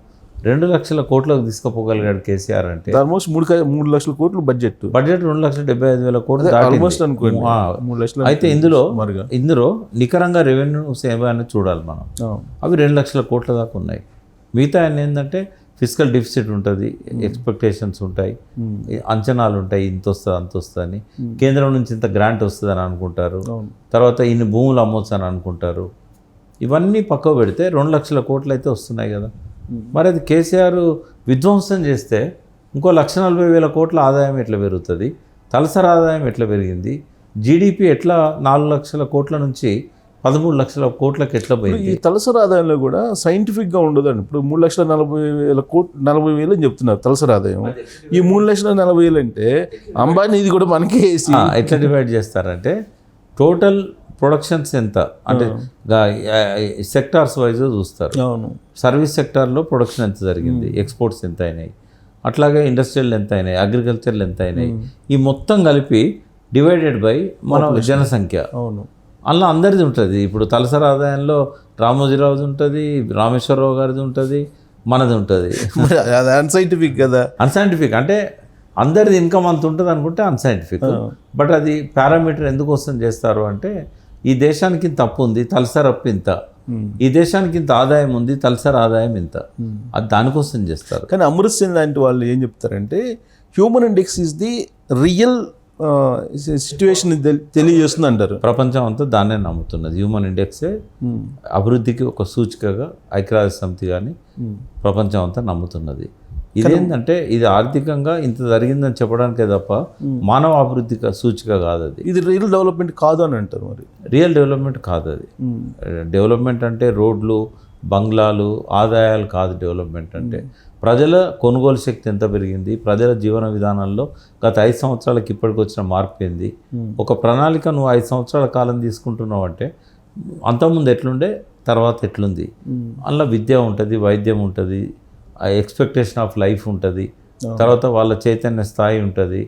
2 లక్షల కోట్లకు తీసుకుపోగలిగాడు కేసీఆర్. అంటే ఆల్మోస్ట్ 3 లక్షల కోట్లు బడ్జెట్ 2,75,000 కోట్లు ఆల్మోస్ట్ అనుకోండి. 3 లక్షలు. అయితే ఇందులో నికరంగా రెవెన్యూ సేవ అని చూడాలి మనం. అవి 2 లక్షల కోట్ల దాకా ఉన్నాయి. మిగతా ఏంటంటే ఫిజికల్ డెఫిసిట్ ఉంటుంది, ఎక్స్పెక్టేషన్స్ ఉంటాయి, అంచనాలు ఉంటాయి, ఇంత వస్తుంది అంత వస్తుంది అని, కేంద్రం నుంచి ఇంత గ్రాంట్ వస్తుంది అని అనుకుంటారు, తర్వాత ఇన్ని భూములు అమ్మొచ్చు అని అనుకుంటారు. ఇవన్నీ పక్కకు పెడితే 2 లక్షల కోట్లు అయితే వస్తున్నాయి కదా. మరి అది కేసీఆర్ విధ్వంసం చేస్తే ఇంకో 140,000 కోట్ల ఆదాయం ఎట్లా పెరుగుతుంది? తలసరి ఆదాయం ఎట్లా పెరిగింది? జీడిపి ఎట్లా 4 లక్షల కోట్ల నుంచి 13 లక్షల కోట్లకి ఎట్లా పోయింది? ఈ తలసరి ఆదాయంలో కూడా సైంటిఫిక్గా ఉండదండి. ఇప్పుడు 3,40,000 అని చెప్తున్నారు తలసరి ఆదాయం. ఈ 3,40,000 అంటే అంబానీ ఇది కూడా మనకే వేసి ఎట్లా డివైడ్ చేస్తారంటే టోటల్ ప్రొడక్షన్స్ ఎంత అంటే సెక్టార్స్ వైజ్ చూస్తారు. సర్వీస్ సెక్టార్లో ప్రొడక్షన్ ఎంత జరిగింది, ఎక్స్పోర్ట్స్ ఎంత అయినాయి, అట్లాగే ఇండస్ట్రియల్ ఎంత అయినాయి, అగ్రికల్చర్లు ఎంత అయినాయి, ఈ మొత్తం కలిపి డివైడెడ్ బై మన జనసంఖ్య. అలా అందరిది ఉంటుంది. ఇప్పుడు తలసరి ఆదాయంలో రామోజీరావుది ఉంటుంది, రామేశ్వరరావు గారిది ఉంటుంది, మనది ఉంటుంది. అన్సైంటిఫిక్ కదా. అన్సైంటిఫిక్ అంటే అందరిది ఇన్కమ్ అంత ఉంటుంది అనుకుంటే అన్సైంటిఫిక్. బట్ అది పారామీటర్ ఎందుకు వస్తుంది చేస్తారు అంటే ఈ దేశానికి ఇంత అప్పు ఉంది, తలసరి అప్పు ఇంత, ఈ దేశానికి ఇంత ఆదాయం ఉంది, తలసరి ఆదాయం ఇంత, అది దానికోసం చేస్తారు. కానీ అమృత్ సేన్ లాంటి వాళ్ళు ఏం చెప్తారంటే human index is the real situation తెలియజేస్తుంది అంటారు. ప్రపంచం అంతా దాన్నే నమ్ముతున్నది. హ్యూమన్ ఇండెక్సే అభివృద్ధికి ఒక సూచికగా ఐక్యరాజ్య సమితి కానీ ప్రపంచం అంతా నమ్ముతున్నది. ఇదేంటంటే ఇది ఆర్థికంగా ఇంత జరిగిందని చెప్పడానికే తప్ప మానవ అభివృద్ధి సూచిక కాదు అది. ఇది రియల్ డెవలప్మెంట్ కాదు అని అంటారు. మరి రియల్ డెవలప్మెంట్ కాదు అది. డెవలప్మెంట్ అంటే రోడ్లు, బంగ్లాలు, ఆదాయాలు కాదు. డెవలప్మెంట్ అంటే ప్రజల కొనుగోలు శక్తి ఎంత పెరిగింది, ప్రజల జీవన విధానంలో గత 5 సంవత్సరాలకి ఇప్పటికి వచ్చిన మార్పు ఏంది, ఒక ప్రణాళిక నువ్వు 5 సంవత్సరాల కాలం తీసుకుంటున్నావు అంటే అంతకుముందు ఎట్లుండే, తర్వాత ఎట్లుంది, అందులో విద్య ఉంటుంది, వైద్యం ఉంటుంది, ఎక్స్పెక్టేషన్ ఆఫ్ లైఫ్ ఉంటుంది, తర్వాత వాళ్ళ చైతన్య స్థాయి ఉంటుంది,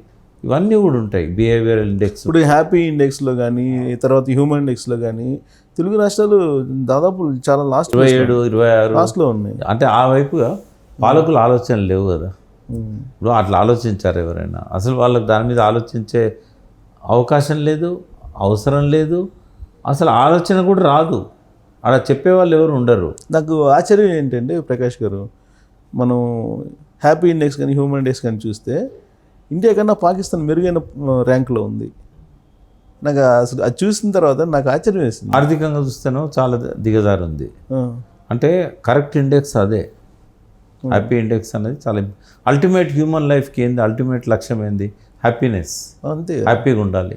ఇవన్నీ కూడా ఉంటాయి. బిహేవియరల్ ఇండెక్స్, ఇప్పుడు హ్యాపీ ఇండెక్స్లో కానీ తర్వాత హ్యూమన్ ఇండెక్స్లో కానీ తెలుగు రాష్ట్రాలు దాదాపు చాలా లాస్ట్ 27-26 లాస్ట్లో ఉన్నాయి. అంటే ఆ వైపుగా పాలకులు ఆలోచనలు లేవు కదా. ఇప్పుడు అట్లా ఆలోచించారు ఎవరైనా? అసలు వాళ్ళకి దాని మీద ఆలోచించే అవకాశం లేదు, అవసరం లేదు, అసలు ఆలోచన కూడా రాదు. అలా చెప్పేవాళ్ళు ఎవరు ఉండరు. నాకు ఆశ్చర్యం ఏంటంటే ప్రకాష్ గారు, మనం హ్యాపీ ఇండెక్స్ కానీ హ్యూమన్ ఇండెక్స్ కానీ చూస్తే ఇండియా కన్నా పాకిస్తాన్ మెరుగైన ర్యాంక్లో ఉంది. నాకు అసలు అది చూసిన తర్వాత నాకు ఆశ్చర్యం వేసింది. ఆర్థికంగా చూస్తేనో చాలా దిగజారు ఉంది. అంటే కరెక్ట్ ఇండెక్స్ అదే హ్యాపీ ఇండెక్స్ అనేది చాలా అల్టిమేట్ హ్యూమన్ లైఫ్కి ఏంది, అల్టిమేట్ లక్ష్యం ఏంది? హ్యాపీనెస్. అంతే, హ్యాపీగా ఉండాలి.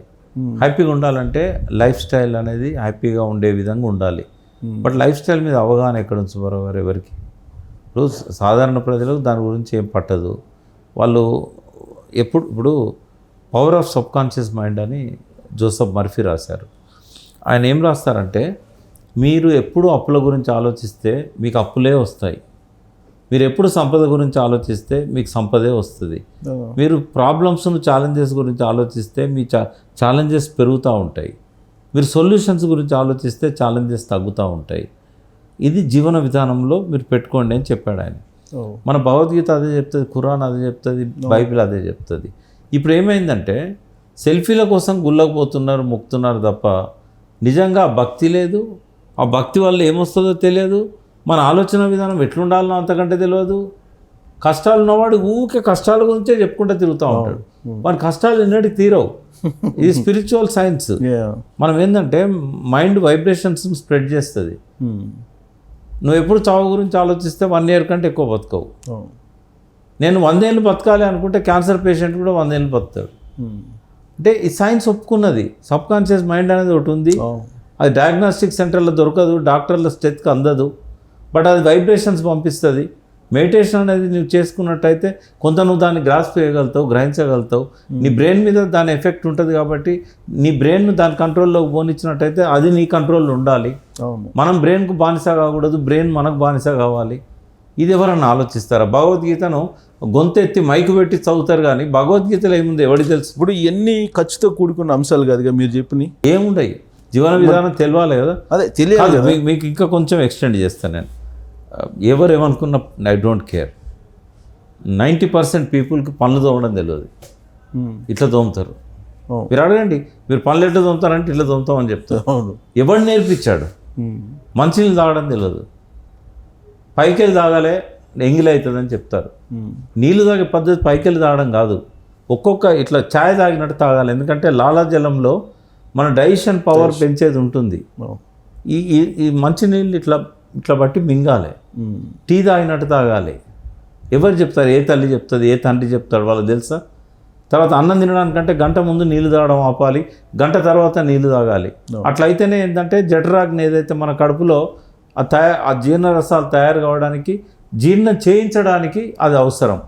హ్యాపీగా ఉండాలంటే లైఫ్ స్టైల్ అనేది హ్యాపీగా ఉండే విధంగా ఉండాలి. బట్ లైఫ్ స్టైల్ మీద అవగాహన ఎక్కడ ఉంచుకోరు ఎవరికి. ఇప్పుడు సాధారణ ప్రజలకు దాని గురించి ఏం పట్టదు. వాళ్ళు ఇప్పుడు power of sub conscious mind అని జోసెఫ్ మర్ఫీ రాశారు. ఆయన ఏం రాస్తారంటే, మీరు ఎప్పుడు అప్పుల గురించి ఆలోచిస్తే మీకు అప్పులే వస్తాయి, మీరు ఎప్పుడు సంపద గురించి ఆలోచిస్తే మీకు సంపదే వస్తుంది. మీరు ప్రాబ్లమ్స్ను ఛాలెంజెస్ గురించి ఆలోచిస్తే మీ ఛాలెంజెస్ పెరుగుతూ ఉంటాయి. మీరు సొల్యూషన్స్ గురించి ఆలోచిస్తే ఛాలెంజెస్ తగ్గుతూ ఉంటాయి. ఇది జీవన విధానంలో మీరు పెట్టుకోండి అని చెప్పాడు ఆయన. మన భగవద్గీత అదే చెప్తుంది, ఖురాన్ అదే చెప్తుంది, బైబిల్ అదే చెప్తుంది. ఇప్పుడు ఏమైందంటే సెల్ఫీల కోసం గుళ్ళకు పోతున్నారు, మొక్కుతున్నారు తప్ప నిజంగా భక్తి లేదు. ఆ భక్తి వల్ల ఏమొస్తుందో తెలియదు. మన ఆలోచన విధానం ఎట్లుండాలనో అంతకంటే తెలియదు. కష్టాలు ఉన్నవాడు ఊరికే కష్టాల గురించే చెప్పుకుంటూ తిరుగుతూ ఉంటాడు. మన కష్టాలు ఎన్నటికి తీరవు. ఇది స్పిరిచువల్ సైన్స్. మనం ఏంటంటే మైండ్ వైబ్రేషన్స్ని స్ప్రెడ్ చేస్తుంది. నువ్వు ఎప్పుడు చావు గురించి ఆలోచిస్తే 1 year కంటే ఎక్కువ బతకవు. నేను 100 ఏళ్ళు బతకాలి అనుకుంటే క్యాన్సర్ పేషెంట్ కూడా 100 ఏళ్ళు బతుకుతాడు. అంటే ఈ సైన్స్ ఒప్పుకున్నది. సబ్ కాన్షియస్ మైండ్ అనేది ఒకటి ఉంది. అది డయాగ్నోస్టిక్ సెంటర్లో దొరకదు, డాక్టర్ల స్టెత్కి అందదు, బట్ అది వైబ్రేషన్స్ పంపిస్తుంది. మెడిటేషన్ అనేది నువ్వు చేసుకున్నట్టయితే కొంత నువ్వు దాన్ని గ్రాస్ప్ చేయగలుగుతావు, గ్రహించగలుగుతావు. నీ బ్రెయిన్ మీద దాని ఎఫెక్ట్ ఉంటుంది కాబట్టి నీ బ్రెయిన్ను దాని కంట్రోల్లోకి పోనిచ్చినట్టయితే అది నీ కంట్రోల్లో ఉండాలి. మనం బ్రెయిన్కు బానిస కాకూడదు, బ్రెయిన్ మనకు బానిస కావాలి. ఇది ఎవరన్నా ఆలోచిస్తారా? భగవద్గీతను గొంతెత్తి మైకు పెట్టి చదువుతారు కానీ భగవద్గీతలో ఏముంది ఎవరికి తెలుసు? ఇప్పుడు ఇవన్నీ ఖర్చుతో కూడుకున్న అంశాలు కాదుగా మీరు చెప్పినాయి. ఏముండయి, జీవన విధానం తెలియాలి కదా. అదే తెలియాలి. మీకు ఇంకా కొంచెం ఎక్స్టెండ్ చేస్తాను నేను. ఎవరు ఏమనుకున్న ఐ డోంట్ కేర్. 90% పీపుల్కి పనులు తోమడం తెలియదు. ఇట్లా తోముతారు. మీరు అడగండి, మీరు పనులు ఎట్లా తోముతారంటే ఇట్లా తోముతామని చెప్తారు. ఎవడు నేర్పించాడు? మంచినీళ్ళు తాగడం తెలియదు, పైకెళ్ళి తాగాలే ఎంగిలి అవుతుందని చెప్తారు. నీళ్ళు తాగే పద్ధతి పైకెళ్ళి తాగడం కాదు, ఒక్కొక్క ఇట్లా ఛాయ్ తాగినట్టు తాగాలి. ఎందుకంటే లాలాజలంలో మన డైజెషన్ పవర్ పెంచేది ఉంటుంది. ఈ మంచినీళ్ళు ఇట్లా ఇట్లా బట్టి మింగాలి. టీ తాగినట్టు తాగాలి. ఎవరు చెప్తారు? ఏ తల్లి చెప్తుంది, ఏ తండ్రి చెప్తాడు? వాళ్ళకి తెలుసా? తర్వాత అన్నం తినడానికంటే గంట ముందు నీళ్లు తాగడం ఆపాలి, గంట తర్వాత నీళ్లు తాగాలి. అట్లయితేనే ఏంటంటే జఠరాగ్ని ఏదైతే మన కడుపులో ఆ జీర్ణరసాలు తయారు కావడానికి, జీర్ణం చేయించడానికి అది అవసరం.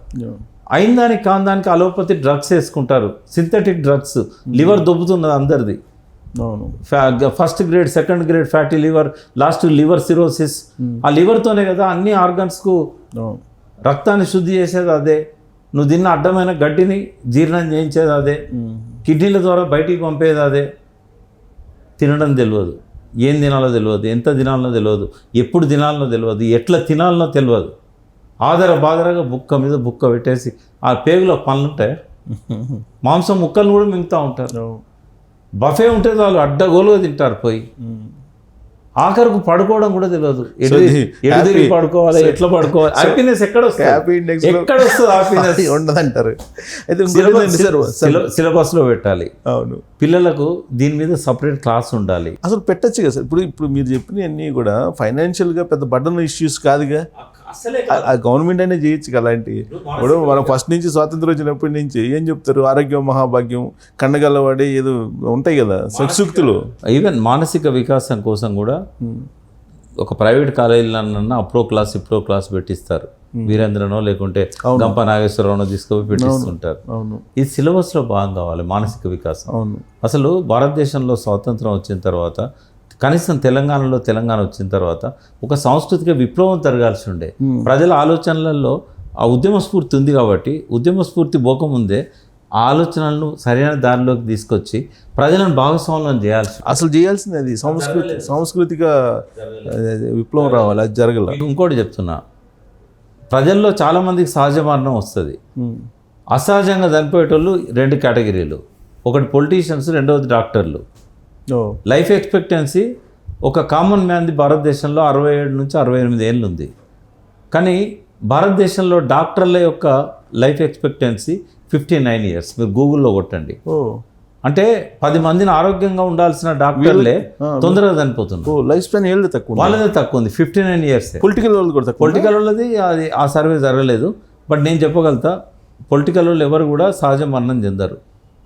అయిన దానికి కాని దానికి అలోపతి డ్రగ్స్ వేసుకుంటారు, సింథటిక్ డ్రగ్స్. లివర్ దొబ్బుతున్నది అందరిది. First grade, second grade fatty liver, last liver cirrhosis. ఆ లివర్తోనే కదా అన్ని ఆర్గన్స్కు రక్తాన్ని శుద్ధి చేసేది అదే. నువ్వు తిన్న అడ్డమైన గడ్డిని జీర్ణం చేయించేది అదే. కిడ్నీల ద్వారా బయటికి పంపేది అదే. తినడం తెలియదు, ఏం తినాలో తెలియదు, ఎంత తినాలనో తెలియదు, ఎప్పుడు తినాలనో తెలియదు, ఎట్లా తినాలనో తెలియదు. బాదరగా బుక్క మీద బుక్క పెట్టేసి ఆ పేగులో పనులు ఉంటాయి, మాంసం ముక్కలు కూడా మింగుతూ ఉంటారు. బఫే ఉంటే వాళ్ళు అడ్డగోలుగా తింటారు పోయి. ఆఖరికి పడుకోవడం కూడా తెలియదు, ఎటు పడుకోవాలి, ఎట్లా పడుకోవాలి. హ్యాపీనెస్ ఎక్కడ వస్తుంది? ఎక్కడ వస్తుంది హ్యాపీనెస్? ఉండదంటారు. అయితే సిలబస్లో పెట్టాలి. అవును, పిల్లలకు దీని మీద సపరేట్ క్లాస్ ఉండాలి. అసలు పెట్టచ్చు కదా సార్. ఇప్పుడు మీరు చెప్పినవన్నీ కూడా ఫైనాన్షియల్గా పెద్ద బర్డన్ ఇష్యూస్ కాదుగా. గవర్నమెంట్ అనే చేయొచ్చు కదా అలాంటివి. ఇప్పుడు మనం ఫస్ట్ నుంచి స్వాతంత్రం వచ్చినప్పటి నుంచి ఏం చెప్తారు? ఆరోగ్యం మహాభాగ్యం, కండగలవాడే ఏదో ఉంటాయి కదా సూక్తులు. ఈవెన్ మానసిక వికాసం కోసం కూడా ఒక ప్రైవేట్ కాలేజీలన్నా అప్రో క్లాస్ ఇప్రో క్లాస్ పెట్టిస్తారు. వీరేంద్రనో లేకుంటే గంప నాగేశ్వరరావునో తీసుకుపోయి పెట్టిస్తుంటారు. ఇది సిలబస్లో భాగం కావాలి మానసిక వికాసం. అసలు భారతదేశంలో స్వాతంత్రం వచ్చిన తర్వాత, కనీసం తెలంగాణ వచ్చిన తర్వాత ఒక సాంస్కృతిక విప్లవం జరగాల్సి ఉండే. ప్రజల ఆలోచనలలో ఆ ఉద్యమ స్ఫూర్తి ఉంది కాబట్టి, ఉద్యమ స్ఫూర్తి పోకముందే ఆ ఆలోచనలను సరైన దారిలోకి తీసుకొచ్చి ప్రజలను భాగస్వామ్యం చేయాల్సింది అది సాంస్కృతిక విప్లవం రావాలి. అది జరగల. ఇంకోటి చెప్తున్నా, ప్రజల్లో చాలామందికి సహజ మరణం వస్తుంది. అసహజంగా చనిపోయేటోళ్ళు 2 కేటగిరీలు. ఒకటి పొలిటీషియన్స్, రెండవది డాక్టర్లు. లైఫ్ ఎక్స్పెక్టెన్సీ ఒక కామన్ మ్యాన్ది భారతదేశంలో 67 నుంచి 68 ఏళ్ళు ఉంది. కానీ భారతదేశంలో డాక్టర్ల యొక్క లైఫ్ ఎక్స్పెక్టెన్సీ 59 years. మీరు గూగుల్లో కొట్టండి. అంటే 10 మందిని ఆరోగ్యంగా ఉండాల్సిన డాక్టర్లే తొందరగా చనిపోతున్నారు. లైఫ్ స్పాన్ ఏళ్ళు తక్కువ, వాళ్ళదే తక్కువ ఉంది, 59 years. పొలిటికల్ వాళ్ళు కూడా తక్కువ. పొలిటికల్ వాళ్ళది అది ఆ సర్వే జరగలేదు. బట్ నేను చెప్పగలుగుతా, పొలిటికల్ వాళ్ళు ఎవరు కూడా సహజ మరణం చెందరు.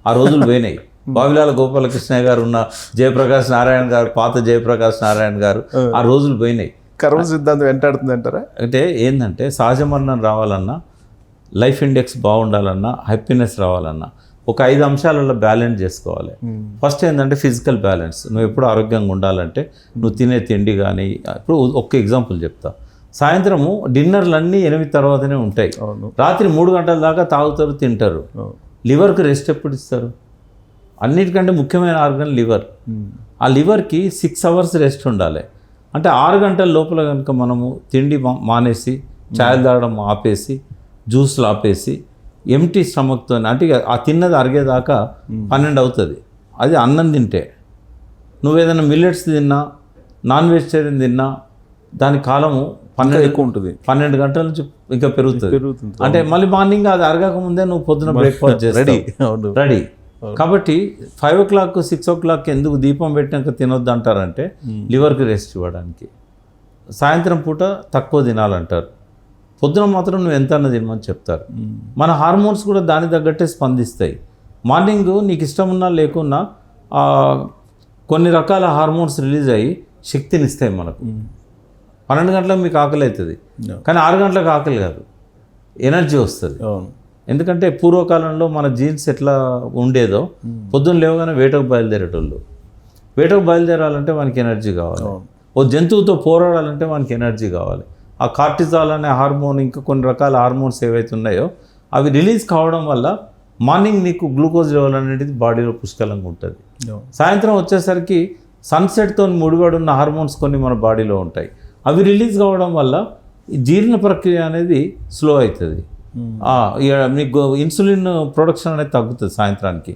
ఆ రోజులు పోయినాయి. బావిలాల గోపాలకృష్ణ గారు ఉన్న జయప్రకాష్ నారాయణ గారు, పాత జయప్రకాష్ నారాయణ గారు, ఆ రోజులు పోయినాయి. కర్మ సిద్ధాంతం వెంటాడుతుంది అంటారా? అంటే ఏంటంటే సహజ మరణం రావాలన్నా, లైఫ్ ఇండెక్స్ బాగుండాలన్నా, హ్యాపీనెస్ రావాలన్నా ఒక 5 అంశాలలో బ్యాలెన్స్ చేసుకోవాలి. ఫస్ట్ ఏంటంటే ఫిజికల్ బ్యాలెన్స్. నువ్వు ఎప్పుడు ఆరోగ్యంగా ఉండాలంటే నువ్వు తినే తిండి కానీ, ఇప్పుడు ఒక్క ఎగ్జాంపుల్ చెప్తా. సాయంత్రము డిన్నర్లు అన్నీ 8 తర్వాతనే ఉంటాయి. రాత్రి 3 గంటల దాకా తాగుతారు, తింటారు. లివర్కి రెస్ట్ ఎప్పుడు ఇస్తారు? అన్నిటికంటే ముఖ్యమైన ఆర్గన్ లివర్. ఆ లివర్కి 6 అవర్స్ రెస్ట్ ఉండాలి. అంటే 6 గంటల లోపల కనుక మనము తిండి మానేసి, ఛాయలు తాగడం ఆపేసి, జ్యూస్లు ఆపేసి, ఎంటీ స్టమక్తో, అంటే ఆ తిన్నది అరిగేదాకా 12 అవుతుంది. అది అన్నం తింటే. నువ్వు ఏదైనా మిల్లెట్స్ తిన్నా, నాన్ వెజిటేరియన్ తిన్నా దాని కాలము 12 ఎక్కువ ఉంటుంది. 12 గంటల నుంచి ఇంకా పెరుగుతుంది. అంటే మళ్ళీ మార్నింగ్ అది అరగక ముందే నువ్వు పొద్దున బ్రేక్ఫాస్ట్ చేస్తావు, రెడీ. కాబట్టి 5 o'clock 6 o'clock ఎందుకు దీపం పెట్టినాక తినొద్దు అంటారంటే లివర్కి రెస్ట్ ఇవ్వడానికి. సాయంత్రం పూట తక్కువ తినాలంటారు, పొద్దున మాత్రం నువ్వు ఎంత అన్న తినమని చెప్తారు. మన హార్మోన్స్ కూడా దాని తగ్గట్టే స్పందిస్తాయి. మార్నింగ్ నీకు ఇష్టం ఉన్నా లేకున్నా కొన్ని రకాల హార్మోన్స్ రిలీజ్ అయ్యి శక్తినిస్తాయి మనకు. 12 గంటలకు మీకు ఆకలి అవుతుంది, కానీ 6 గంటలకు ఆకలి కాదు, ఎనర్జీ వస్తుంది. ఎందుకంటే పూర్వకాలంలో మన జీన్స్ ఎట్లా ఉండేదో, పొద్దున్న లేవగానే వేటకు బయలుదేరేటోళ్ళు. వేటకు బయలుదేరాలంటే మనకి ఎనర్జీ కావాలి. ఓ జంతువుతో పోరాడాలంటే మనకి ఎనర్జీ కావాలి. ఆ కార్టిజాల్ అనే హార్మోన్, ఇంకా కొన్ని రకాల హార్మోన్స్ ఏవైతే ఉన్నాయో అవి రిలీజ్ కావడం వల్ల మార్నింగ్ నీకు గ్లూకోజ్ లెవెల్ అనేది బాడీలో పుష్కలంగా ఉంటుంది. సాయంత్రం వచ్చేసరికి సన్సెట్తో ముడిపడి ఉన్న హార్మోన్స్ కొన్ని మన బాడీలో ఉంటాయి. అవి రిలీజ్ కావడం వల్ల జీర్ణ ప్రక్రియ అనేది స్లో అవుతుంది. మీకు ఇన్సులిన్ ప్రొడక్షన్ అనేది తగ్గుతుంది సాయంత్రానికి.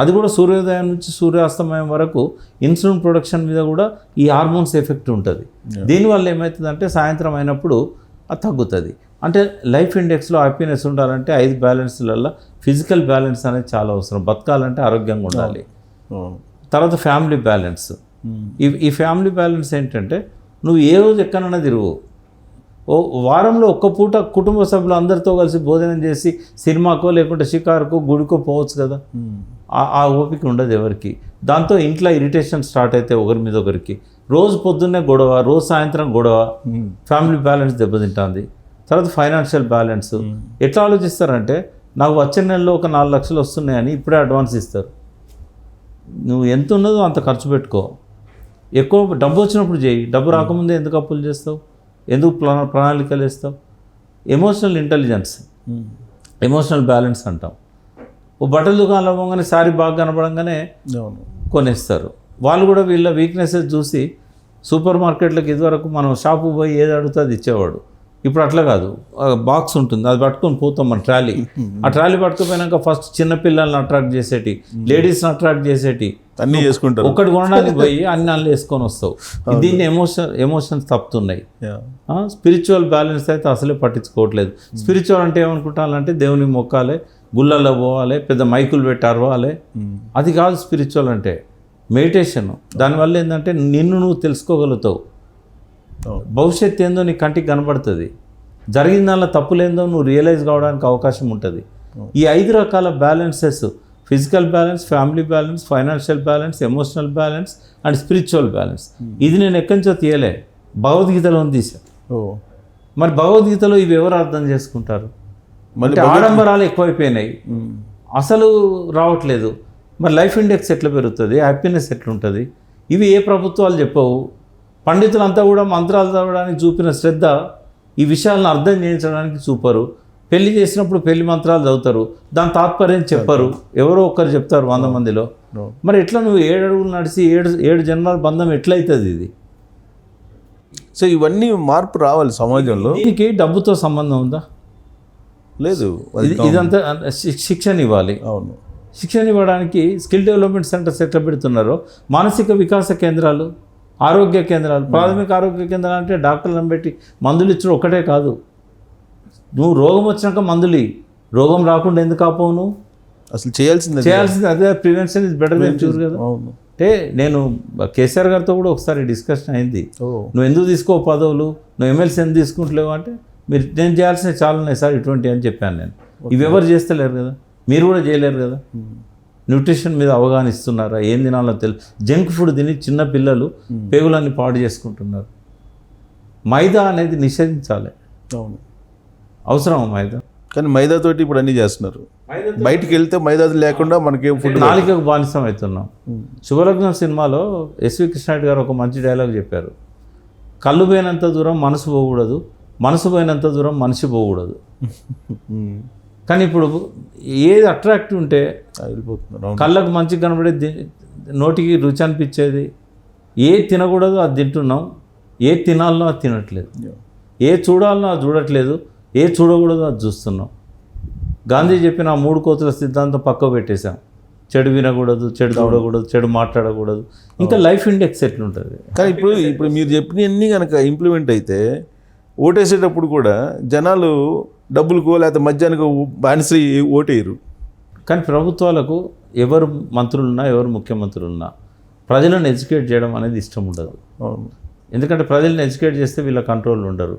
అది కూడా సూర్యోదయం నుంచి సూర్యాస్తమయం వరకు ఇన్సులిన్ ప్రొడక్షన్ మీద కూడా ఈ హార్మోన్స్ ఎఫెక్ట్ ఉంటుంది. దీనివల్ల ఏమవుతుందంటే సాయంత్రం అయినప్పుడు అది తగ్గుతుంది. అంటే లైఫ్ ఇండెక్స్లో హ్యాపీనెస్ ఉండాలంటే 5 బ్యాలెన్స్లలో ఫిజికల్ బ్యాలెన్స్ అనేది చాలా అవసరం. బతకాలంటే ఆరోగ్యంగా ఉండాలి. తర్వాత ఫ్యామిలీ బ్యాలెన్స్. ఈ ఫ్యామిలీ బ్యాలెన్స్ ఏంటంటే నువ్వు ఏ రోజు ఎక్కడైనా తిరుగు, వారంలో ఒక్క పూట కుటుంబ సభ్యులు అందరితో కలిసి భోజనం చేసి సినిమాకో లేకుంటే షికారుకో గుడికో పోవచ్చు కదా. ఆ ఓపిక ఉండదు ఎవరికి. దాంతో ఇంట్లో ఇరిటేషన్ స్టార్ట్ అయితే ఒకరి మీద ఒకరికి, రోజు పొద్దున్నే గొడవ, రోజు సాయంత్రం గొడవ, ఫ్యామిలీ బ్యాలెన్స్ దెబ్బతింటుంది. తర్వాత ఫైనాన్షియల్ బ్యాలెన్స్. ఎట్లా ఆలోచిస్తారంటే నాకు వచ్చే నెలలో ఒక 4 లక్షలు వస్తున్నాయని ఇప్పుడే అడ్వాన్స్ ఇస్తారు. నువ్వు ఎంత ఉన్నదో అంత ఖర్చు పెట్టుకో, ఎక్కువ డబ్బు వచ్చినప్పుడు చేయి. డబ్బు రాకముందే ఎందుకు అప్పులు చేస్తావు, ఎందుకు ప్రణాళికలు వేస్తావు? ఎమోషనల్ ఇంటెలిజెన్స్, ఎమోషనల్ బ్యాలెన్స్ అంటాం. ఓ బట్టల దుకాణంలో పోగానే శారీ బాగా కనపడంగానే కొనేస్తారు. వాళ్ళు కూడా వీళ్ళ వీక్నెసెస్ చూసి సూపర్ మార్కెట్లకు ఇదివరకు మనం షాపు పోయి ఏది అడిగితే అది ఇచ్చేవాడు. ఇప్పుడు అట్లా కాదు, బాక్స్ ఉంటుంది, అది పట్టుకొని పోతాం మన ట్రాలీ. ఆ ట్రాలీ పట్టుకుపోయినాక ఫస్ట్ చిన్నపిల్లల్ని అట్రాక్ట్ చేసేటి, లేడీస్ని అట్రాక్ట్ చేసేటి అన్నీ చేసుకుంటారు. ఒకటి కొనడానికి పోయి అన్ని వేసుకొని వస్తావు. దీన్ని ఎమోషన్స్ తప్పుతున్నాయి. స్పిరిచువల్ బ్యాలెన్స్ అయితే అసలే పట్టించుకోవట్లేదు. స్పిరిచువల్ అంటే ఏమనుకుంటానంటే దేవుని మొక్కాలి, గుళ్ళల్లో పోవాలి, పెద్ద మైకులు పెట్టి అరవాలి. అది కాదు స్పిరిచువల్ అంటే. మెడిటేషన్. దానివల్ల ఏంటంటే నిన్ను నువ్వు తెలుసుకోగలుగుతావు. భవిష్యత్తు ఏందో నీ కంటికి కనబడుతుంది. జరిగిన దానిలో తప్పులేందో నువ్వు రియలైజ్ కావడానికి అవకాశం ఉంటుంది. ఈ 5 రకాల balances, physical balance, family balance, financial balance, emotional balance and spiritual balance. ఇది నేను ఎక్కడి నుంచో తీయలే, భగవద్గీతలో తీసా. మరి భగవద్గీతలో ఇవి ఎవరు అర్థం చేసుకుంటారు? అంటే ఆడంబరాలు ఎక్కువైపోయినాయి, అసలు రావట్లేదు. మరి లైఫ్ ఇండెక్స్ ఎట్లా పెరుగుతుంది, హ్యాపీనెస్ ఎట్లుంటుంది? ఇవి ఏ ప్రభుత్వాలు చెప్పవు. పండితులంతా కూడా మంత్రాలు చదవడానికి చూపిన శ్రద్ధ ఈ విషయాలను అర్థం చేయించడానికి చూపరు. పెళ్లి చేసినప్పుడు పెళ్లి మంత్రాలు చదువుతారు, దాని తాత్పర్యం చెప్పరు, ఎవరో ఒక్కరు చెప్తారు 100 మందిలో. మరి ఎట్లా నువ్వు 7 అడుగులు నడిచి 7 జన్మల బంధం ఎట్లయితుంది ఇది? సో ఇవన్నీ మార్పు రావాలి సమాజంలో. దీనికి డబ్బుతో సంబంధం ఉందా? లేదు. ఇదంతా శిక్షణ ఇవ్వాలి. అవును, శిక్షణ ఇవ్వడానికి స్కిల్ డెవలప్మెంట్ సెంటర్స్ ఎట్లా పెడుతున్నారో, మానసిక వికాస కేంద్రాలు, ఆరోగ్య కేంద్రాలు, ప్రాథమిక ఆరోగ్య కేంద్రాలు అంటే డాక్టర్లను పెట్టి మందులు ఇచ్చడం ఒకటే కాదు. నువ్వు రోగం వచ్చినాక మందులు, రోగం రాకుండా ఎందుకు ఆపవు? నువ్వు అసలు చేయాల్సింది అదే. Prevention is better than cure కదా. అంటే నేను కేసీఆర్ గారితో కూడా ఒకసారి డిస్కషన్ అయింది. నువ్వు ఎందుకు తీసుకో పదవులు, నువ్వు ఎమ్మెల్సీ ఎందుకు తీసుకుంటలేవు అంటే, నేను చేయాల్సిన చాలా ఉన్నాయి సార్ ఇటువంటి అని చెప్పాను నేను. ఇవి ఎవరు చేస్తలేరు కదా, మీరు కూడా చేయలేరు కదా. న్యూట్రిషన్ మీద అవగాహన ఇస్తున్నారా? ఏం తినాలో తెలుసు. జంక్ ఫుడ్ తిని చిన్న పిల్లలు పేగులన్నీ పాడు చేసుకుంటున్నారు. మైదా అనేది నిషేధించాలి. అవును, అవసరం మైదా. కానీ మైదాతోటి ఇప్పుడు అన్నీ చేస్తున్నారు. బయటికి వెళ్తే మైదా లేకుండా మనకేం ఫుడ్. నాలుకకు బానిసం అవుతున్నాం. శుభలగ్నం సినిమాలో ఎస్వి కృష్ణారెడ్డి గారు ఒక మంచి డైలాగ్ చెప్పారు. కళ్ళు పోయినంత దూరం మనసు పోకూడదు, మనసు పోయినంత దూరం మనిషి పోకూడదు. కానీ ఇప్పుడు ఏది అట్రాక్టివ్ ఉంటే వెళ్ళిపోతున్నారు. కళ్ళకు మంచిగా కనబడేది, నోటికి రుచి అనిపించేది, ఏది తినకూడదు అది తింటున్నాం, ఏది తినాలనో అది తినట్లేదు, ఏ చూడాలనో అది చూడట్లేదు, ఏ చూడకూడదో అది చూస్తున్నాం. గాంధీ చెప్పిన ఆ 3 కోతుల సిద్ధాంతం పక్కకు పెట్టేశాం. చెడు వినకూడదు, చెడు చూడకూడదు, చెడు మాట్లాడకూడదు. ఇంకా లైఫ్ ఇండెక్స్ ఎట్లుంటుంది? కానీ ఇప్పుడు మీరు చెప్పినవన్నీ కనుక ఇంప్లిమెంట్ అయితే ఓటేసేటప్పుడు కూడా జనాలు డబ్బులకో లేకపోతే మధ్యాహ్నం బానిసై ఓటేయరు. కానీ ప్రభుత్వాలకు ఎవరు మంత్రులున్నా, ఎవరు ముఖ్యమంత్రులున్నా ప్రజలను ఎడ్యుకేట్ చేయడం అనేది ఇష్టం ఉండదు. అవును, ఎందుకంటే ప్రజలను ఎడ్యుకేట్ చేస్తే వీళ్ళ కంట్రోల్ ఉండరు.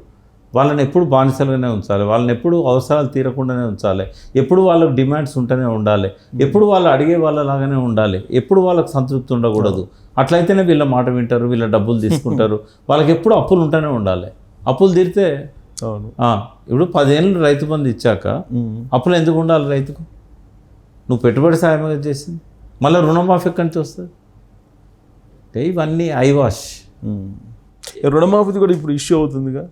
వాళ్ళని ఎప్పుడు బానిసలుగానే ఉంచాలి, వాళ్ళని ఎప్పుడు అవసరాలు తీరకుండానే ఉంచాలి, ఎప్పుడు వాళ్ళకి డిమాండ్స్ ఉంటూనే ఉండాలి, ఎప్పుడు వాళ్ళు అడిగే వాళ్ళలాగానే ఉండాలి, ఎప్పుడు వాళ్ళకి సంతృప్తి ఉండకూడదు. అట్లయితేనే వీళ్ళ మాట వింటారు, వీళ్ళ డబ్బులు తీసుకుంటారు. వాళ్ళకి ఎప్పుడు అప్పులు ఉంటూనే ఉండాలి. అప్పులు తీరితే అవును. ఇప్పుడు 10 ఏళ్ళు రైతు బంధు ఇచ్చాక అప్పులు ఎందుకు ఉండాలి రైతుకు? నువ్వు పెట్టుబడి సాయం చేసింది మళ్ళీ రుణమాఫీ ఎక్కడి నుంచి వస్తుంది? ఇవన్నీ ఐవాష్. రుణమాఫీ కూడా ఇప్పుడు ఇష్యూ అవుతుందిగా.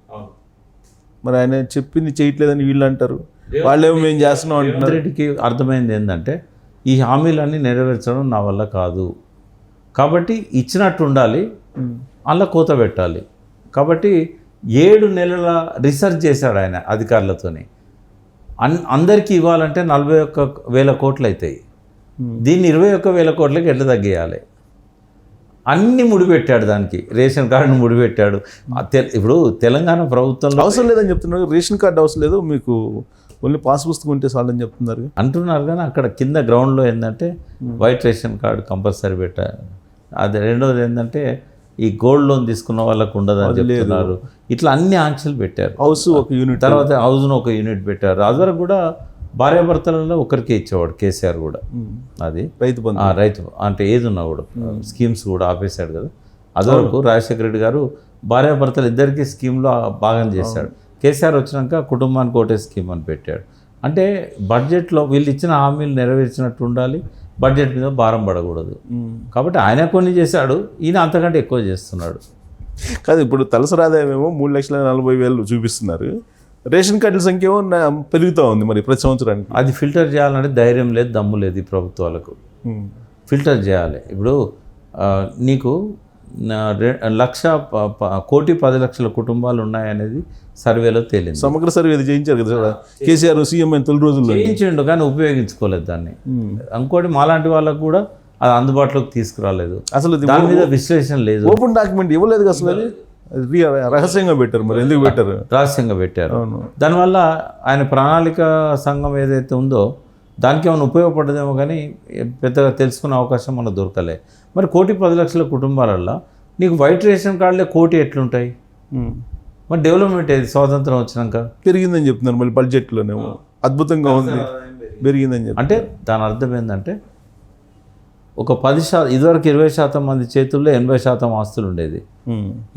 మరి ఆయన చెప్పింది చేయట్లేదని వీళ్ళు అంటారు, వాళ్ళేమో మేము చేస్తున్నాం అంటున్నారు. రెడ్డికి అర్థమైంది ఏంటంటే ఈ హామీలన్నీ నెరవేర్చడం నా వల్ల కాదు, కాబట్టి ఇచ్చినట్టు ఉండాలి, అలా కోత పెట్టాలి. కాబట్టి 7 నెలల రీసెర్చ్ చేశాడు ఆయన అధికారులతోని. అందరికీ ఇవ్వాలంటే 41,000 కోట్లు అవుతాయి. దీన్ని 21,000 కోట్లకి ఎట్లా తగ్గేయాలి? అన్ని ముడిపెట్టాడు దానికి. రేషన్ కార్డును ముడిపెట్టాడు. ఇప్పుడు తెలంగాణ ప్రభుత్వంలో అవసరం లేదని చెప్తున్నారు. రేషన్ కార్డు అవసరం లేదు, మీకు ఓన్లీ పాస్ పుస్తకం ఉంటే చాలని చెప్తున్నారు అంటున్నారు. కానీ అక్కడ కింద గ్రౌండ్లో ఏంటంటే వైట్ రేషన్ కార్డు కంపల్సరీ పెట్టారు. అది రెండోది ఏంటంటే ఈ గోల్డ్ లోన్ తీసుకున్న వాళ్ళకు ఉండదని చెప్తున్నారు. ఇట్లా అన్ని ఆంక్షలు పెట్టారు. హౌస్ ఒక యూనిట్, తర్వాత హౌస్ను ఒక యూనిట్ పెట్టారు. అది వరకు కూడా భార్యాభర్తలలో ఒకరికే ఇచ్చేవాడు కేసీఆర్ కూడా. అది రైతు అంటే ఏది ఉన్నా కూడా స్కీమ్స్ కూడా ఆపేశాడు కదా. అదివరకు రాజశేఖర రెడ్డి గారు భార్యాభర్తలు ఇద్దరికి స్కీమ్లో భాగం చేశాడు. కేసీఆర్ వచ్చినాక కుటుంబానికి ఒకటే స్కీమ్ అని పెట్టాడు. అంటే బడ్జెట్లో వీళ్ళు ఇచ్చిన హామీలు నెరవేర్చినట్టు ఉండాలి, బడ్జెట్ మీద భారం పడకూడదు. కాబట్టి ఆయన కొన్ని చేశాడు, ఈయన అంతకంటే ఎక్కువ చేస్తున్నాడు. కాదు, ఇప్పుడు తలసరి ఆదాయం ఏమో 3,40,000 చూపిస్తున్నారు, రేషన్ కార్డుల సంఖ్య ఏమో పెరుగుతూ ఉంది మరి ప్రతి సంవత్సరానికి. అది ఫిల్టర్ చేయాలంటే ధైర్యం లేదు, దమ్ము లేదు ఈ ప్రభుత్వాలకు. ఫిల్టర్ చేయాలి. ఇప్పుడు నీకు 1,10,00,000 కుటుంబాలు ఉన్నాయనేది సర్వేలో తేలింది. సమగ్ర సర్వే చేయించారు కదా కేసీఆర్ సీఎం అయిన తొలి రోజుల్లో. చేయించిండు కానీ ఉపయోగించుకోలేదు దాన్ని. ఇంకోటి మాలాంటి వాళ్ళకు కూడా అది అందుబాటులోకి తీసుకురాలేదు. అసలు దాని మీద విశ్లేషణ లేదు. ఓపెన్ డాక్యుమెంట్ ఇవ్వలేదు అసలు, అది రహస్యంగా పెట్టారు. మరి ఎందుకు పెట్టారు? రహస్యంగా పెట్టారు. దానివల్ల ఆయన ప్రణాళిక సంఘం ఏదైతే ఉందో దానికి ఏమైనా ఉపయోగపడదేమో కానీ పెద్దగా తెలుసుకునే అవకాశం మనకు దొరకలే. మరి 1,10,00,000 కుటుంబాలల్లో నీకు వైట్ రేషన్ కార్డులే 1,00,00,000 ఎట్లుంటాయి? మరి డెవలప్మెంట్ ఏది స్వాతంత్రం వచ్చినాక? పెరిగిందని చెప్తున్నారు. మళ్ళీ బడ్జెట్లోనేమో అద్భుతంగా ఉంది, పెరిగిందని చెప్పి. అంటే దాని అర్థం ఏంటంటే ఒక 10%, ఇదివరకు 20% మంది చేతుల్లో 80% ఆస్తులు ఉండేది.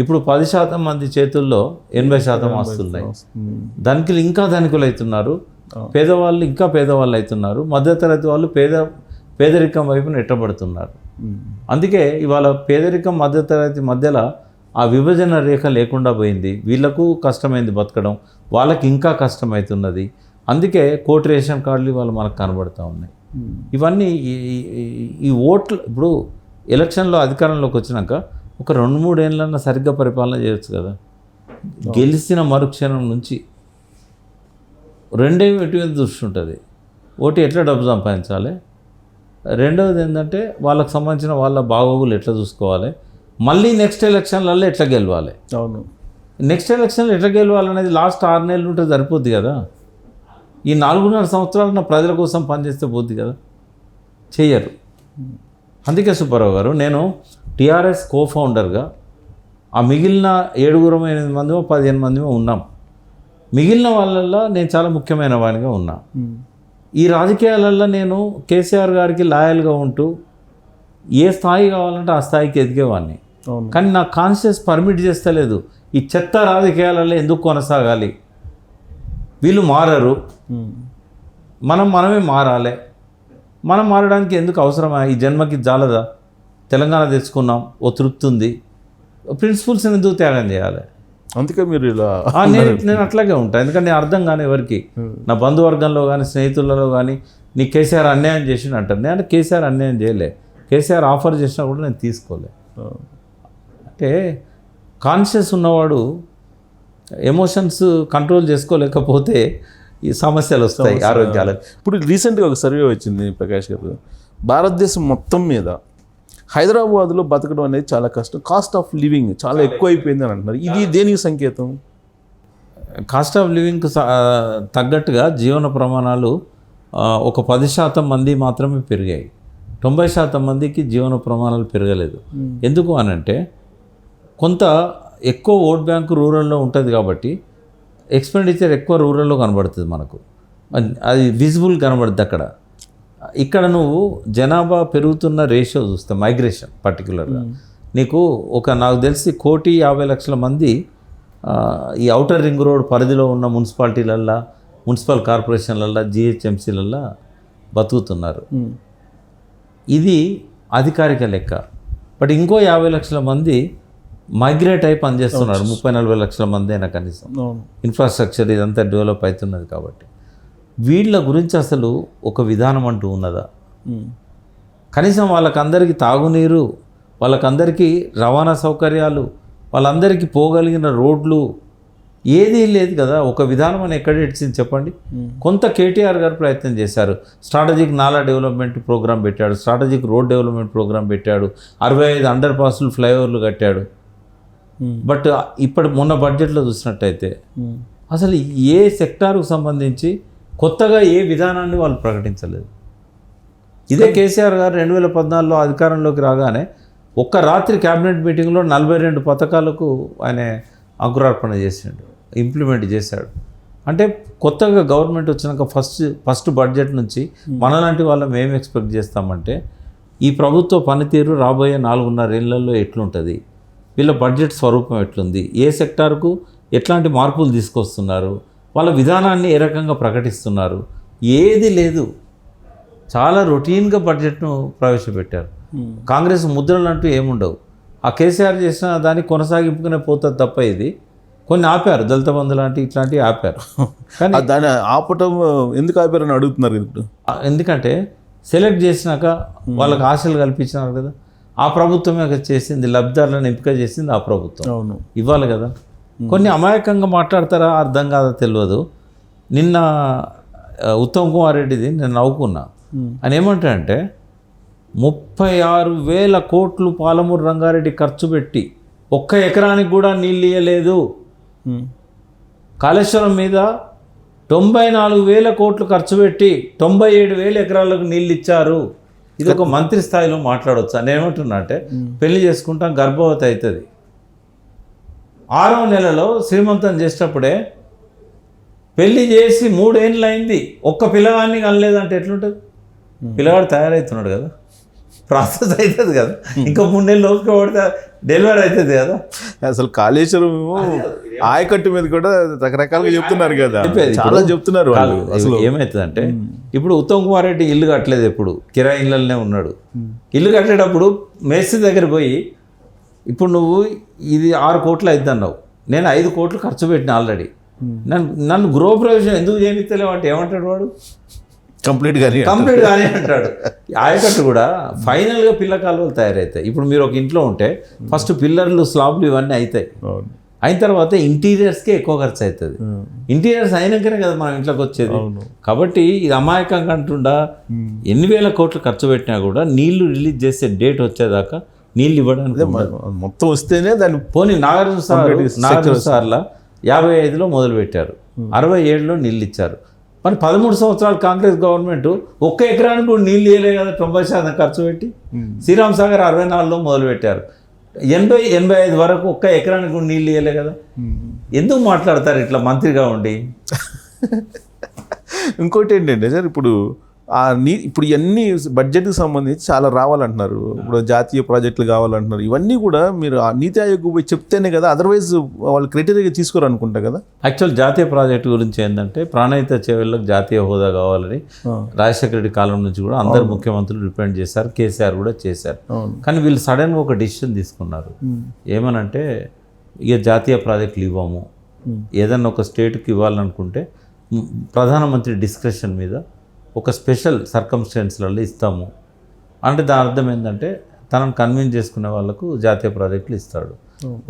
ఇప్పుడు 10% మంది చేతుల్లో 80% ఆస్తులు ఉన్నాయి. ధనికులు ఇంకా ధనికులు అవుతున్నారు, పేదవాళ్ళు ఇంకా పేదవాళ్ళు అవుతున్నారు, మధ్యతరగతి వాళ్ళు పేదరికం వైపు నెట్టబడుతున్నారు. అందుకే ఇవాళ పేదరికం మధ్యతరగతి మధ్యలో ఆ విభజన రేఖ లేకుండా పోయింది. వీళ్ళకు కష్టమైంది బతకడం, వాళ్ళకి ఇంకా కష్టమవుతున్నది. అందుకే 1,00,00,000 రేషన్ కార్డులు ఇవాళ మనకు కనబడుతూ ఉన్నాయి. ఇవన్నీ ఈ ఓట్లు ఇప్పుడు ఎలక్షన్లో అధికారంలోకి వచ్చినాక ఒక 2-3 ఏళ్ళన్నా సరిగ్గా పరిపాలన చేయొచ్చు కదా. గెలిచిన మరుక్షణం నుంచి రెండే ఎటువంటి దృష్టి ఉంటుంది. ఒకటి ఎట్లా డబ్బు సంపాదించాలి, రెండవది ఏంటంటే వాళ్ళకి సంబంధించిన వాళ్ళ బాగోగులు ఎట్లా చూసుకోవాలి, మళ్ళీ నెక్స్ట్ ఎలక్షన్లలో ఎట్లా గెలవాలి. అవును, నెక్స్ట్ ఎలక్షన్లో ఎట్లా గెలవాలనేది లాస్ట్ 6 నెలలు ఉంటే సరిపోద్ది కదా. ఈ 4.5 సంవత్సరాలు నా ప్రజల కోసం పనిచేస్తే పోద్ది కదా, చెయ్యరు. అందుకే సుబ్బారావు గారు, నేను టీఆర్ఎస్ కోఫౌండర్గా ఆ మిగిలిన 7-8 మందిమో 15 మందిమో ఉన్నాం. మిగిలిన వాళ్ళల్లో నేను చాలా ముఖ్యమైన వాడిగా ఉన్నా. ఈ రాజకీయాలలో నేను కేసీఆర్ గారికి లాయల్గా ఉంటూ ఏ స్థాయి కావాలంటే ఆ స్థాయికి ఎదిగేవాడిని. అవును. కానీ నా కాన్షియస్ పర్మిట్ చేస్తలేదు. ఈ చెత్త రాజకీయాలలో ఎందుకు కొనసాగాలి? వీళ్ళు మారరు, మనమే మారాలి. మనం మారడానికి ఎందుకు అవసరమా? ఈ జన్మకి జాలదా? తెలంగాణ తెచ్చుకున్నాం, ఓ తృప్తి ఉంది, ప్రిన్సిపల్స్ ఎందుకు త్యాగం చేయాలి? అందుకే మీరు ఇలా నేను అట్లాగే ఉంటాను. ఎందుకంటే నేను అర్థం కానీ ఎవరికి, నా బంధువర్గంలో కానీ స్నేహితులలో కానీ నీ కేసీఆర్ అన్యాయం చేసిండు అంటారు. నేను కేసీఆర్ అన్యాయం చేయలే, కేసీఆర్ ఆఫర్ చేసినా కూడా నేను తీసుకోలే. అంటే కాన్షియస్ ఉన్నవాడు ఎమోషన్స్ కంట్రోల్ చేసుకోలేకపోతే ఈ సమస్యలు వస్తాయి ఆరోగ్యాలకు. ఇప్పుడు రీసెంట్గా ఒక సర్వే వచ్చింది ప్రకాష్ గారు, భారతదేశం మొత్తం మీద హైదరాబాద్లో బతకడం అనేది చాలా కష్టం, కాస్ట్ ఆఫ్ లివింగ్ చాలా ఎక్కువ అయిపోయింది అని అంటున్నారు. ఇది దేనికి సంకేతం? కాస్ట్ ఆఫ్ లివింగ్కి తగ్గట్టుగా జీవన ప్రమాణాలు ఒక 10% మంది మాత్రమే పెరిగాయి. 90% మందికి జీవన ప్రమాణాలు పెరగలేదు. ఎందుకు అనంటే కొంత ఎక్కువ ఓట్ బ్యాంకు రూరల్లో ఉంటుంది కాబట్టి ఎక్స్పెండిచర్ ఎక్కువ రూరల్లో కనబడుతుంది మనకు, అది విజిబుల్ కనబడుతుంది అక్కడ. ఇక్కడ నువ్వు జనాభా పెరుగుతున్న రేషియో చూస్తే మైగ్రేషన్ పర్టికులర్గా నీకు నాకు తెలిసి 1,50,00,000 మంది ఈ ఔటర్ రింగ్ రోడ్ పరిధిలో ఉన్న మున్సిపాలిటీలల్లో, మున్సిపల్ కార్పొరేషన్లల్లో, జిహెచ్ఎంసీలల్లో బతుకుతున్నారు. ఇది అధికారిక లెక్క. బట్ ఇంకో 50,00,000 మంది మైగ్రేట్ అయి పనిచేస్తున్నారు. 30-40 లక్షల మంది అయినా కనీసం. ఇన్ఫ్రాస్ట్రక్చర్ ఇదంతా డెవలప్ అవుతున్నది కాబట్టి వీళ్ళ గురించి అసలు ఒక విధానం అంటూ ఉన్నదా? కనీసం వాళ్ళకందరికీ తాగునీరు, వాళ్ళకందరికీ రవాణా సౌకర్యాలు, వాళ్ళందరికీ పోగలిగిన రోడ్లు ఏదీ లేదు కదా. ఒక విధానం అని ఎక్కడ ఇచ్చింది చెప్పండి? కొంత కేటీఆర్ గారు ప్రయత్నం చేశారు. స్ట్రాటజిక్ నాలా డెవలప్మెంట్ ప్రోగ్రామ్ పెట్టాడు, స్ట్రాటజిక్ రోడ్ డెవలప్మెంట్ ప్రోగ్రామ్ పెట్టాడు, 65 అండర్ పాస్లు, ఫ్లైఓవర్లు కట్టాడు. బట్ ఇప్పుడు మొన్న బడ్జెట్లో చూసినట్టయితే అసలు ఏ సెక్టార్కు సంబంధించి కొత్తగా ఏ విధానాన్ని వాళ్ళు ప్రకటించలేదు. ఇదే కేసీఆర్ గారు 2014లో అధికారంలోకి రాగానే ఒక్క రాత్రి క్యాబినెట్ మీటింగ్లో 42 పథకాలకు ఆయన అంకురార్పణ చేసాడు, ఇంప్లిమెంట్ చేశాడు. అంటే కొత్తగా గవర్నమెంట్ వచ్చినాక ఫస్ట్ బడ్జెట్ నుంచి మనలాంటి వాళ్ళం ఏం ఎక్స్పెక్ట్ చేస్తామంటే ఈ ప్రభుత్వ పనితీరు రాబోయే 4.5 ఏళ్లలో ఎట్లుంటుంది, వీళ్ళ బడ్జెట్ స్వరూపం ఎట్లుంది, ఏ సెక్టార్కు ఎట్లాంటి మార్పులు తీసుకొస్తున్నారు, వాళ్ళ విధానాన్ని ఏ రకంగా ప్రకటిస్తున్నారు, ఏది లేదు. చాలా రొటీన్గా బడ్జెట్ను ప్రవేశపెట్టారు. కాంగ్రెస్ ముద్రలు అంటూ ఏముండవు. ఆ కేసీఆర్ చేసిన దాన్ని కొనసాగింపుకునే పోతుంది తప్ప ఇది కొన్ని ఆపారు, దళిత బంధు లాంటి ఇట్లాంటివి ఆపారు. కానీ దాన్ని ఆపటం ఎందుకు ఆపారని అడుగుతున్నారు ఇప్పుడు. ఎందుకంటే సెలెక్ట్ చేసినాక వాళ్ళకి ఆశలు కల్పించినారు కదా, ఆ ప్రభుత్వమే చేసింది, లబ్ధిదారులను ఎంపిక చేసింది ఆ ప్రభుత్వం. అవును, ఇవ్వాలి కదా. కొన్ని అమాయకంగా మాట్లాడతారా అర్థం కాదా తెలియదు. నిన్న ఉత్తమ్ కుమార్ రెడ్డిది నేను నవ్వుకున్నా. ఆయన ఏమంటాడంటే 36,000 కోట్లు పాలమూరు రంగారెడ్డి ఖర్చు పెట్టి 1 ఎకరానికి కూడా నీళ్ళు ఇవ్వలేదు. కాళేశ్వరం మీద 94,000 కోట్లు ఖర్చు పెట్టి 97,000 ఎకరాలకు నీళ్ళు ఇచ్చారు. ఇది ఒక మంత్రి స్థాయిలో మాట్లాడవచ్చు. నేను ఏమంటున్నా అంటే పెళ్లి చేసుకుంటాం, గర్భవతి అవుతుంది, 6వ నెలలో శ్రీమంతం చేసేటప్పుడే పెళ్లి చేసి 3 ఏళ్ళు అయింది, ఒక్క పిల్లగాడిని కనలేదంటే ఎట్లుంటుంది? పిల్లగాడు తయారవుతున్నాడు కదా, ప్రాసెస్ అవుతుంది కదా, ఇంకా 3 నెలలు ఓపిక పడితే డెలివరీ అవుతుంది కదా. అసలు కాళేశ్వరం ఆయకట్టు మీద కూడా రకరకాలుగా చెప్తున్నారు కదా, చాలా చెప్తున్నారు వాళ్ళు. అసలు ఏమవుతుందంటే ఇప్పుడు ఉత్తమ్ కుమార్ రెడ్డి ఇల్లు కట్టలేదు, ఎప్పుడు కిరాయి ఇళ్ళనే ఉన్నాడు. ఇల్లు కట్టేటప్పుడు మేస్త్రి దగ్గర పోయి ఇప్పుడు నువ్వు ఇది 6 కోట్లు అవుతుంది అన్నావు, నేను 5 కోట్లు ఖర్చు పెట్టిన ఆల్రెడీ, నన్ను గృహప్రవేశం ఎందుకు చేయనిస్తలేవు అంటే ఏమంటాడు వాడు? కంప్లీట్ కానీ అంటాడు. ఆయకట్టు కూడా ఫైనల్గా పిల్ల కాలువలు తయారవుతాయి. ఇప్పుడు మీరు ఒక ఇంట్లో ఉంటే ఫస్ట్ పిల్లర్లు, స్లాబ్లు ఇవన్నీ అవుతాయి. అయిన తర్వాత ఇంటీరియర్స్కే ఎక్కువ ఖర్చు అవుతుంది. ఇంటీరియర్స్ అయినాకనే కదా మనం ఇంట్లోకి వచ్చేది. కాబట్టి ఇది అమాయకంగా అంటుండా ఎన్ని వేల కోట్లు ఖర్చు పెట్టినా కూడా నీళ్లు రిలీజ్ చేసే డేట్ వచ్చేదాకా నీళ్ళు ఇవ్వడానికి మొత్తం వస్తేనే దాన్ని పోనీ నాగార్జున సార్ల 55లో మొదలుపెట్టారు, 67లో నీళ్ళు ఇచ్చారు. మరి 13 సంవత్సరాలు కాంగ్రెస్ గవర్నమెంట్ 1 ఎకరానికి కూడా నీళ్ళు ఇవ్వలే కదా, 90% ఖర్చు పెట్టి. శ్రీరామ్ సాగర్ 64లో మొదలుపెట్టారు, 80-85 వరకు 1 ఎకరానికి కూడా నీళ్ళు ఇవ్వలే కదా. ఎందుకు మాట్లాడతారు ఇట్లా మంత్రిగా ఉండి? ఇంకోటి ఏంటంటే సార్ ఇప్పుడు ఇప్పుడు ఇవన్నీ బడ్జెట్కి సంబంధించి చాలా రావాలంటున్నారు. ఇప్పుడు జాతీయ ప్రాజెక్టులు కావాలంటున్నారు. ఇవన్నీ కూడా మీరు ఆ నీతి ఆయోగ్ పోయి చెప్తేనే కదా, అదర్వైజ్ వాళ్ళు క్రైటీరియా తీసుకోరు అనుకుంటా కదా. యాక్చువల్ జాతీయ ప్రాజెక్టు గురించి ఏంటంటే ప్రాణహిత చేవెళ్ళకు జాతీయ హోదా కావాలని రాజశేఖర రెడ్డి కాలం నుంచి కూడా అందరు ముఖ్యమంత్రులు రిప్రజెంట్ చేశారు, కేసీఆర్ కూడా చేశారు. కానీ వీళ్ళు సడన్గా ఒక డిసిషన్ తీసుకున్నారు. ఏమనంటే ఇక జాతీయ ప్రాజెక్టులు ఇవ్వము, ఏదన్నా ఒక స్టేట్కి ఇవ్వాలనుకుంటే ప్రధానమంత్రి డిస్క్రిప్షన్ మీద ఒక స్పెషల్ సర్కమ్స్టెన్స్లలో ఇస్తాము అంటే దాని అర్థం ఏంటంటే తనను కన్విన్స్ చేసుకునే వాళ్ళకు జాతీయ ప్రాజెక్టులు ఇస్తాడు.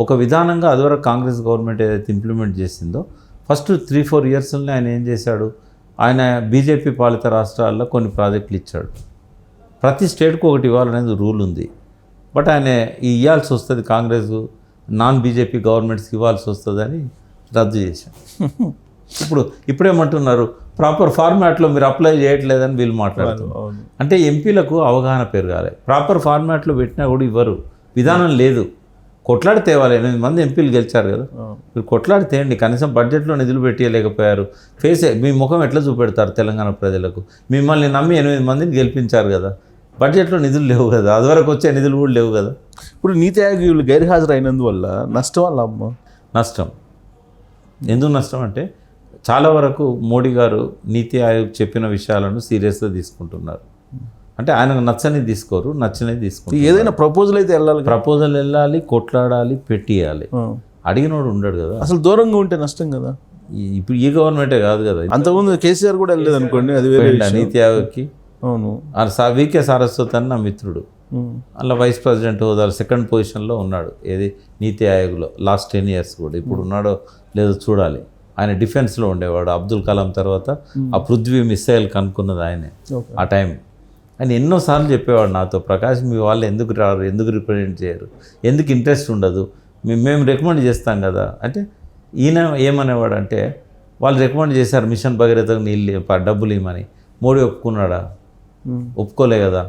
ఒక విధానంగా అదివరకు కాంగ్రెస్ గవర్నమెంట్ ఏదైతే ఇంప్లిమెంట్ చేసిందో ఫస్ట్ 3-4 ఇయర్స్లోనే ఆయన ఏం చేశాడు, ఆయన బీజేపీ పాలిత రాష్ట్రాల్లో కొన్ని ప్రాజెక్టులు ఇచ్చాడు. ప్రతి స్టేట్కు ఒకటి ఇవ్వాలనేది రూల్ ఉంది. బట్ ఆయన ఇవ్వాల్సి వస్తుంది, కాంగ్రెస్ నాన్ బీజేపీ గవర్నమెంట్స్కి ఇవ్వాల్సి వస్తుందని రద్దు చేశాడు. ఇప్పుడేమంటున్నారు, ప్రాపర్ ఫార్మాట్లో మీరు అప్లై చేయట్లేదని వీళ్ళు మాట్లాడుతున్నారు. అంటే ఎంపీలకు అవగాహన పెరగాలి. ప్రాపర్ ఫార్మాట్లో పెట్టినా కూడా ఇవ్వరు, విధానం లేదు. కొట్లాడి తేవాలి. 8 మంది ఎంపీలు గెలిచారు కదా, మీరు కొట్లాడి తేయండి. కనీసం బడ్జెట్లో నిధులు పెట్టలేకపోయారు. మీ ముఖం ఎట్లా చూపెడతారు తెలంగాణ ప్రజలకు? మిమ్మల్ని నమ్మి 8 మందిని గెలిపించారు కదా, బడ్జెట్లో నిధులు లేవు కదా, అదివరకు వచ్చే నిధులు కూడా లేవు కదా. ఇప్పుడు నీతి ఆయోగ్ వీళ్ళు గైర్హాజరు అయినందువల్ల నష్టం వల్ల నష్టం. ఎందుకు నష్టం అంటే చాలా వరకు మోడీ గారు నీతి ఆయోగ్ చెప్పిన విషయాలను సీరియస్గా తీసుకుంటున్నారు. అంటే ఆయనకు నచ్చని తీసుకోరు, నచ్చినవి తీసుకుంటారు. ఏదైనా ప్రపోజల్ అయితే వెళ్ళాలి, కొట్లాడాలి, పెట్టియాలి. అడిగినోడు ఉండడు కదా. అసలు దూరంగా ఉంటే నష్టం కదా. ఇప్పుడు ఈ గవర్నమెంటే కాదు కదా, అంతకుముందు కేసీఆర్ కూడా వెళ్ళలేదు అనుకోండి, అది వేరే నీతి ఆయోగ్కి. అవును, వికే సారస్వత్ అని నా మిత్రుడు, అలా వైస్ ప్రెసిడెంట్ హోదాలో 2nd పొజిషన్లో ఉన్నాడు. ఏది నీతి ఆయోగ్లో లాస్ట్ 10 years కూడా. ఇప్పుడు ఉన్నాడో లేదో చూడాలి. ఆయన డిఫెన్స్లో ఉండేవాడు. అబ్దుల్ కలాం తర్వాత ఆ పృథ్వీ మిసైల్ కనుక్కున్నది ఆయనే ఆ టైం. ఆయన ఎన్నోసార్లు చెప్పేవాడు నాతో, ప్రకాష్ మీ వాళ్ళు ఎందుకు రారు, ఎందుకు రిప్రజెంట్ చేయరు, ఎందుకు ఇంట్రెస్ట్ ఉండదు, మేము రికమెండ్ చేస్తాం కదా. అంటే ఈయన ఏమనేవాడు అంటే, వాళ్ళు రికమెండ్ చేశారు మిషన్ భగీరథకు నీళ్ళు డబ్బులు ఇవ్వమని. మోడీ ఒప్పుకున్నాడా? ఒప్పుకోలే కదా.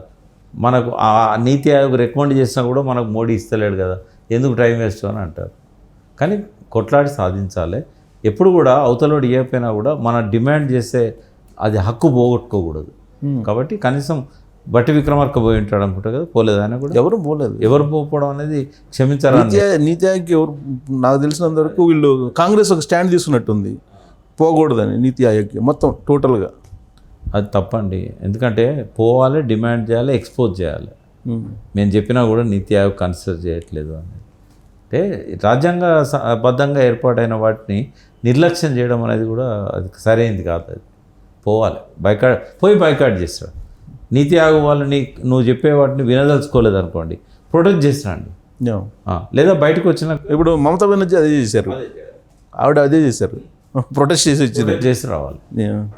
మనకు ఆ నీతి ఆయోగ్ రికమెండ్ చేసినా కూడా మనకు మోడీ ఇస్తలేడు కదా, ఎందుకు టైం వేస్ట్ అని అంటారు. కానీ కొట్లాడి సాధించాలి. ఎప్పుడు కూడా అవతలోడు ఇవ్వకపోయినా కూడా మనం డిమాండ్ చేసే అది హక్కు పోగొట్టుకోకూడదు. కాబట్టి కనీసం బట్టి విక్రమార్క పోయి ఉంటాడు అనుకుంటా కదా, పోలేదు. ఆయన కూడా ఎవరు పోకపోవడం అనేది క్షమించాలని. నీతి ఆయోగ్ ఎవరు నాకు తెలిసినంత వరకు వీళ్ళు కాంగ్రెస్ ఒక స్టాండ్ తీసుకున్నట్టుంది, పోకూడదని నీతి ఆయోగ్కి మొత్తం టోటల్గా. అది తప్పండి. ఎందుకంటే పోవాలి, డిమాండ్ చేయాలి, ఎక్స్పోజ్ చేయాలి. మేము చెప్పినా కూడా నీతి ఆయోగ్ కన్సిడర్ చేయట్లేదు అని. అంటే రాజ్యాంగబద్ధంగా ఏర్పాటైన వాటిని నిర్లక్ష్యం చేయడం అనేది కూడా అది సరైనది కాదు. అది పోవాలి, బైకాట్ చేస్తాడు. నీతి ఆయోగ్ వాళ్ళని నువ్వు చెప్పే వాటిని వినదలుచుకోలేదు అనుకోండి, ప్రొటెక్ట్ చేసినండి. లేదా బయటకు వచ్చిన ఇప్పుడు మమతా బెనర్జీ అదే చేశారు, ఆవిడ అదే చేశారు, ప్రొటెస్ట్ చేసి రావాలి.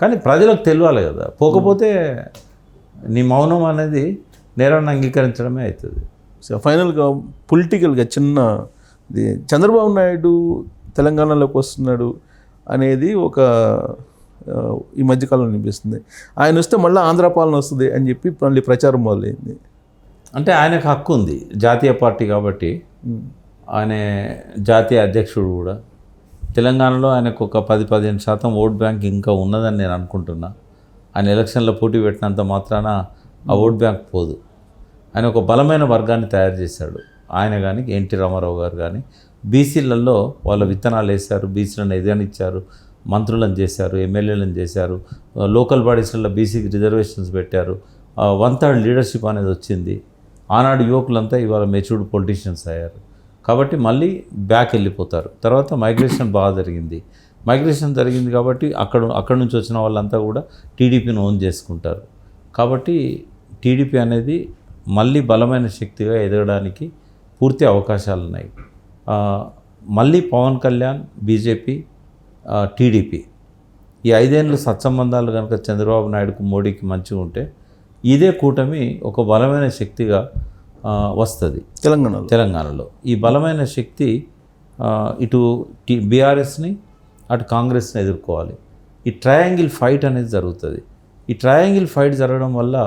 కానీ ప్రజలకు తెలియాలి కదా. పోకపోతే నీ మౌనం అనేది నేరాన్ని అంగీకరించడమే అవుతుంది. ఫైనల్గా పొలిటికల్గా చంద్రబాబు నాయుడు తెలంగాణలోకి వస్తున్నాడు అనేది ఒక ఈ మధ్యకాలంలో అనిపిస్తుంది. ఆయన వస్తే మళ్ళీ ఆంధ్ర పాలన వస్తుంది అని చెప్పి మళ్ళీ ప్రచారం మొదలైంది. అంటే ఆయనకు హక్కు ఉంది, జాతీయ పార్టీ కాబట్టి. ఆయన జాతీయ అధ్యక్షుడు కూడా. తెలంగాణలో ఆయనకు ఒక 10-15% ఓట్ బ్యాంక్ ఇంకా ఉన్నదని నేను అనుకుంటున్నా. ఆయన ఎలక్షన్లో పోటీ పెట్టినంత మాత్రాన ఆ ఓట్ బ్యాంక్ పోదు. ఆయన ఒక బలమైన వర్గాన్ని తయారు చేశాడు. ఆయన కానీ ఎన్టీ రామారావు గారు కానీ బీసీలలో వాళ్ళ విత్తనాలు వేశారు, బీసీలను ఎదగనిచ్చారు, మంత్రులను చేశారు, ఎమ్మెల్యేలను చేశారు, లోకల్ బాడీస్లలో బీసీకి రిజర్వేషన్స్ పెట్టారు. 1/3 లీడర్షిప్ అనేది వచ్చింది. ఆనాడు యువకులంతా ఇవాళ మెచ్యూర్డ్ పొలిటీషియన్స్ అయ్యారు. కాబట్టి మళ్ళీ బ్యాక్ వెళ్ళిపోతారు. తర్వాత మైగ్రేషన్ బాగా జరిగింది. మైగ్రేషన్ జరిగింది కాబట్టి అక్కడ నుంచి వచ్చిన వాళ్ళంతా కూడా టీడీపీని ఓన్ చేసుకుంటారు. కాబట్టి టీడీపీ అనేది మళ్ళీ బలమైన శక్తిగా ఎదగడానికి పూర్తి అవకాశాలు ఉన్నాయి. మళ్ళీ పవన్ కళ్యాణ్, బీజేపీ, టీడీపీ ఈ 5 ఏళ్ళు సత్సంబంధాలు కనుక చంద్రబాబు నాయుడుకు, మోడీకి మంచిగా ఉంటే ఇదే కూటమి ఒక బలమైన శక్తిగా వస్తుంది తెలంగాణలో. ఈ బలమైన శక్తి ఇటు బీఆర్ఎస్ని అటు కాంగ్రెస్ని ఎదుర్కోవాలి. ఈ ట్రయాంగిల్ ఫైట్ అనేది జరుగుతుంది. ఈ ట్రయాంగిల్ ఫైట్ జరగడం వల్ల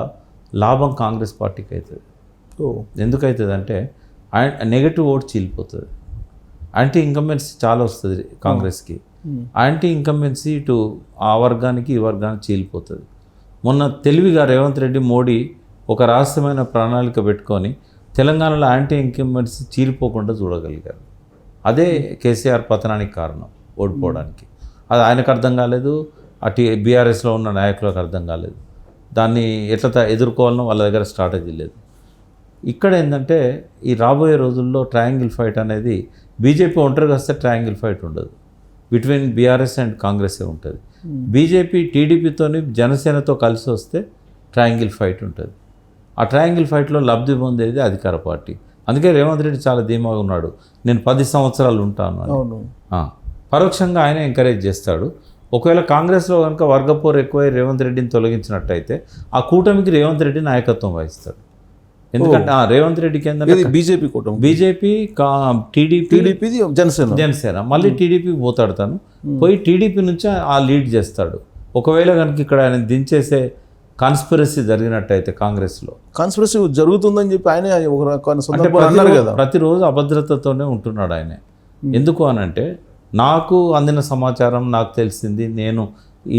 లాభం కాంగ్రెస్ పార్టీకి అవుతుంది. ఎందుకవుతుంది అంటే నెగటివ్ ఓట్ చీలిపోతుంది, యాంటీ ఇన్కంబెన్సీ చాలా వస్తుంది కాంగ్రెస్కి. యాంటీ ఇన్కంబెన్సీ ఇటు ఆ వర్గానికి ఈ వర్గానికి చీలిపోతుంది. మొన్న తెలివిగా రేవంత్ రెడ్డి మోడీ ఒక రహస్యమైన ప్రణాళిక పెట్టుకొని తెలంగాణలో యాంటీ ఇన్కంబెన్సీ చీలిపోకుండా చూడగలిగారు. అదే కేసీఆర్ పతనానికి కారణం, ఓడిపోవడానికి. అది ఆయనకు అర్థం కాలేదు, అటు బీఆర్ఎస్లో ఉన్న నాయకులకు అర్థం కాలేదు. దాన్ని ఎట్లా ఎదుర్కోవాలనో వాళ్ళ దగ్గర స్ట్రాటజీ లేదు. ఇక్కడ ఏంటంటే ఈ రాబోయే రోజుల్లో ట్రయాంగిల్ ఫైట్ అనేది బీజేపీ ఒంటరిగా వస్తే ట్రయాంగిల్ ఫైట్ ఉండదు, బిట్వీన్ బీఆర్ఎస్ అండ్ కాంగ్రెసే ఉంటుంది. బీజేపీ టీడీపీతోని జనసేనతో కలిసి వస్తే ట్రయాంగిల్ ఫైట్ ఉంటుంది. ఆ ట్రయాంగిల్ ఫైట్లో లబ్ధి పొందేది అధికార పార్టీ. అందుకే రేవంత్ రెడ్డి చాలా ధీమాగా ఉన్నాడు, నేను 10 సంవత్సరాలు ఉంటాను అని. పరోక్షంగా ఆయన ఎంకరేజ్ చేస్తాడు. ఒకవేళ కాంగ్రెస్లో కనుక వర్గపోరు ఎక్కువై రేవంత్ రెడ్డిని తొలగించినట్టయితే ఆ కూటమికి రేవంత్ రెడ్డి నాయకత్వం వహిస్తాడు. ఎందుకంటే రేవంత్ రెడ్డికి ఏంటంటే బీజేపీ కూటమి, బీజేపీ టీడీపీ జనసేన మళ్ళీ టీడీపీకి పోతాడు. తను పోయి టీడీపీ నుంచి ఆ లీడ్ చేస్తాడు. ఒకవేళ కనుక ఇక్కడ ఆయన దించేసే కాన్స్పిరసీ జరిగినట్టయితే కాంగ్రెస్లో కాన్స్పిరసీ జరుగుతుందని చెప్పి ఆయన అన్నారు కదా, ప్రతిరోజు అభద్రతతోనే ఉంటున్నాడు ఆయన. ఎందుకు అనంటే నాకు అందిన సమాచారం, నాకు తెలిసింది, నేను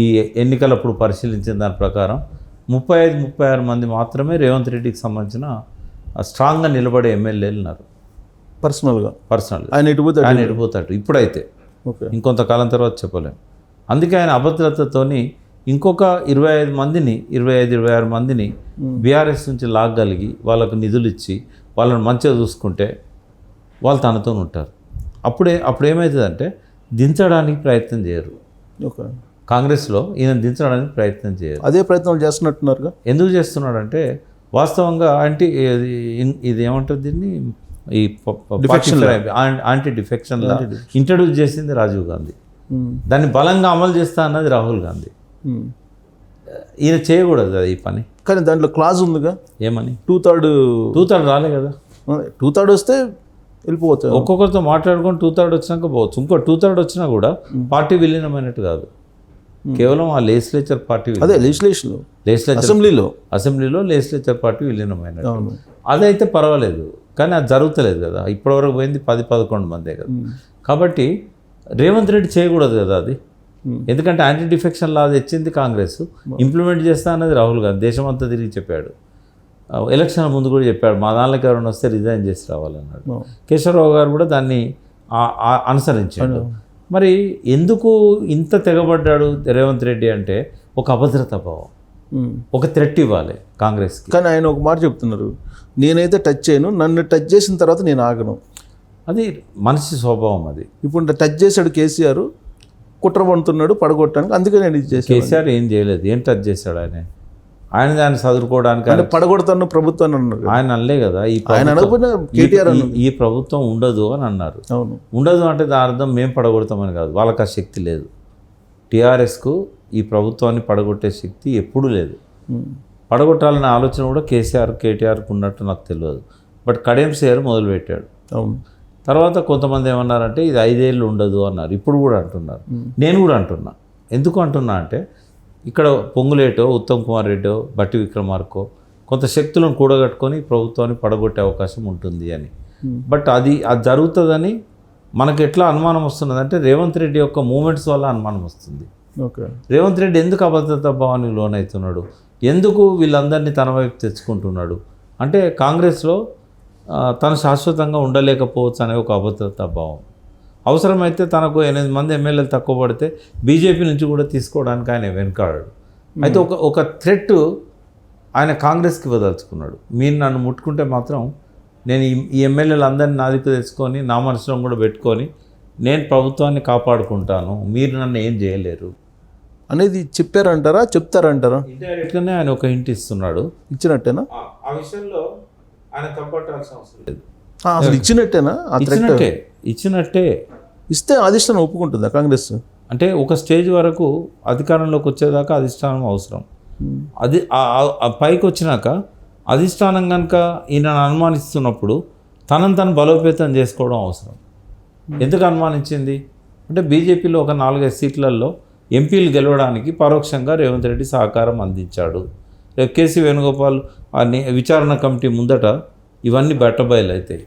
ఈ ఎన్నికలప్పుడు పరిశీలించిన దాని ప్రకారం 35-36 మంది మాత్రమే రేవంత్ రెడ్డికి సంబంధించిన స్ట్రాంగ్గా నిలబడే ఎమ్మెల్యేలు ఉన్నారు. పర్సనల్గా ఆయన ఎడిపోతాడు ఇప్పుడైతే, ఇంకొంతకాలం తర్వాత చెప్పలేము. అందుకే ఆయన అభద్రతతోని ఇంకొక 25-26 మందిని బీఆర్ఎస్ నుంచి లాగగలిగి వాళ్ళకు నిధులు ఇచ్చి వాళ్ళని మంచిగా చూసుకుంటే వాళ్ళు తనతో ఉంటారు. అప్పుడు ఏమవుతుందంటే దించడానికి ప్రయత్నం చేయరు. కాంగ్రెస్లో ఈయన దించడానికి ప్రయత్నం చేయరు. అదే ప్రయత్నాలు చేస్తున్నట్టున్నారుగా. ఎందుకు చేస్తున్నాడంటే వాస్తవంగా ఇది ఏమంటుంది దీన్ని, ఈ యాంటీ డిఫెక్షన్ ఇంట్రడ్యూస్ చేసింది రాజీవ్ గాంధీ. దాన్ని బలంగా అమలు చేస్తా అన్నది రాహుల్ గాంధీ. ఈయన చేయకూడదు కదా ఈ పని. కానీ దాంట్లో క్లాజ్ ఉందిగా, ఏమని 2/3 రాలే కదా. 2/3 వస్తే వెళ్ళిపోవచ్చు. ఒక్కొక్కరితో మాట్లాడుకొని 2/3 వచ్చినాక పోవచ్చు. ఇంకో 2/3 వచ్చినా కూడా పార్టీ విలీనమైనట్టు కాదు, కేవలం ఆ లెజిస్లేచర్ పార్టీ, అదే లెజిస్లేచర్ అసెంబ్లీలో లెజిస్లేచర్ పార్టీ విలీనమైనట్టు. అదైతే పర్వాలేదు, కానీ అది జరుగుతలేదు కదా. ఇప్పటివరకు పోయింది 10-11 మందే కదా. కాబట్టి రేవంత్ రెడ్డి చేయకూడదు కదా అది. ఎందుకంటే యాంటీ డిఫెక్షన్ లా తెచ్చింది కాంగ్రెస్, ఇంప్లిమెంట్ చేస్తా అన్నది రాహుల్ గాంధీ దేశమంతా తిరిగి చెప్పాడు. ఎలక్షన్ ముందు కూడా చెప్పాడు, మా దానిలోకి ఎవరైనా వస్తే రిజైన్ చేసి రావాలన్నాడు. కేశవరావు గారు కూడా దాన్ని అనుసరించాడు. మరి ఎందుకు ఇంత తెగబడ్డాడు రేవంత్ రెడ్డి అంటే ఒక అభద్రతా భావం, ఒక థ్రెట్ ఇవ్వాలి కాంగ్రెస్కి. కానీ ఆయన ఒక మాట చెప్తున్నారు, నేనైతే టచ్ చేయను, నన్ను టచ్ చేసిన తర్వాత నేను ఆగను. అది మనిషి స్వభావం. అది ఇప్పుడు టచ్ చేశాడు కేసీఆర్, కుట్ర పడుతున్నాడు పడగొట్టడానికి, అందుకే నేను ఇది చేశాను. కేసీఆర్ ఏం చేయలేదు, ఏం టచ్ చేశాడు ఆయన దాన్ని చదువుకోవడానికి. పడగొడతాను ప్రభుత్వాన్ని అన్నారు ఆయన అనలే కదా. ఈ ప్రభుత్వం ఉండదు అని అన్నారు. ఉండదు అంటే దాని అర్థం మేము పడగొడతామని కాదు, వాళ్ళకి ఆ శక్తి లేదు. టీఆర్ఎస్కు ఈ ప్రభుత్వాన్ని పడగొట్టే శక్తి ఎప్పుడూ లేదు. పడగొట్టాలనే ఆలోచన కూడా కేటీఆర్కు ఉన్నట్టు నాకు తెలియదు. బట్ కడియం శ్రీహరి మొదలుపెట్టాడు. తర్వాత కొంతమంది ఏమన్నారంటే ఇది 5 ఏళ్ళు ఉండదు అన్నారు. ఇప్పుడు కూడా అంటున్నారు, నేను కూడా అంటున్నా. ఎందుకు అంటున్నా అంటే ఇక్కడ పొంగులేటో, ఉత్తమ్ కుమార్ రెడ్డో, బట్టి విక్రమార్కో కొంత శక్తులను కూడగట్టుకొని ప్రభుత్వాన్ని పడగొట్టే అవకాశం ఉంటుంది అని. బట్ అది జరుగుతుందని మనకు ఎట్లా అనుమానం వస్తున్నదంటే రేవంత్ రెడ్డి యొక్క మూమెంట్స్ వల్ల అనుమానం వస్తుంది. రేవంత్ రెడ్డి ఎందుకు అభద్రతా భావానికి లోనవుతున్నాడు, ఎందుకు వీళ్ళందరినీ తన వైపు తెచ్చుకుంటున్నాడు అంటే కాంగ్రెస్లో తను శాశ్వతంగా ఉండలేకపోవచ్చు అనే ఒక అభద్రతా భావం. అవసరమైతే తనకు 8 మంది ఎమ్మెల్యేలు తక్కువ పడితే బీజేపీ నుంచి కూడా తీసుకోవడానికి ఆయన వెనుకాడాడు. అయితే ఒక థ్రెట్ ఆయన కాంగ్రెస్కి ఇవ్వదలుచుకున్నాడు. మీరు నన్ను ముట్టుకుంటే మాత్రం నేను ఈ ఎమ్మెల్యేలు అందరినీ నా దిక్కు తెచ్చుకొని నా మనసులో కూడా పెట్టుకొని నేను ప్రభుత్వాన్ని కాపాడుకుంటాను, మీరు నన్ను ఏం చేయలేరు అనేది చెప్తారంటారా? ఇండైరెక్ట్గానే ఆయన ఒక హింట్ ఇస్తున్నాడు. ఇచ్చినట్టేనా? ఆ విషయంలో ఆయన తప్పట్టాల్సిన అవసరం లేదు. అసలు ఇచ్చినట్టేనా? ఇచ్చినట్టే. ఇస్తే అధిష్టానం ఒప్పుకుంటుందా కాంగ్రెస్? అంటే ఒక స్టేజ్ వరకు అధికారంలోకి వచ్చేదాకా అధిష్టానం అవసరం. అది పైకి వచ్చినాక అధిష్టానం కనుక ఈయనను అనుమానిస్తున్నప్పుడు తను బలోపేతం చేసుకోవడం అవసరం. ఎందుకు అనుమానించింది అంటే బీజేపీలో ఒక 4-5 సీట్లలో ఎంపీలు గెలవడానికి పరోక్షంగా రేవంత్ రెడ్డి సహకారం అందించాడు. కేసీ వేణుగోపాల్ విచారణ కమిటీ ముందట ఇవన్నీ బట్టబయలు అవుతాయి.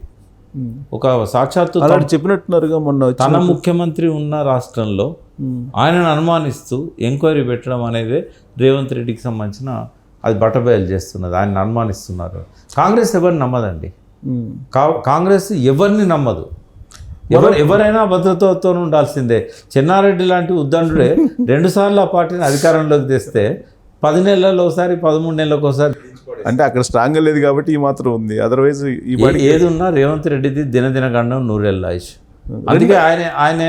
ఒక సాక్షాత్తు అలాంటి చెప్పినట్టున్నారుగా మొన్న తన ముఖ్యమంత్రి ఉన్న రాష్ట్రంలో ఆయనను అనుమానిస్తూ ఎంక్వైరీ పెట్టడం అనేది రేవంత్ రెడ్డికి సంబంధించిన అది బట్టబయలు చేస్తున్నది. ఆయన అనుమానిస్తున్నారు. కాంగ్రెస్ ఎవరిని నమ్మదండి. కాంగ్రెస్ ఎవరిని నమ్మదు. ఎవరైనా భద్రతతో ఉండాల్సిందే. చెన్నారెడ్డి లాంటి ఉద్దండుడే 2 సార్లు ఆ పార్టీని అధికారంలోకి తెస్తే 10 నెలల్లో ఒకసారి 13 నెలలకు ఒకసారి అంటే అక్కడ స్ట్రాంగ్గా లేదు కాబట్టి ఈ మాత్రం ఉంది. అదర్వైజ్ ఏది ఉన్నా రేవంత్ రెడ్డిది దినదిన గండం 100 ఏళ్ళ ఆయుష్. అందుకే ఆయన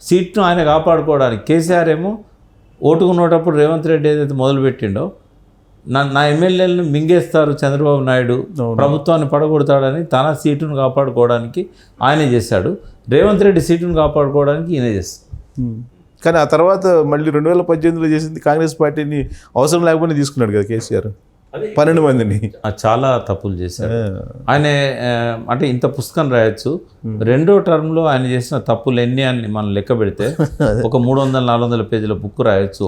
సీట్ను ఆయన కాపాడుకోవడానికి కేసీఆర్ ఏమో ఓటుకున్నప్పుడు రేవంత్ రెడ్డి ఏదైతే మొదలుపెట్టిండో నా ఎమ్మెల్యేలను మింగేస్తారు చంద్రబాబు నాయుడు, ప్రభుత్వాన్ని పడగొడతాడని తన సీటును కాపాడుకోవడానికి ఆయనే చేశాడు. రేవంత్ రెడ్డి సీటును కాపాడుకోవడానికి ఈయన చేస్తాడు. కానీ ఆ తర్వాత మళ్ళీ 2018లో చేసింది కాంగ్రెస్ పార్టీని అవసరం లేకపోతే తీసుకున్నాడు కదా కేసీఆర్ 12 మందిని. చాలా తప్పులు చేశారు ఆయన. అంటే ఇంత పుస్తకం రాయొచ్చు. 2వ టర్మ్లో ఆయన చేసిన తప్పులు ఎన్ని అని మనం లెక్క పెడితే ఒక 300-400 పేజీల బుక్ రాయొచ్చు.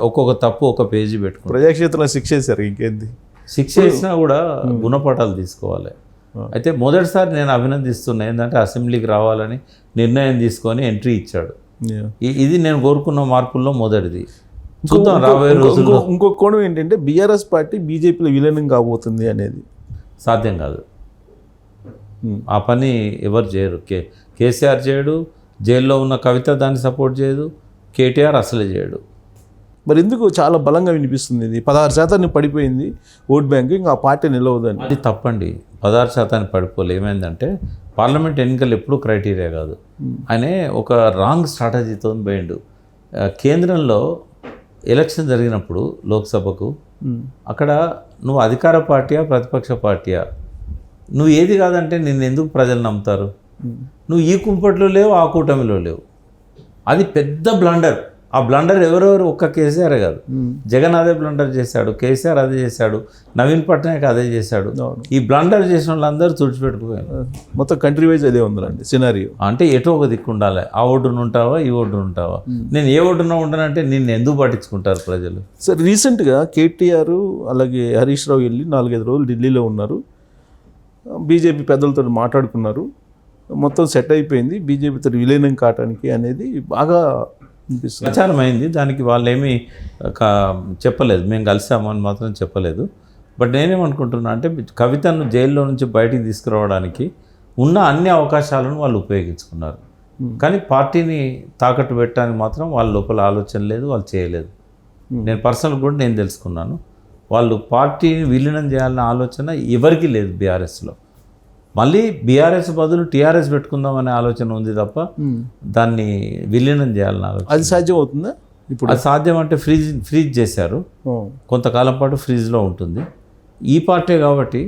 ఒక్కొక్క తప్పు ఒక పేజీ పెట్టుకుని ప్రజాక్షేత్రంలో శిక్ష చేశారు. ఇంకేంది శిక్ష వేసినా కూడా గుణపాఠాలు తీసుకోవాలి. అయితే మొదటిసారి నేను అభినందిస్తున్నా ఏంటంటే అసెంబ్లీకి రావాలని నిర్ణయం తీసుకొని ఎంట్రీ ఇచ్చాడు. ఇది నేను కోరుకున్న మార్పుల్లో మొదటిది. చూద్దాం రాబోయే రోజుల్లో. ఇంకొక కోణం ఏంటంటే బీఆర్ఎస్ పార్టీ బీజేపీలో విలీనం కాబోతుంది అనేది సాధ్యం కాదు. ఆ పని ఎవరు చేయరు. కేసీఆర్ చేయడు, జైల్లో ఉన్న కవిత దాన్ని సపోర్ట్ చేయదు, కేటీఆర్ అసలే చేయడు. మరి ఎందుకు చాలా బలంగా వినిపిస్తుంది ఇది? 16% పడిపోయింది ఓట్ బ్యాంక్, ఇంకా ఆ పార్టీ నిలవదని. అది తప్పండి. 16% పడిపోలే. ఏమైందంటే పార్లమెంట్ ఎన్నికలు ఎప్పుడూ క్రైటీరియా కాదు. ఆయన ఒక రాంగ్ స్ట్రాటజీతో పోయిండు. కేంద్రంలో ఎలక్షన్ జరిగినప్పుడు లోక్సభకు అక్కడ నువ్వు అధికార పార్టీయా ప్రతిపక్ష పార్టీయా, నువ్వు ఏది కాదంటే నిన్ను ఎందుకు ప్రజలు నమ్ముతారు? నువ్వు ఈ కుంపట్లో లేవు, ఆ కూటమిలో లేవు. అది పెద్ద బ్లండర్. ఆ బ్లండర్ ఎవరెవరు ఒక్క కేసీఆరే కాదు, జగన్ అదే బ్లండర్ చేశాడు, కేసీఆర్ అదే చేశాడు, నవీన్ పట్నాయక్ అదే చేశాడు. ఈ బ్లండర్ చేసిన వాళ్ళందరూ తుడిచిపెట్టుకుపోయారు. మొత్తం కంట్రీ వైజ్ అదే ఉందండి సినారియో. అంటే ఎటో ఒక దిక్కు ఉండాలి. ఆ ఓటును ఉంటావా, ఈ ఓటును ఉంటావా. నేను ఏ ఓటున ఉంటానంటే నిన్ను ఎందుకు పట్టించుకుంటారు ప్రజలు? సార్ రీసెంట్గా కేటీఆర్ అలాగే హరీష్ రావు వెళ్ళి 4-5 రోజులు ఢిల్లీలో ఉన్నారు. బీజేపీ పెద్దలతో మాట్లాడుకున్నారు. మొత్తం సెట్ అయిపోయింది. బీజేపీతో విలీనం కావటానికి అనేది బాగా ప్రచారం అయింది. దానికి వాళ్ళు ఏమీ చెప్పలేదు, మేము కలిసామని మాత్రం చెప్పలేదు. బట్ నేనేమనుకుంటున్నా అంటే కవితను జైల్లో నుంచి బయటికి తీసుకురావడానికి ఉన్న అన్ని అవకాశాలను వాళ్ళు ఉపయోగించుకున్నారు. కానీ పార్టీని తాకట్టు పెట్టడానికి మాత్రం వాళ్ళ లోపల ఆలోచన లేదు, వాళ్ళు చేయలేదు. నేను పర్సనల్ కూడా నేను తెలుసుకున్నాను. వాళ్ళు పార్టీని విలీనం చేయాలన్న ఆలోచన ఎవరికీ లేదు బీఆర్ఎస్లో. మళ్ళీ బీఆర్ఎస్ బదులు టీఆర్ఎస్ పెట్టుకుందాం అనే ఆలోచన ఉంది తప్ప దాన్ని విలీనం చేయాలని ఆలోచన. అది సాధ్యం అవుతుందా ఇప్పుడు? అది సాధ్యం అంటే ఫ్రీజ్ చేశారు, కొంతకాలం పాటు ఫ్రీజ్లో ఉంటుంది. ఈ పార్టీ కాబట్టి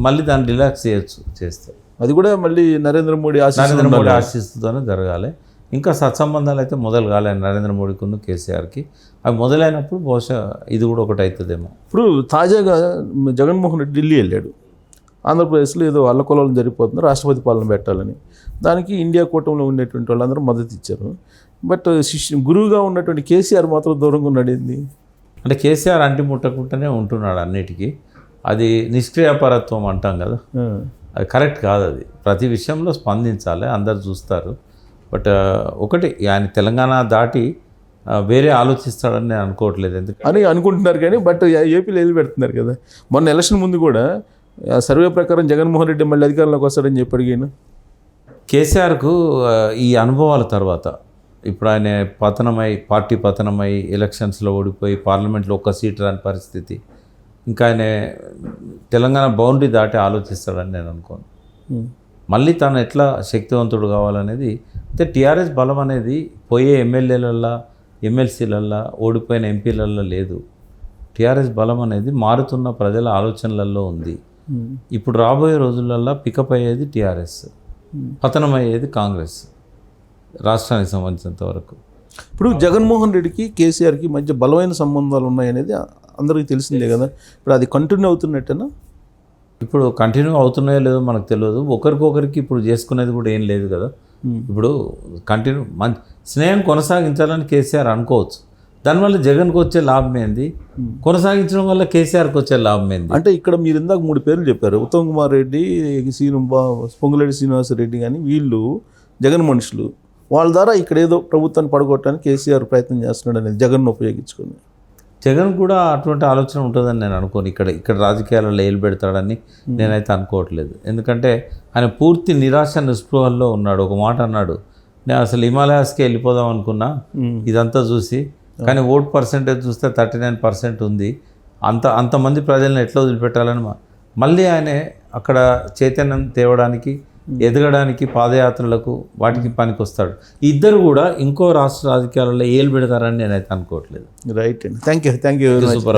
మళ్ళీ దాన్ని రిలాక్స్ చేయొచ్చు చేస్తే. అది కూడా మళ్ళీ నరేంద్ర మోడీ ఆశిస్తూనే జరగాలి. ఇంకా సత్సంబంధాలు అయితే మొదలు కాలేదు నరేంద్ర మోడీకి కేసీఆర్కి. అవి మొదలైనప్పుడు బహుశా ఇది కూడా ఒకటి అవుతుందేమో. ఇప్పుడు తాజాగా జగన్మోహన్ రెడ్డి ఢిల్లీ వెళ్ళాడు. ఆంధ్రప్రదేశ్లో ఏదో అల్లకొలం జరిగిపోతుంది, రాష్ట్రపతి పాలన పెట్టాలని. దానికి ఇండియా కూటమిలో ఉండేటువంటి వాళ్ళందరూ మద్దతు ఇచ్చారు. బట్ గురువుగా ఉన్నటువంటి కేసీఆర్ మాత్రం దూరంగా ఉన్నాడు. ఏంది అంటే కేసీఆర్ అంటి ముట్టకుండానే ఉంటున్నాడు అన్నిటికీ. అది నిష్క్రియాపరత్వం అంటాం కదా, అది కరెక్ట్ కాదు. అది ప్రతి విషయంలో స్పందించాలి, అందరు చూస్తారు. బట్ ఒకటి ఆయన తెలంగాణ దాటి వేరే ఆలోచిస్తాడని నేను అనుకోవట్లేదు. అని అనుకుంటున్నారు కానీ బట్ ఏపీలో వెళ్ళి పెడుతున్నారు కదా. మొన్న ఎలక్షన్ ముందు కూడా సర్వే ప్రకారం జగన్మోహన్ రెడ్డి మళ్ళీ అధికారంలోకి వస్తాడని చెప్పి అడిగాను. కేసీఆర్కు ఈ అనుభవాల తర్వాత ఇప్పుడు ఆయన పార్టీ పతనమై ఎలక్షన్స్లో ఓడిపోయి పార్లమెంట్లో ఒక్క సీట్ రాని పరిస్థితి, ఇంకా ఆయన తెలంగాణ బౌండరీ దాటి ఆలోచిస్తాడని నేను అనుకోను. మళ్ళీ తను ఎట్లా శక్తివంతుడు కావాలనేది. అయితే టీఆర్ఎస్ బలం అనేది పోయే ఎమ్మెల్యేలల్లో ఎమ్మెల్సీలల్లో ఓడిపోయిన ఎంపీలల్లో లేదు. టీఆర్ఎస్ బలం అనేది మారుతున్న ప్రజల ఆలోచనలలో ఉంది. ఇప్పుడు రాబోయే రోజులల్లో పికప్ అయ్యేది టీఆర్ఎస్, పతనం అయ్యేది కాంగ్రెస్ రాష్ట్రానికి సంబంధించినంత వరకు. ఇప్పుడు జగన్మోహన్ రెడ్డికి కేసీఆర్కి మధ్య బలమైన సంబంధాలు ఉన్నాయనేది అందరికీ తెలిసిందే కదా. ఇప్పుడు అది కంటిన్యూ అవుతున్నట్టేనా? ఇప్పుడు కంటిన్యూ అవుతున్నాయో లేదో మనకు తెలియదు. ఒకరికొకరికి ఇప్పుడు చేసుకునేది కూడా ఏం లేదు కదా. ఇప్పుడు కంటిన్యూ స్నేహం కొనసాగించాలని కేసీఆర్ అనుకోవచ్చు. దానివల్ల జగన్కి వచ్చే లాభం ఏంది, కొనసాగించడం వల్ల కేసీఆర్కి వచ్చే లాభం ఏంది? అంటే ఇక్కడ మీరు ఇందాక 3 పేర్లు చెప్పారు, ఉత్తమ్ కుమార్ రెడ్డి, పొంగులేటి శ్రీనివాసరెడ్డి, కానీ వీళ్ళు జగన్ మనుషులు. వాళ్ళ ద్వారా ఇక్కడ ఏదో ప్రభుత్వాన్ని పడగొట్టడానికి కేసీఆర్ ప్రయత్నం చేస్తున్నాడు అనేది జగన్ను ఉపయోగించుకొని. జగన్ కూడా అటువంటి ఆలోచన ఉంటుందని నేను అనుకోను. ఇక్కడ రాజకీయాలలో ఏలు పెడతాడని నేనైతే అనుకోవట్లేదు. ఎందుకంటే ఆయన పూర్తి నిరాశ నిస్పృహల్లో ఉన్నాడు. ఒక మాట అన్నాడు, నేను అసలు హిమాలయాస్కి వెళ్ళిపోదాం అనుకున్నా ఇదంతా చూసి, కానీ ఓట్ పర్సెంటేజ్ చూస్తే 39% ఉంది. అంతమంది ప్రజలను ఎట్లా వదిలిపెట్టాలని మళ్ళీ ఆయన అక్కడ చైతన్యం తేవడానికి, ఎదగడానికి, పాదయాత్రలకు వాటికి పనికొస్తాడు. ఇద్దరు కూడా ఇంకో రాష్ట్ర రాజకీయాలలో ఏలు పెడతారని నేనైతే అనుకోవట్లేదు. రైట్ అండి, థ్యాంక్ యూ. సూపర్.